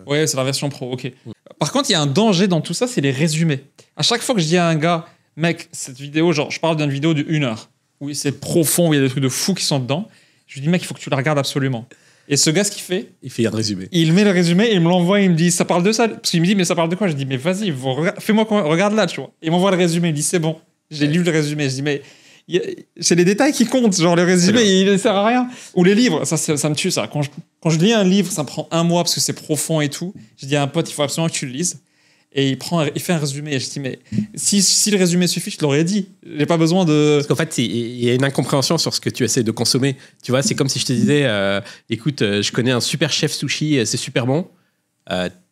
Ouais, c'est la version pro, ok. Par contre, il y a un danger dans tout ça, c'est les résumés. À chaque fois que je dis à un gars, mec, cette vidéo, genre, je parle d'une vidéo de 1 heure, où c'est profond, où il y a des trucs de fous qui sont dedans. Je lui dis, mec, il faut que tu la regardes absolument. Et ce gars, ce qu'il fait... Il fait un résumé. Il met le résumé, il me l'envoie, il me dit, ça parle de ça. Parce qu'il me dit, mais ça parle de quoi? Je dis, mais vas-y, fais-moi, regarde là, tu vois. Il m'envoie le résumé, il me dit, c'est bon, j'ai lu le résumé. Je dis, mais c'est les détails qui comptent. Genre, le résumé, il ne sert à rien. Ou les livres, ça me tue, ça. Quand je lis un livre, ça me prend 1 mois parce que c'est profond et tout. Je dis à un pote, il faut absolument que tu le lises. Et il fait un résumé. Et je dis, mais si le résumé suffit, je te l'aurais dit. J'ai pas besoin de... Parce qu'en fait, il y a une incompréhension sur ce que tu essaies de consommer. Tu vois, c'est comme si je te disais, écoute, je connais un super chef sushi, c'est super bon.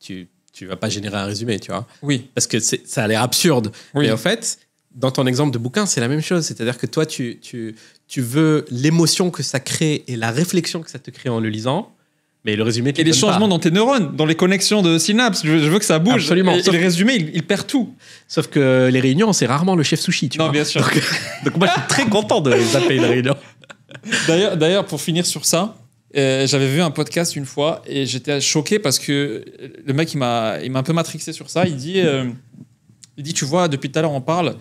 Tu vas pas générer un résumé, tu vois. Oui. Parce que ça a l'air absurde. Oui. Et en fait, dans ton exemple de bouquin, c'est la même chose. C'est-à-dire que toi, tu veux l'émotion que ça crée et la réflexion que ça te crée en le lisant. Mais le résumé, et les changements dans tes neurones, dans les connexions de synapses, je veux que ça bouge. Absolument. Et le résumé, il perd tout. Sauf que les réunions, c'est rarement le chef sushi, tu vois. Non, bien sûr. Donc moi, je suis très content de zapper une réunion. D'ailleurs, pour finir sur ça, j'avais vu un podcast une fois et j'étais choqué parce que le mec, il m'a un peu matrixé sur ça. Il dit, tu vois, depuis tout à l'heure, on parle.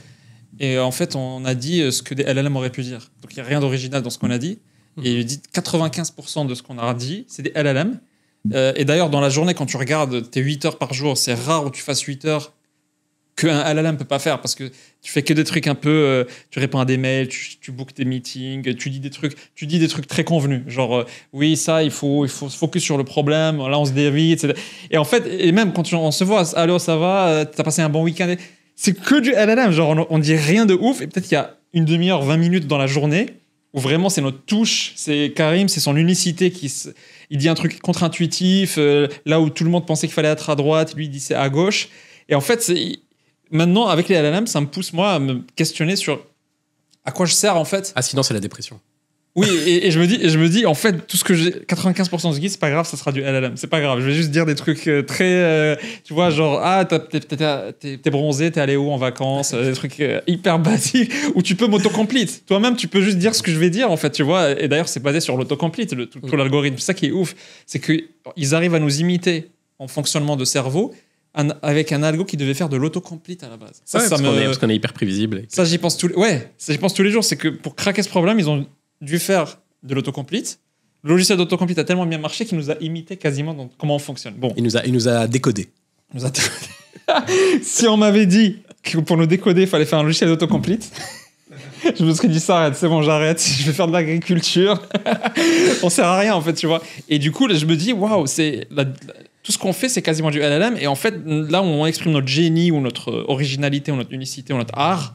Et en fait, on a dit ce que des LLM auraient pu dire. Donc, il n'y a rien d'original dans ce qu'on a dit. Et il dit 95% de ce qu'on a dit, c'est des LLM. Et d'ailleurs, dans la journée, quand tu regardes tes 8 heures par jour, c'est rare où tu fasses 8 heures qu'un LLM ne peut pas faire parce que tu fais que des trucs un peu. Tu réponds à des mails, tu bookes des meetings, tu dis des trucs très convenus. Genre, oui, ça, il faut se focus sur le problème, là, on se dévie, etc. Et en fait, et même quand on se voit, allô, ça va, t'as passé un bon week-end. C'est que du LLM, genre, on dit rien de ouf. Et peut-être qu'il y a une demi-heure, 20 minutes dans la journée où vraiment c'est notre touche, c'est Karim, c'est son unicité il dit un truc contre-intuitif, là où tout le monde pensait qu'il fallait être à droite, lui il dit c'est à gauche. Et en fait, maintenant avec les LLM, ça me pousse moi à me questionner sur à quoi je sers en fait. Ah, sinon c'est la dépression. Oui, et je me dis en fait tout ce que j'ai, 95% de ce guide, c'est pas grave, ça sera du LLM, c'est pas grave. Je vais juste dire des trucs très, tu vois, genre t'es bronzé, t'es allé où en vacances, des trucs hyper basiques où tu peux m'autocomplete. Toi-même, tu peux juste dire ce que je vais dire en fait, tu vois. Et d'ailleurs, c'est basé sur l'autocomplete, tout l'algorithme. C'est ça qui est ouf, c'est que ils arrivent à nous imiter en fonctionnement de cerveau. Avec un algo qui devait faire de l'autocomplete à la base. Parce qu'on est hyper prévisible. Ça, j'y pense tous les jours. C'est que pour craquer ce problème, ils ont dû faire de l'autocomplete. Le logiciel d'autocomplete a tellement bien marché qu'il nous a imité quasiment dans comment on fonctionne. Bon. Il nous a décodé. Si on m'avait dit que pour nous décoder, il fallait faire un logiciel d'autocomplete, je me serais dit ça, arrête, c'est bon, j'arrête, je vais faire de l'agriculture. On sert à rien en fait, tu vois. Et du coup, là, je me dis, waouh, tout ce qu'on fait, c'est quasiment du LLM. Et en fait, là où on exprime notre génie ou notre originalité ou notre unicité ou notre art,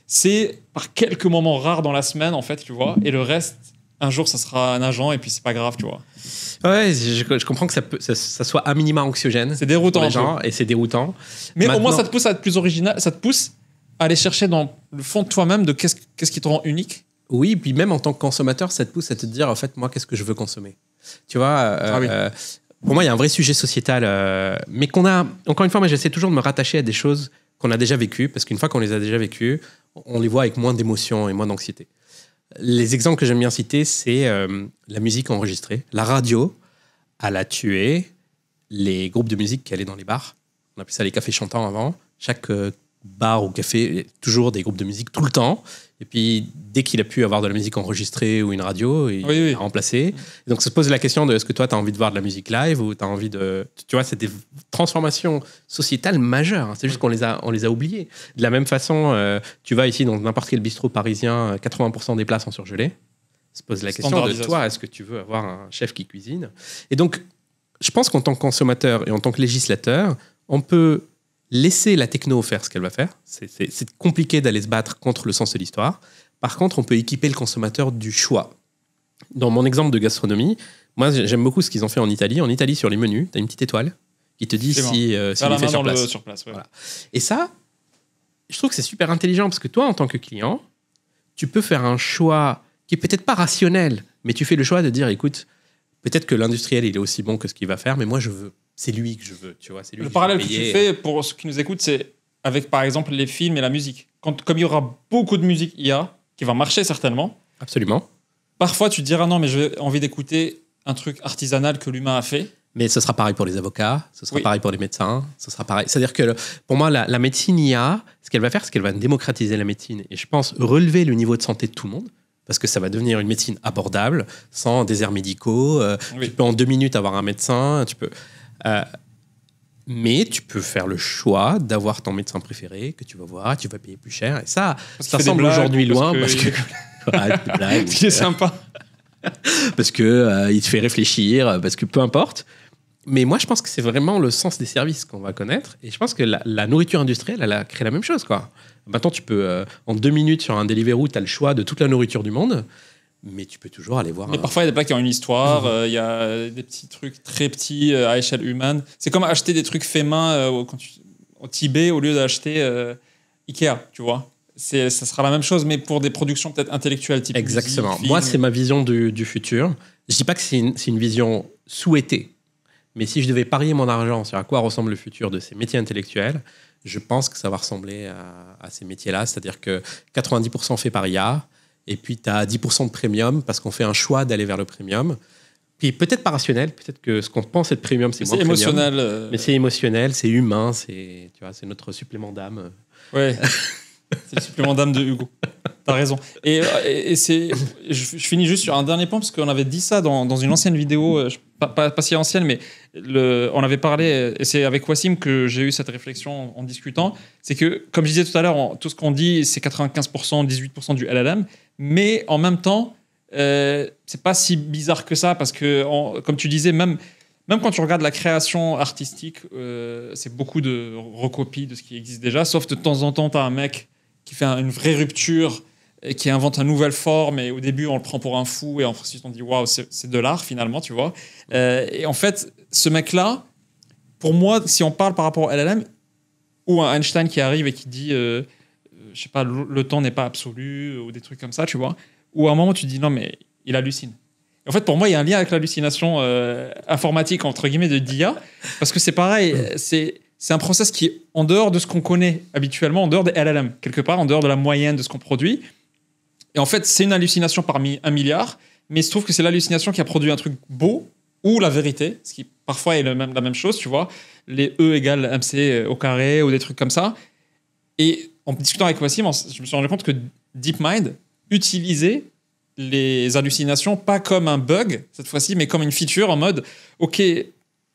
c'est par quelques moments rares dans la semaine, en fait, tu vois. Et le reste, un jour, ça sera un agent et puis c'est pas grave, tu vois. Ouais, je comprends que ça soit à minima anxiogène. C'est déroutant. Pour les gens, et c'est déroutant. Mais au moins, ça te pousse à être plus original. Ça te pousse à aller chercher dans le fond de toi-même de qu'est-ce qui te rend unique. Oui, puis même en tant que consommateur, ça te pousse à te dire, en fait, moi, qu'est-ce que je veux consommer. Tu vois, oui. Pour moi, il y a un vrai sujet sociétal, mais qu'on a... Encore une fois, moi, j'essaie toujours de me rattacher à des choses qu'on a déjà vécues, parce qu'une fois qu'on les a déjà vécues, on les voit avec moins d'émotion et moins d'anxiété. Les exemples que j'aime bien citer, c'est la musique enregistrée. La radio, elle a tué les groupes de musique qui allaient dans les bars. On appelait ça les cafés chantants avant. Chaque bar ou café, toujours des groupes de musique tout le temps. Et puis, dès qu'il a pu avoir de la musique enregistrée ou une radio, il a remplacé. Et donc, ça se pose la question de est-ce que toi, tu as envie de voir de la musique live ou tu as envie de... Tu vois, c'est des transformations sociétales majeures. Hein. C'est juste qu'on les a oubliées. De la même façon, tu vas ici dans n'importe quel bistrot parisien, 80% des plats sont surgelés. Se pose la question de toi, est-ce que tu veux avoir un chef qui cuisine? Et donc, je pense qu'en tant que consommateur et en tant que législateur, on peut laisser la techno faire ce qu'elle va faire. C'est compliqué d'aller se battre contre le sens de l'histoire. Par contre, on peut équiper le consommateur du choix. Dans mon exemple de gastronomie, moi, j'aime beaucoup ce qu'ils ont fait en Italie. En Italie, sur les menus, tu as une petite étoile qui te dit si il est fait sur place. Ouais. Voilà. Et ça, je trouve que c'est super intelligent parce que toi, en tant que client, tu peux faire un choix qui est peut-être pas rationnel, mais tu fais le choix de dire, écoute, peut-être que l'industriel, il est aussi bon que ce qu'il va faire, mais moi, je veux. C'est lui que je veux, tu vois. C'est lui le parallèle que tu fais, pour ceux qui nous écoutent, c'est avec, par exemple, les films et la musique. Comme il y aura beaucoup de musique IA, qui va marcher certainement. Absolument. Parfois, tu te diras, non, mais j'ai envie d'écouter un truc artisanal que l'humain a fait. Mais ce sera pareil pour les avocats, ce sera pareil pour les médecins, ce sera pareil. C'est-à-dire que pour moi, la médecine IA, ce qu'elle va faire, c'est qu'elle va démocratiser la médecine. Et je pense relever le niveau de santé de tout le monde. Parce que ça va devenir une médecine abordable, sans déserts médicaux. Tu peux en 2 minutes avoir un médecin, tu peux... mais tu peux faire le choix d'avoir ton médecin préféré que tu vas voir, tu vas payer plus cher. Et ça semble aujourd'hui loin parce que blagues, ce qui est sympa. Parce que il te fait réfléchir, parce que peu importe. Mais moi, je pense que c'est vraiment le sens des services qu'on va connaître. Et je pense que la nourriture industrielle, elle a créé la même chose, quoi. Maintenant, tu peux, en 2 minutes sur un Deliveroo, tu as le choix de toute la nourriture du monde. Mais tu peux toujours aller voir. Mais parfois, il y a des plats qui ont une histoire. Il y a des petits trucs très petits à échelle humaine. C'est comme acheter des trucs faits main au Tibet au lieu d'acheter Ikea, tu vois. Ça sera la même chose, mais pour des productions peut-être intellectuelles. Type exactement. Musique, moi, c'est ma vision du futur. Je dis pas que c'est une vision souhaitée. Mais si je devais parier mon argent sur à quoi ressemble le futur de ces métiers intellectuels, je pense que ça va ressembler à ces métiers-là. C'est-à-dire que 90% fait par IA. Et puis, tu as 10% de premium parce qu'on fait un choix d'aller vers le premium. Puis, peut-être pas rationnel, peut-être que ce qu'on pense être premium, c'est moins émotionnel. Mais c'est émotionnel, c'est humain, c'est notre supplément d'âme. Ouais. C'est le supplément d'âme de Hugo. T'as raison. Et je finis juste sur un dernier point, parce qu'on avait dit ça dans une ancienne vidéo, pas si ancienne, mais on avait parlé, et c'est avec Wassim que j'ai eu cette réflexion en discutant, c'est que, comme je disais tout à l'heure, tout ce qu'on dit, c'est 95%, 18% du LLM, mais en même temps, c'est pas si bizarre que ça, parce que, comme tu disais, même quand tu regardes la création artistique, c'est beaucoup de recopies de ce qui existe déjà, sauf de temps en temps, tu as un mec qui fait une vraie rupture et qui invente une nouvelle forme, et au début, on le prend pour un fou, et ensuite, on dit « Waouh, c'est de l'art, finalement, tu vois ». Et en fait, ce mec-là, pour moi, si on parle par rapport au LLM, ou un Einstein qui arrive et qui dit je sais pas, le temps n'est pas absolu, ou des trucs comme ça, tu vois, ou à un moment, tu te dis « Non, mais il hallucine ». En fait, pour moi, il y a un lien avec l'hallucination informatique, entre guillemets, de d'IA, parce que c'est pareil, c'est un process qui est en dehors de ce qu'on connaît habituellement, en dehors des LLM, quelque part, en dehors de la moyenne de ce qu'on produit. Et en fait, c'est une hallucination parmi 1 milliard, mais il se trouve que c'est l'hallucination qui a produit un truc beau, ou la vérité, ce qui parfois est la même chose, tu vois, les E égale MC au carré, ou des trucs comme ça. Et en discutant avec Wassim, je me suis rendu compte que DeepMind utilisait les hallucinations pas comme un bug, cette fois-ci, mais comme une feature en mode, OK,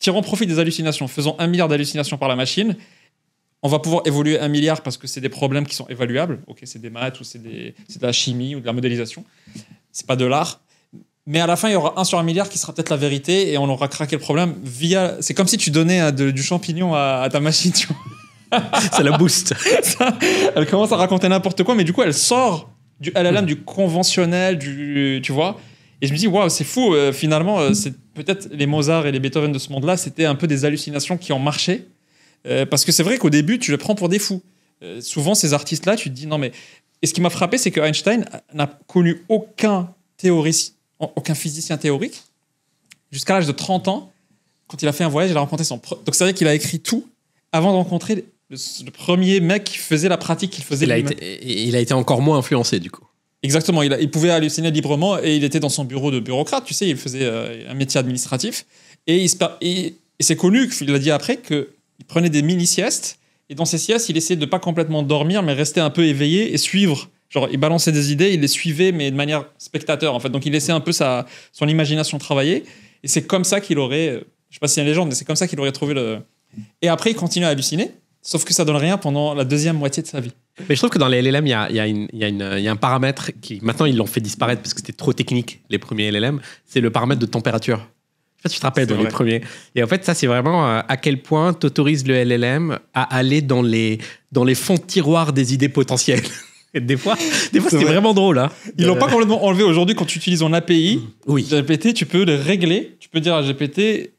tirons profit des hallucinations, faisons 1 milliard d'hallucinations par la machine, on va pouvoir évoluer 1 milliard parce que c'est des problèmes qui sont évaluables. OK, c'est des maths, ou c'est de la chimie, ou de la modélisation. C'est pas de l'art. Mais à la fin, il y aura 1 sur 1 milliard qui sera peut-être la vérité, et on aura craqué le problème via... C'est comme si tu donnais du champignon à ta machine, tu vois. Ça la booste. Elle commence à raconter n'importe quoi, mais du coup, elle sort du LLM, du conventionnel, tu vois. Et je me dis, waouh, c'est fou. Finalement, c'est peut-être les Mozart et les Beethoven de ce monde-là, c'était un peu des hallucinations qui ont marché. Parce que c'est vrai qu'au début, tu les prends pour des fous. Souvent, ces artistes-là, tu te dis, non, mais... Et ce qui m'a frappé, c'est que Einstein n'a connu aucun physicien théorique jusqu'à l'âge de 30 ans. Quand il a fait un voyage, il a rencontré donc c'est vrai qu'il a écrit tout avant de rencontrer le premier mec qui faisait la pratique qu'il faisait lui-même. Il a été encore moins influencé, du coup. Exactement, il pouvait halluciner librement, et il était dans son bureau de bureaucrate, tu sais, il faisait un métier administratif, et c'est connu, il a dit après, qu'il prenait des mini-siestes, et dans ces siestes, il essayait de pas complètement dormir, mais rester un peu éveillé et suivre. Genre, il balançait des idées, il les suivait, mais de manière spectateur, en fait. Donc, il laissait un peu son imagination travailler, et c'est comme ça qu'il aurait, je sais pas si c'est une légende, mais c'est comme ça qu'il aurait trouvé le... Et après, il continue à halluciner, sauf que ça donne rien pendant la deuxième moitié de sa vie. Mais je trouve que dans les LLM, il y a un paramètre qui, maintenant, ils l'ont fait disparaître parce que c'était trop technique, les premiers LLM, c'est le paramètre de température. Je sais pas si tu te rappelles dans les premiers. Et en fait, ça, c'est vraiment à quel point tu autorises le LLM à aller dans les fonds de tiroir des idées potentielles. Et des fois c'était vraiment drôle. Hein. Ils l'ont pas complètement enlevé aujourd'hui. Quand tu utilises en API, oui. GPT, tu peux le régler. Tu peux dire à GPT,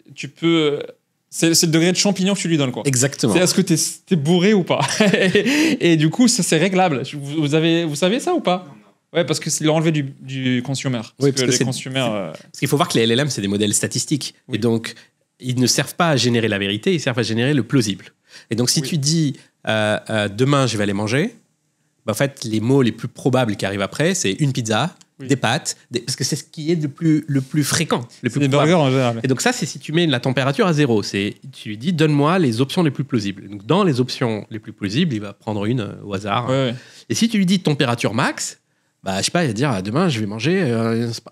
c'est le degré de champignon que tu lui donnes, quoi. Exactement. C'est est-ce que t'es bourré ou pas. et du coup, ça c'est réglable. Vous savez ça ou pas? Ouais, parce qu'ils l'ont enlevé du consumer. Oui, parce qu'il faut voir que les LLM, c'est des modèles statistiques. Oui. Et donc, ils ne servent pas à générer la vérité, ils servent à générer le plausible. Et donc, si tu dis demain, je vais aller manger, bah, en fait, les mots les plus probables qui arrivent après, c'est une pizza, des pâtes, parce que c'est ce qui est le plus fréquent. Le plus des burgers en général. Et donc, ça, c'est si tu mets la température à 0. Tu lui dis, donne-moi les options les plus plausibles. Donc, dans les options les plus plausibles, il va prendre une au hasard. Ouais. Et si tu lui dis température max, bah, je sais pas, il va dire demain je vais manger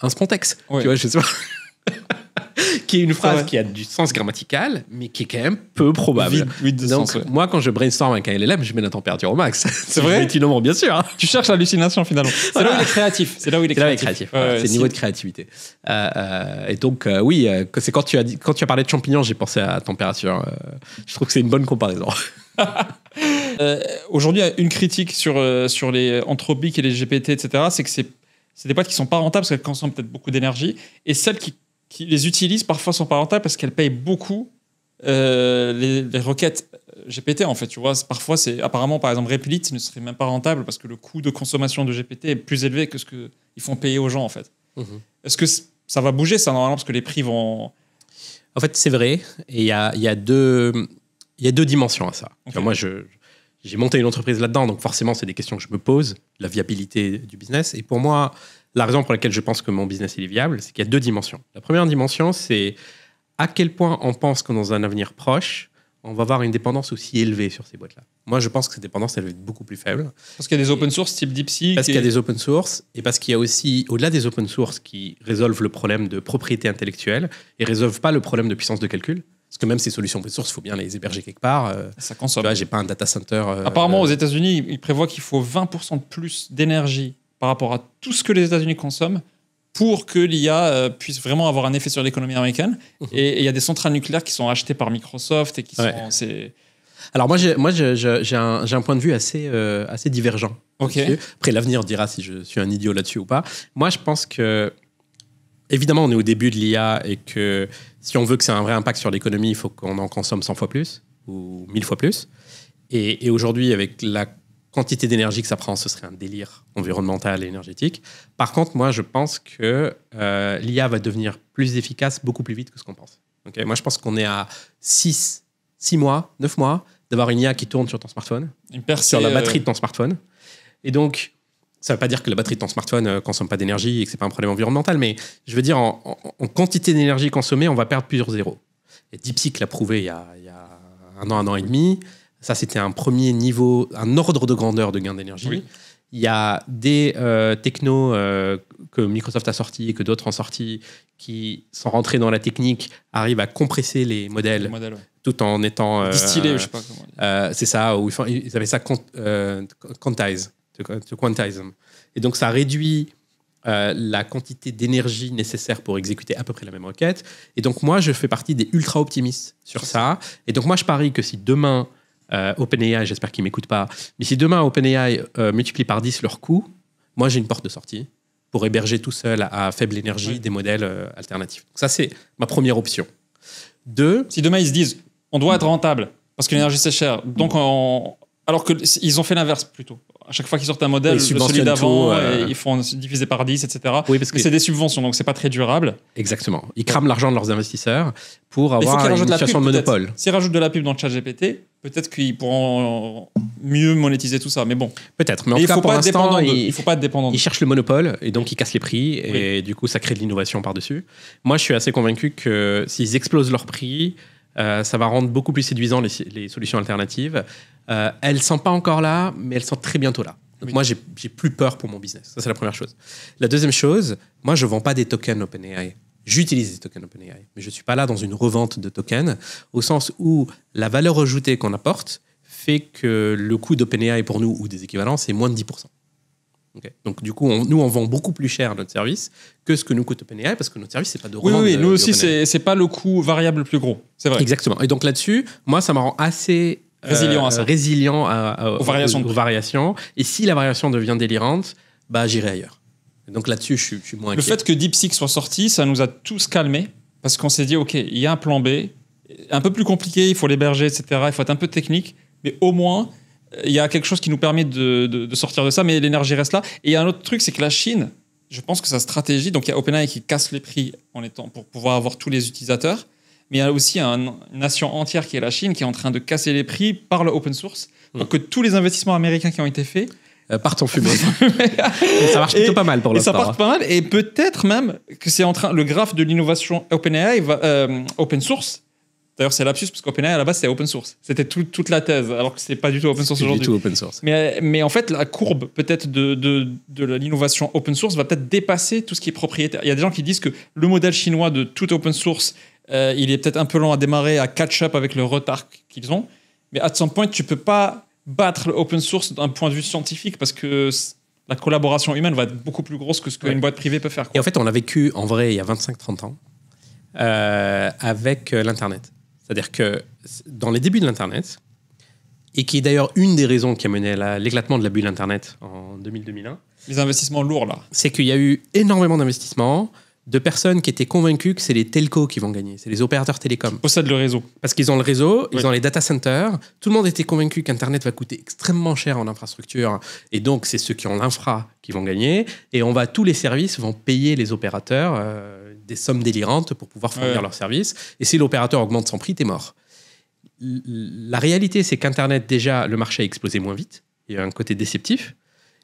un spontex. Ouais. Tu vois, je sais pas. Qui est une phrase qui a du sens grammatical, mais qui est quand même peu probable. Vide de donc, sens, moi, quand je brainstorm avec un LLM, je mets la température au max. C'est vrai? Effectivement, bien sûr. Hein. Tu cherches l'hallucination finalement. C'est là où il est créatif. C'est là où il est créatif. C'est le niveau de créativité. Et donc, oui, c'est quand tu as parlé de champignons, j'ai pensé à température. Je trouve que c'est une bonne comparaison. Aujourd'hui, une critique sur les Anthropic et les GPT, etc., c'est que c'est des boîtes qui sont pas rentables parce qu'elles consomment peut-être beaucoup d'énergie, et celles qui les utilisent parfois sont pas rentables parce qu'elles payent beaucoup les requêtes GPT, en fait. Tu vois, parfois, apparemment, par exemple, Replit ne serait même pas rentable parce que le coût de consommation de GPT est plus élevé que ce qu'ils font payer aux gens, en fait. Est-ce que ça va bouger, ça, normalement, parce que les prix vont... En fait, c'est vrai, et il y a deux dimensions à ça. Okay. Moi, j'ai monté une entreprise là-dedans, donc forcément, c'est des questions que je me pose, la viabilité du business. Et pour moi, la raison pour laquelle je pense que mon business est viable, c'est qu'il y a deux dimensions. La première dimension, c'est à quel point on pense que dans un avenir proche, on va avoir une dépendance aussi élevée sur ces boîtes-là. Moi, je pense que cette dépendance, elle va être beaucoup plus faible. Parce qu'il y a des open source type DeepSeek. Parce qu'il y a des open source et parce qu'il y a aussi, au-delà des open source qui résolvent le problème de propriété intellectuelle et ne résolvent pas le problème de puissance de calcul, parce que même ces solutions open source, il faut bien les héberger quelque part. Ça consomme. Tu vois, j'ai pas un data center. Apparemment, aux États-Unis, ils prévoient qu'il faut 20% de plus d'énergie par rapport à tout ce que les États-Unis consomment pour que l'IA puisse vraiment avoir un effet sur l'économie américaine. Et il y a des centrales nucléaires qui sont achetées par Microsoft et qui sont... Alors moi, j'ai un point de vue assez divergent. Okay. Après, l'avenir dira si je suis un idiot là-dessus ou pas. Moi, je pense que, évidemment, on est au début de l'IA et que si on veut que ça ait un vrai impact sur l'économie, il faut qu'on en consomme 100 fois plus ou 1000 fois plus. Et aujourd'hui, avec la quantité d'énergie que ça prend, ce serait un délire environnemental et énergétique. Par contre, moi, je pense que l'IA va devenir plus efficace beaucoup plus vite que ce qu'on pense. Okay, moi, je pense qu'on est à 6 mois, 9 mois d'avoir une IA qui tourne sur ton smartphone, sur la batterie de ton smartphone. Et donc, ça ne veut pas dire que la batterie de ton smartphone ne consomme pas d'énergie et que ce n'est pas un problème environnemental, mais je veux dire, en quantité d'énergie consommée, on va perdre plusieurs zéros. Et DeepSeek l'a prouvé il y a un an et demi. Ça, c'était un premier niveau, un ordre de grandeur de gain d'énergie. Oui. Il y a des technos que Microsoft a sortis et que d'autres ont sortis qui sont rentrés dans la technique, arrivent à compresser les modèles tout en étant... distillés, je ne sais pas comment. C'est ça, où ils avaient ça quantize. Et donc, ça réduit la quantité d'énergie nécessaire pour exécuter à peu près la même requête. Et donc, moi, je fais partie des ultra-optimistes sur ça. Et donc, moi, je parie que si demain... OpenAI, j'espère qu'ils ne m'écoutent pas, mais si demain OpenAI multiplie par 10 leur coût, moi j'ai une porte de sortie pour héberger tout seul à faible énergie des modèles alternatifs. Donc ça, c'est ma première option. 2. Si demain ils se disent on doit être rentable parce que l'énergie c'est cher, donc alors qu'ils ont fait l'inverse plutôt. À chaque fois qu'ils sortent un modèle, celui d'avant, ils font diviser par 10, etc. Oui, parce que c'est des subventions, donc c'est pas très durable. Exactement. Ils crament l'argent de leurs investisseurs pour avoir une situation de monopole. S'ils rajoutent de la pub dans le chat GPT, peut-être qu'ils pourront mieux monétiser tout ça. Mais bon. Peut-être. Mais en tout cas, pour l'instant, il faut pas être dépendant. Ils cherchent le monopole et donc ils cassent les prix et du coup, ça crée de l'innovation par-dessus. Moi, je suis assez convaincu que s'ils explosent leurs prix, ça va rendre beaucoup plus séduisant les solutions alternatives. Elles ne sont pas encore là, mais elles sont très bientôt là. Donc moi, j'ai plus peur pour mon business. Ça, c'est la première chose. La deuxième chose, moi, je ne vends pas des tokens OpenAI. J'utilise des tokens OpenAI, mais je ne suis pas là dans une revente de tokens, au sens où la valeur ajoutée qu'on apporte fait que le coût d'OpenAI pour nous, ou des équivalents, c'est moins de 10%. Okay. Donc du coup, nous, on vend beaucoup plus cher notre service que ce que nous coûte OpenAI, parce que notre service, c'est pas de revente. Oui, nous aussi, c'est pas le coût variable le plus gros. C'est vrai. Exactement. Et donc là-dessus, moi, ça me rend assez résilient aux variations. Et si la variation devient délirante, bah, j'irai ailleurs. Et donc là-dessus, je suis moins inquiet. Le fait que DeepSeek soit sorti, ça nous a tous calmés, parce qu'on s'est dit, OK, il y a un plan B, un peu plus compliqué, il faut l'héberger, etc. Il faut être un peu technique, mais au moins... il y a quelque chose qui nous permet de sortir de ça, mais l'énergie reste là. Et il y a un autre truc, c'est que la Chine, je pense que sa stratégie, donc il y a OpenAI qui casse les prix pour pouvoir avoir tous les utilisateurs, mais il y a aussi une nation entière qui est la Chine, qui est en train de casser les prix par le open source, pour que tous les investissements américains qui ont été faits partent en fumée. Et ça marche plutôt pas mal pour l'instant. Et ça marche pas mal, et peut-être même que c'est le graphe de l'innovation OpenAI open source. D'ailleurs, c'est lapsus, parce qu'OpenAI, à la base, c'était open source. C'était toute la thèse, alors que c'est pas du tout open source aujourd'hui. Du tout open source. Mais en fait, la courbe, peut-être, de l'innovation open source va peut-être dépasser tout ce qui est propriétaire. Il y a des gens qui disent que le modèle chinois de tout open source, il est peut-être un peu lent à démarrer, à catch-up avec le retard qu'ils ont. Mais à some point, tu peux pas battre le open source d'un point de vue scientifique, parce que la collaboration humaine va être beaucoup plus grosse que ce qu'une boîte privée peut faire. Quoi. Et en fait, on l'a vécu, en vrai, il y a 25-30 ans, avec l'Internet. C'est-à-dire que dans les débuts de l'Internet, et qui est d'ailleurs une des raisons qui a mené à l'éclatement de la bulle Internet en 2000-2001... Les investissements lourds, là. C'est qu'il y a eu énormément d'investissements de personnes qui étaient convaincues que c'est les telcos qui vont gagner, c'est les opérateurs télécoms. Ils possèdent le réseau. Parce qu'ils ont le réseau, ils ont les data centers. Tout le monde était convaincu qu'Internet va coûter extrêmement cher en infrastructure, et donc c'est ceux qui ont l'infra qui vont gagner, et tous les services vont payer les opérateurs des sommes délirantes pour pouvoir fournir leurs services, et si l'opérateur augmente son prix, t'es mort. La réalité, c'est qu'Internet, déjà, le marché a explosé moins vite, il y a un côté déceptif,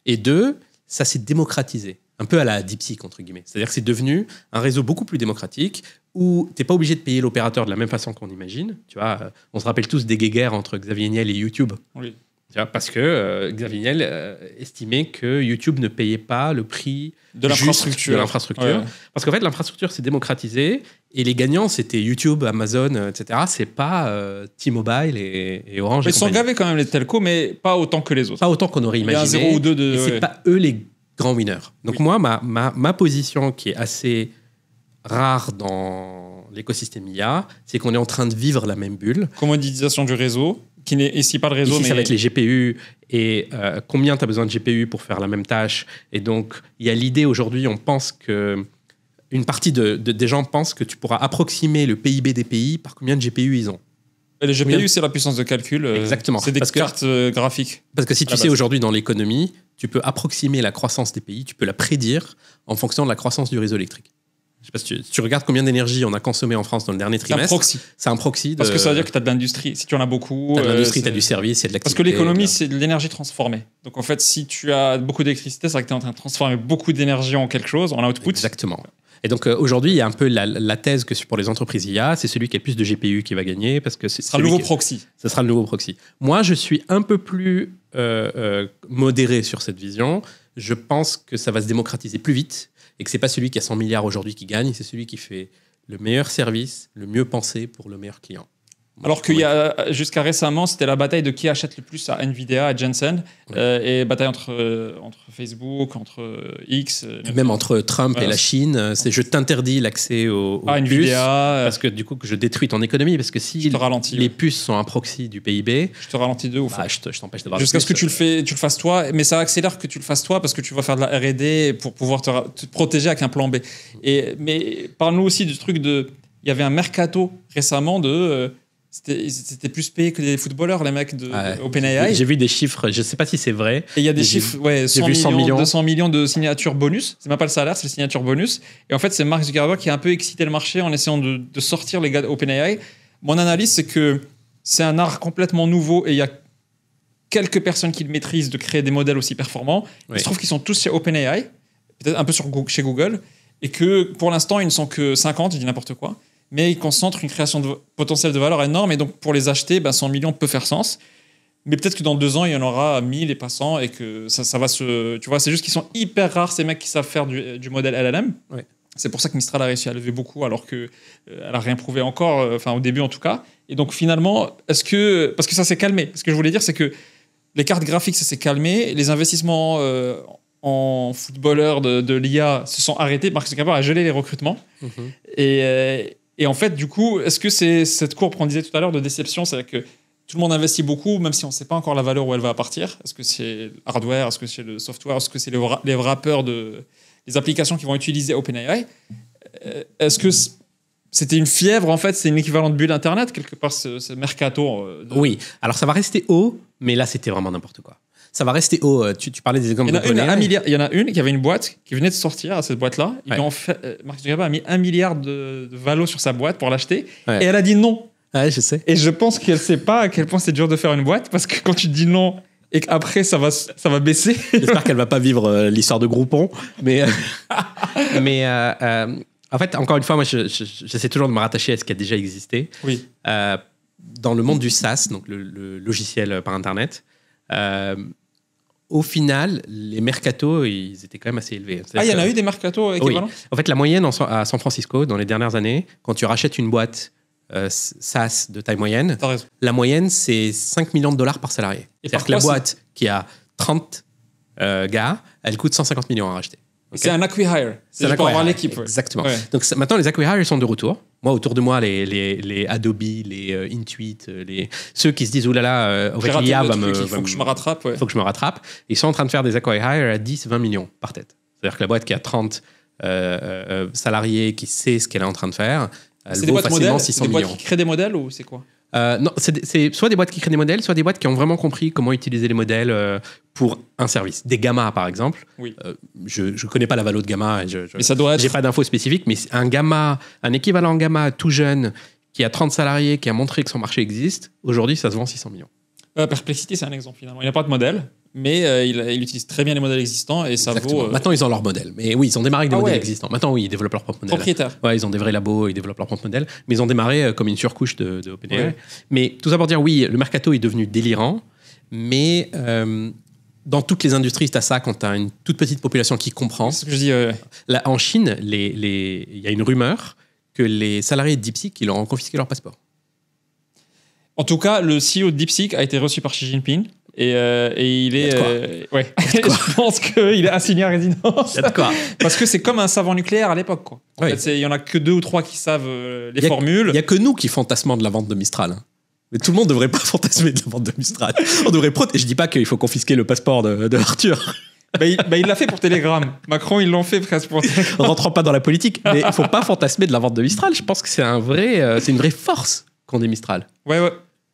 et 2, ça s'est démocratisé. un peu à la DeepSeek, entre guillemets. C'est-à-dire que c'est devenu un réseau beaucoup plus démocratique où tu n'es pas obligé de payer l'opérateur de la même façon qu'on imagine. Tu vois, on se rappelle tous des guéguerres entre Xavier Niel et YouTube. Oui. Tu vois, parce que Xavier Niel estimait que YouTube ne payait pas le prix de l'infrastructure. Ouais. Parce qu'en fait, l'infrastructure s'est démocratisée et les gagnants, c'était YouTube, Amazon, etc. C'est pas T-Mobile et Orange. Ils sont gavés quand même, les telcos, mais pas autant que les autres. Pas autant qu'on aurait imaginé. Il y a un 0 ou 2 de... Et c'est pas eux les grands winners. Donc moi, ma position qui est assez rare dans l'écosystème IA, c'est qu'on est en train de vivre la même bulle. Commodisation du réseau, qui n'est ici pas le réseau, ici, mais... ça va être les GPU et combien tu as besoin de GPU pour faire la même tâche. Et donc, il y a l'idée aujourd'hui, on pense que une partie des gens pensent que tu pourras approximer le PIB des pays par combien de GPU ils ont. Et les GPU, c'est la puissance de calcul. Exactement. C'est des cartes graphiques. Parce que si tu sais aujourd'hui dans l'économie, tu peux approximer la croissance des pays, tu peux la prédire en fonction de la croissance du réseau électrique. Je sais pas si tu regardes combien d'énergie on a consommé en France dans le dernier trimestre. C'est un proxy. C'est un proxy. Parce que ça veut dire que tu as de l'industrie. Si tu en as beaucoup. Tu as de l'industrie, tu as du service, il y a de l'activité. Parce que l'économie, c'est de l'énergie transformée. Donc en fait, si tu as beaucoup d'électricité, c'est vrai que tu es en train de transformer beaucoup d'énergie en quelque chose, en output. Exactement. Et donc aujourd'hui, il y a un peu la thèse que pour les entreprises IA, c'est celui qui a le plus de GPU qui va gagner. Parce que ce sera le nouveau proxy. Ce sera le nouveau proxy. Moi, je suis un peu plus modéré sur cette vision. Je pense que ça va se démocratiser plus vite. Et que ce n'est pas celui qui a 100 milliards aujourd'hui qui gagne, c'est celui qui fait le meilleur service, le mieux pensé pour le meilleur client. Alors qu'il y a, jusqu'à récemment, c'était la bataille de qui achète le plus à Nvidia, à Jensen, et bataille entre Facebook, entre X. Même entre Trump et la Chine. C'est je t'interdis l'accès aux puces Nvidia, parce que du coup, que je détruis ton économie. Parce que si les puces sont un proxy du PIB... Je te ralentis de ouf. Je t'empêche d'avoir jusqu'à ce que tu le fasses toi, mais ça accélère que tu le fasses toi parce que tu vas faire de la R&D pour pouvoir te protéger avec un plan B. Mais parle-nous aussi du truc de... Il y avait un mercato récemment de... C'était plus payé que les footballeurs, les mecs de OpenAI. J'ai vu des chiffres, je ne sais pas si c'est vrai. Et il y a des chiffres, 100 millions, 200 millions de signatures bonus. C'est même pas le salaire, c'est les signatures bonus. Et en fait, c'est Mark Zuckerberg qui a un peu excité le marché en essayant de sortir les gars d'OpenAI. Mon analyse, c'est que c'est un art complètement nouveau et il y a quelques personnes qui le maîtrisent de créer des modèles aussi performants. Il se trouve qu'ils sont tous chez OpenAI, peut-être un peu chez Google, et que pour l'instant, ils ne sont que 50, je dis n'importe quoi. Mais ils concentrent une création potentielle de valeur énorme. Et donc, pour les acheter, 100 millions peut faire sens. Mais peut-être que dans 2 ans, il y en aura 1000 et pas 100 et que ça va se... Tu vois, c'est juste qu'ils sont hyper rares, ces mecs qui savent faire du modèle LLM. Ouais. C'est pour ça que Mistral a réussi à lever beaucoup alors qu'elle n'a rien prouvé encore, au début en tout cas. Et donc, finalement, parce que ça s'est calmé. Ce que je voulais dire, c'est que les cartes graphiques, ça s'est calmé. Les investissements en footballeurs de l'IA se sont arrêtés. Mark Zuckerberg a gelé les recrutements. Et en fait, du coup, est-ce que c'est cette courbe qu'on disait tout à l'heure de déception, c'est-à-dire que tout le monde investit beaucoup, même si on ne sait pas encore la valeur où elle va partir. Est-ce que c'est le hardware, est-ce que c'est le software, est-ce que c'est les wrappers les applications qui vont utiliser OpenAI? Est-ce que c'était une fièvre, en fait, c'est une équivalent de bulle Internet, quelque part, ce mercato Oui, alors ça va rester haut, mais là, c'était vraiment n'importe quoi. Ça va rester haut. Tu parlais des exemples il y en a une qui avait une boîte qui venait de sortir à cette boîte-là. Mark Zuckerberg a mis 1 milliard de valo sur sa boîte pour l'acheter. Et elle a dit non. Ouais, je sais. Et je pense qu'elle ne sait pas à quel point c'est dur de faire une boîte parce que quand tu dis non et qu'après ça va baisser. J'espère qu'elle ne va pas vivre l'histoire de Groupon. Mais en fait, encore une fois, moi, j'essaie toujours de me rattacher à ce qui a déjà existé. Oui. Dans le monde du SaaS, donc le logiciel par Internet, au final, les mercatos, ils étaient quand même assez élevés. Il y en a eu des mercatos équivalents? Oui. En fait, la moyenne à San Francisco, dans les dernières années, quand tu rachètes une boîte SaaS de taille moyenne, la moyenne, c'est 5 millions de dollars par salarié. C'est-à-dire que la boîte qui a 30 gars, elle coûte 150 millions à racheter. Okay. C'est un acqui-hire. C'est pour avoir l'équipe. Exactement. Ouais. Donc maintenant, les acqui-hires sont de retour. Moi, autour de moi, les Adobe, les Intuit, ceux qui se disent « Oulala, l'IA va me... Il faut que je me rattrape. Il faut que je me rattrape. » Ils sont en train de faire des acqui-hires à 10-20 millions par tête. C'est-à-dire que la boîte qui a 30 salariés, qui sait ce qu'elle est en train de faire, elle vaut facilement 600 millions. C'est des boîtes qui créent des modèles ou c'est quoi? Non, c'est soit des boîtes qui créent des modèles, soit des boîtes qui ont vraiment compris comment utiliser les modèles pour un service. Des Gamma, par exemple. Oui. Je ne connais pas la valeur de Gamma. Mais ça doit être... J'ai pas d'infos spécifiques, mais un équivalent Gamma tout jeune qui a 30 salariés, qui a montré que son marché existe, aujourd'hui, ça se vend 600 millions. Perplexity, c'est un exemple finalement. Il n'y a pas de modèle. mais il utilise très bien les modèles existants et ça Exactement. vaut. Maintenant, ils ont leur modèle. Mais oui, ils ont démarré avec des modèles ouais. existants. Maintenant, oui, ils développent leur propre modèle. Propriétaire. Ouais, ils ont des vrais labos, ils développent leur propre modèle. Mais ils ont démarré comme une surcouche de OpenAI. Ouais. Mais tout ça pour dire, oui, le mercato est devenu délirant. Mais dans toutes les industries, tu as ça quand tu as une toute petite population qui comprend. C'est ce que je dis. Là, en Chine, il y a une rumeur que les salariés de DeepSeek, ils leur ont confisqué leur passeport. En tout cas, le CEO de DeepSeek a été reçu par Xi Jinping. Et il est. Ouais. Je pense qu'il est assigné à résidence. Il y a de quoi. Parce que c'est comme un savant nucléaire à l'époque, quoi. En Oui. fait, il y en a que 2 ou 3 qui savent les formules. Il n'y a que nous qui fantasmons de la vente de Mistral. Hein. Mais tout le monde ne devrait pas fantasmer de la vente de Mistral. On devrait je dis pas qu'il faut confisquer le passeport de Arthur. Il l'a fait pour Telegram. Macron, ils l'ont fait presque pour Telegram. Rentrant pas dans la politique. Mais il ne faut pas fantasmer de la vente de Mistral. Je pense que c'est une vraie force qu'on ait Mistral. Ouais.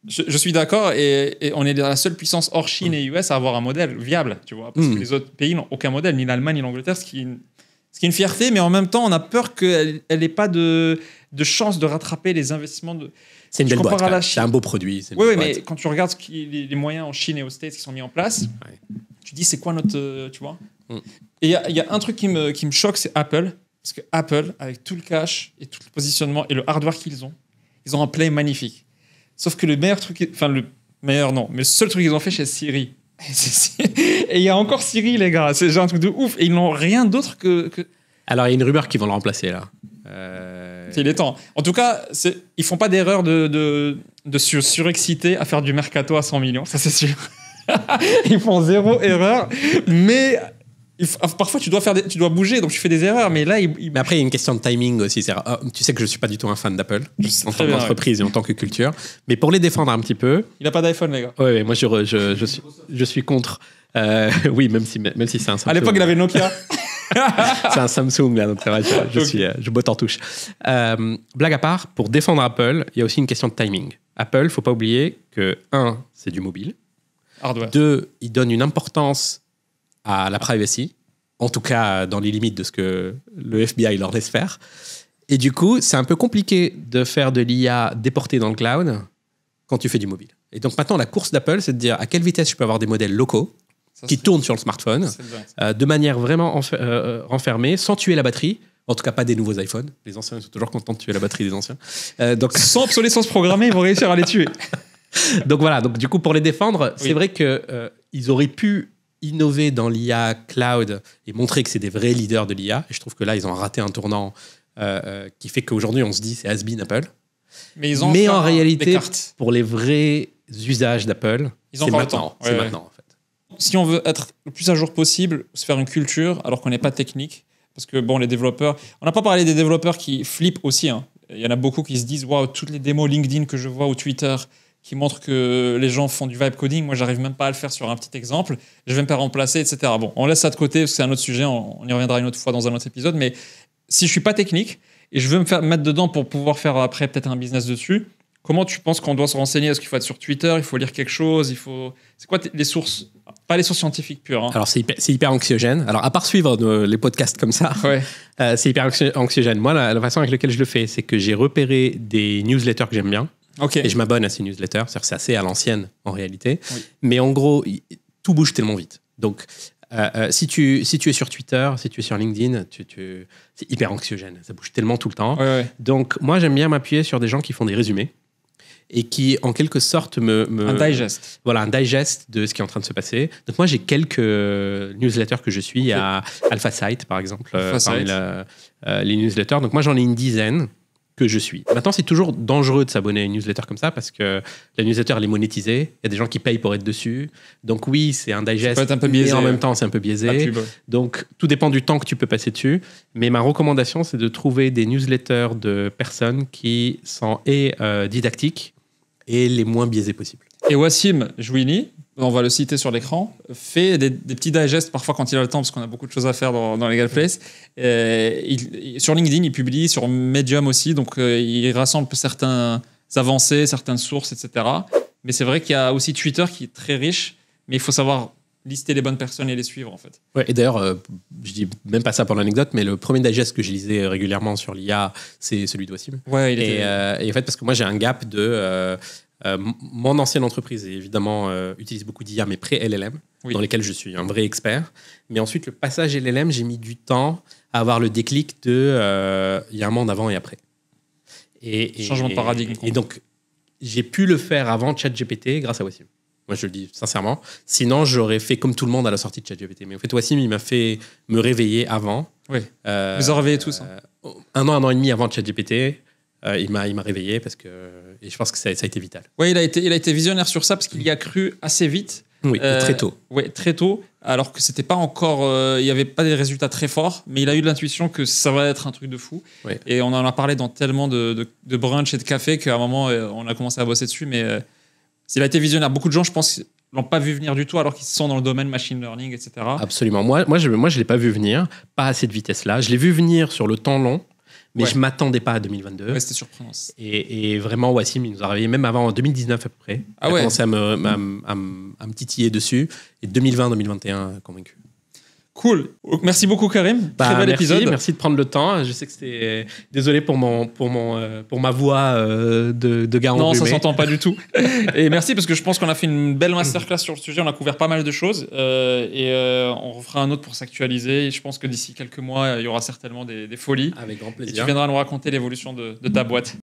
Je suis d'accord et on est la seule puissance hors Chine et US à avoir un modèle viable, tu vois, parce que les autres pays n'ont aucun modèle, ni l'Allemagne ni l'Angleterre, ce qui est une fierté, mais en même temps on a peur qu'elle n'ait pas de chance de rattraper les investissements de. C'est une belle boîte. À la Chine. C'est un beau produit. Oui, mais quand tu regardes les moyens en Chine et aux States qui sont mis en place, tu dis c'est quoi notre, tu vois. Et il y a un truc qui me choque, c'est Apple, parce que Apple, avec tout le cash et tout le positionnement et le hardware qu'ils ont, ils ont un play magnifique. Sauf que le meilleur truc, enfin le meilleur non, mais le seul truc qu'ils ont fait, c'est Siri. Et il y a encore Siri, les gars. C'est genre un truc de ouf. Et ils n'ont rien d'autre que... Alors, il y a une rumeur qu'ils vont le remplacer, là. Il est temps. En tout cas, ils font pas d'erreur de surexciter à faire du mercato à 100 millions. Ça, c'est sûr. Ils font 0 erreur. Mais... parfois, tu dois bouger, donc tu fais des erreurs. Mais là, Mais après, il y a une question de timing aussi. Tu sais que je ne suis pas du tout un fan d'Apple, en tant qu'entreprise et en tant que culture. Mais pour les défendre un petit peu... Il n'a pas d'iPhone, les gars. Oui, moi, je suis contre. Oui, même si c'est un Samsung. À l'époque, il avait Nokia. C'est un Samsung, là, donc c'est vrai, je botte en touche. Blague à part, pour défendre Apple, il y a aussi une question de timing. Apple, il ne faut pas oublier que, 1, c'est du mobile. Hardware. 2, il donne une importance à la privacy, en tout cas dans les limites de ce que le FBI leur laisse faire. Et du coup, c'est un peu compliqué de faire de l'IA déportée dans le cloud quand tu fais du mobile. Et donc maintenant, la course d'Apple, c'est de dire à quelle vitesse je peux avoir des modèles locaux qui tournent sur le smartphone de manière vraiment renfermée, sans tuer la batterie. En tout cas, pas des nouveaux iPhones. Les anciens, ils sont toujours contents de tuer la batterie des anciens. Donc... Sans obsolescence programmée, ils vont réussir à les tuer. Donc voilà, donc, du coup, pour les défendre, c'est vrai qu'ils auraient pu innover dans l'IA cloud et montrer que c'est des vrais leaders de l'IA. Et je trouve que là, ils ont raté un tournant qui fait qu'aujourd'hui, on se dit c'est has-been Apple. Mais en réalité, pour les vrais usages d'Apple, c'est maintenant. C'est maintenant, en fait. Si on veut être le plus à jour possible, se faire une culture alors qu'on n'est pas technique, parce que bon, les développeurs, on n'a pas parlé des développeurs qui flippent aussi. Hein. Il y en a beaucoup qui se disent waouh, toutes les démos LinkedIn que je vois ou Twitter qui montrent que les gens font du vibe coding, moi j'arrive même pas à le faire sur un petit exemple, je vais me faire remplacer, etc. Bon, on laisse ça de côté parce que c'est un autre sujet, on y reviendra une autre fois dans un autre épisode, mais si je suis pas technique et je veux me mettre dedans pour pouvoir faire après peut-être un business dessus, comment tu penses qu'on doit se renseigner? Est-ce qu'il faut être sur Twitter? Il faut lire quelque chose? C'est quoi les sources? Pas les sources scientifiques pures. Hein. Alors, c'est hyper anxiogène. Alors, à part suivre les podcasts comme ça, c'est hyper anxiogène. Moi, la façon avec laquelle je le fais, c'est que j'ai repéré des newsletters que j'aime bien. Okay. Et je m'abonne à ces newsletters. C'est-à-dire que c'est assez à l'ancienne, en réalité. Oui. Mais en gros, tout bouge tellement vite. Donc, si tu es sur Twitter, si tu es sur LinkedIn, c'est hyper anxiogène. Ça bouge tellement tout le temps. Donc, moi, j'aime bien m'appuyer sur des gens qui font des résumés et qui, en quelque sorte, un digest. Voilà, un digest de ce qui est en train de se passer. Donc, moi, j'ai quelques newsletters que je suis. Il y a AlphaSite, par exemple, parmi les newsletters. Donc, moi, j'en ai une dizaine que je suis. Maintenant, c'est toujours dangereux de s'abonner à une newsletter comme ça parce que la newsletter, elle est monétisée. Il y a des gens qui payent pour être dessus. Donc oui, c'est un digest, ça peut être un peu biaisé, mais en même temps, c'est un peu biaisé. Donc, tout dépend du temps que tu peux passer dessus. Mais ma recommandation, c'est de trouver des newsletters de personnes qui sont didactiques et les moins biaisées possibles. Et Wassim Jouini, on va le citer sur l'écran, fait des petits digests parfois quand il a le temps, parce qu'on a beaucoup de choses à faire dans Legal Place. Sur LinkedIn, il publie, sur Medium aussi, donc il rassemble certaines avancées, certaines sources, etc. Mais c'est vrai qu'il y a aussi Twitter qui est très riche, mais il faut savoir lister les bonnes personnes et les suivre, en fait. Ouais, et d'ailleurs, je dis même pas ça pour l'anecdote, mais le premier digest que je lisais régulièrement sur l'IA, c'est celui de Wassim. Ouais, et en fait, parce que moi, j'ai un gap de... Mon ancienne entreprise, évidemment, utilise beaucoup d'IA, mais pré-LLM, dans lesquels je suis un vrai expert. Mais ensuite, le passage LLM, j'ai mis du temps à avoir le déclic de il y a un monde avant et après. Changement de paradigme. Et donc, j'ai pu le faire avant ChatGPT grâce à Wassim. Moi, je le dis sincèrement. Sinon, j'aurais fait comme tout le monde à la sortie de ChatGPT. Mais en fait, Wassim, il m'a fait me réveiller avant. Oui. Vous en réveillez tous. Un an et demi avant ChatGPT, il m'a réveillé et je pense que ça a été vital. Oui, il a été visionnaire sur ça parce qu'il y a cru assez vite. Oui, très tôt. Oui, très tôt. Alors que c'était pas encore, il n'y avait pas des résultats très forts, mais il a eu de l'intuition que ça va être un truc de fou. Oui. Et on en a parlé dans tellement de brunch et de café qu'à un moment, on a commencé à bosser dessus. Mais il a été visionnaire. Beaucoup de gens, je pense, l'ont pas vu venir du tout, alors qu'ils sont dans le domaine machine learning, etc. Absolument. Moi, je l'ai pas vu venir, pas à cette vitesse-là. Je l'ai vu venir sur le temps long, mais je m'attendais pas à 2022. Ouais, c'était surprenant. Et vraiment, Wassim, il nous a réveillé même avant en 2019 à peu près. Il a commencé à me titiller dessus. Et 2020-2021, convaincu. Cool. Merci beaucoup, Karim. Très bel épisode. Merci de prendre le temps. Je sais que c'était... Désolé pour ma voix de gars enrhumé. Non, ça s'entend pas du tout. Et merci parce que je pense qu'on a fait une belle masterclass sur le sujet. On a couvert pas mal de choses. On refera un autre pour s'actualiser. Et je pense que d'ici quelques mois, il y aura certainement des folies. Avec grand plaisir. Et tu viendras nous raconter l'évolution de ta boîte.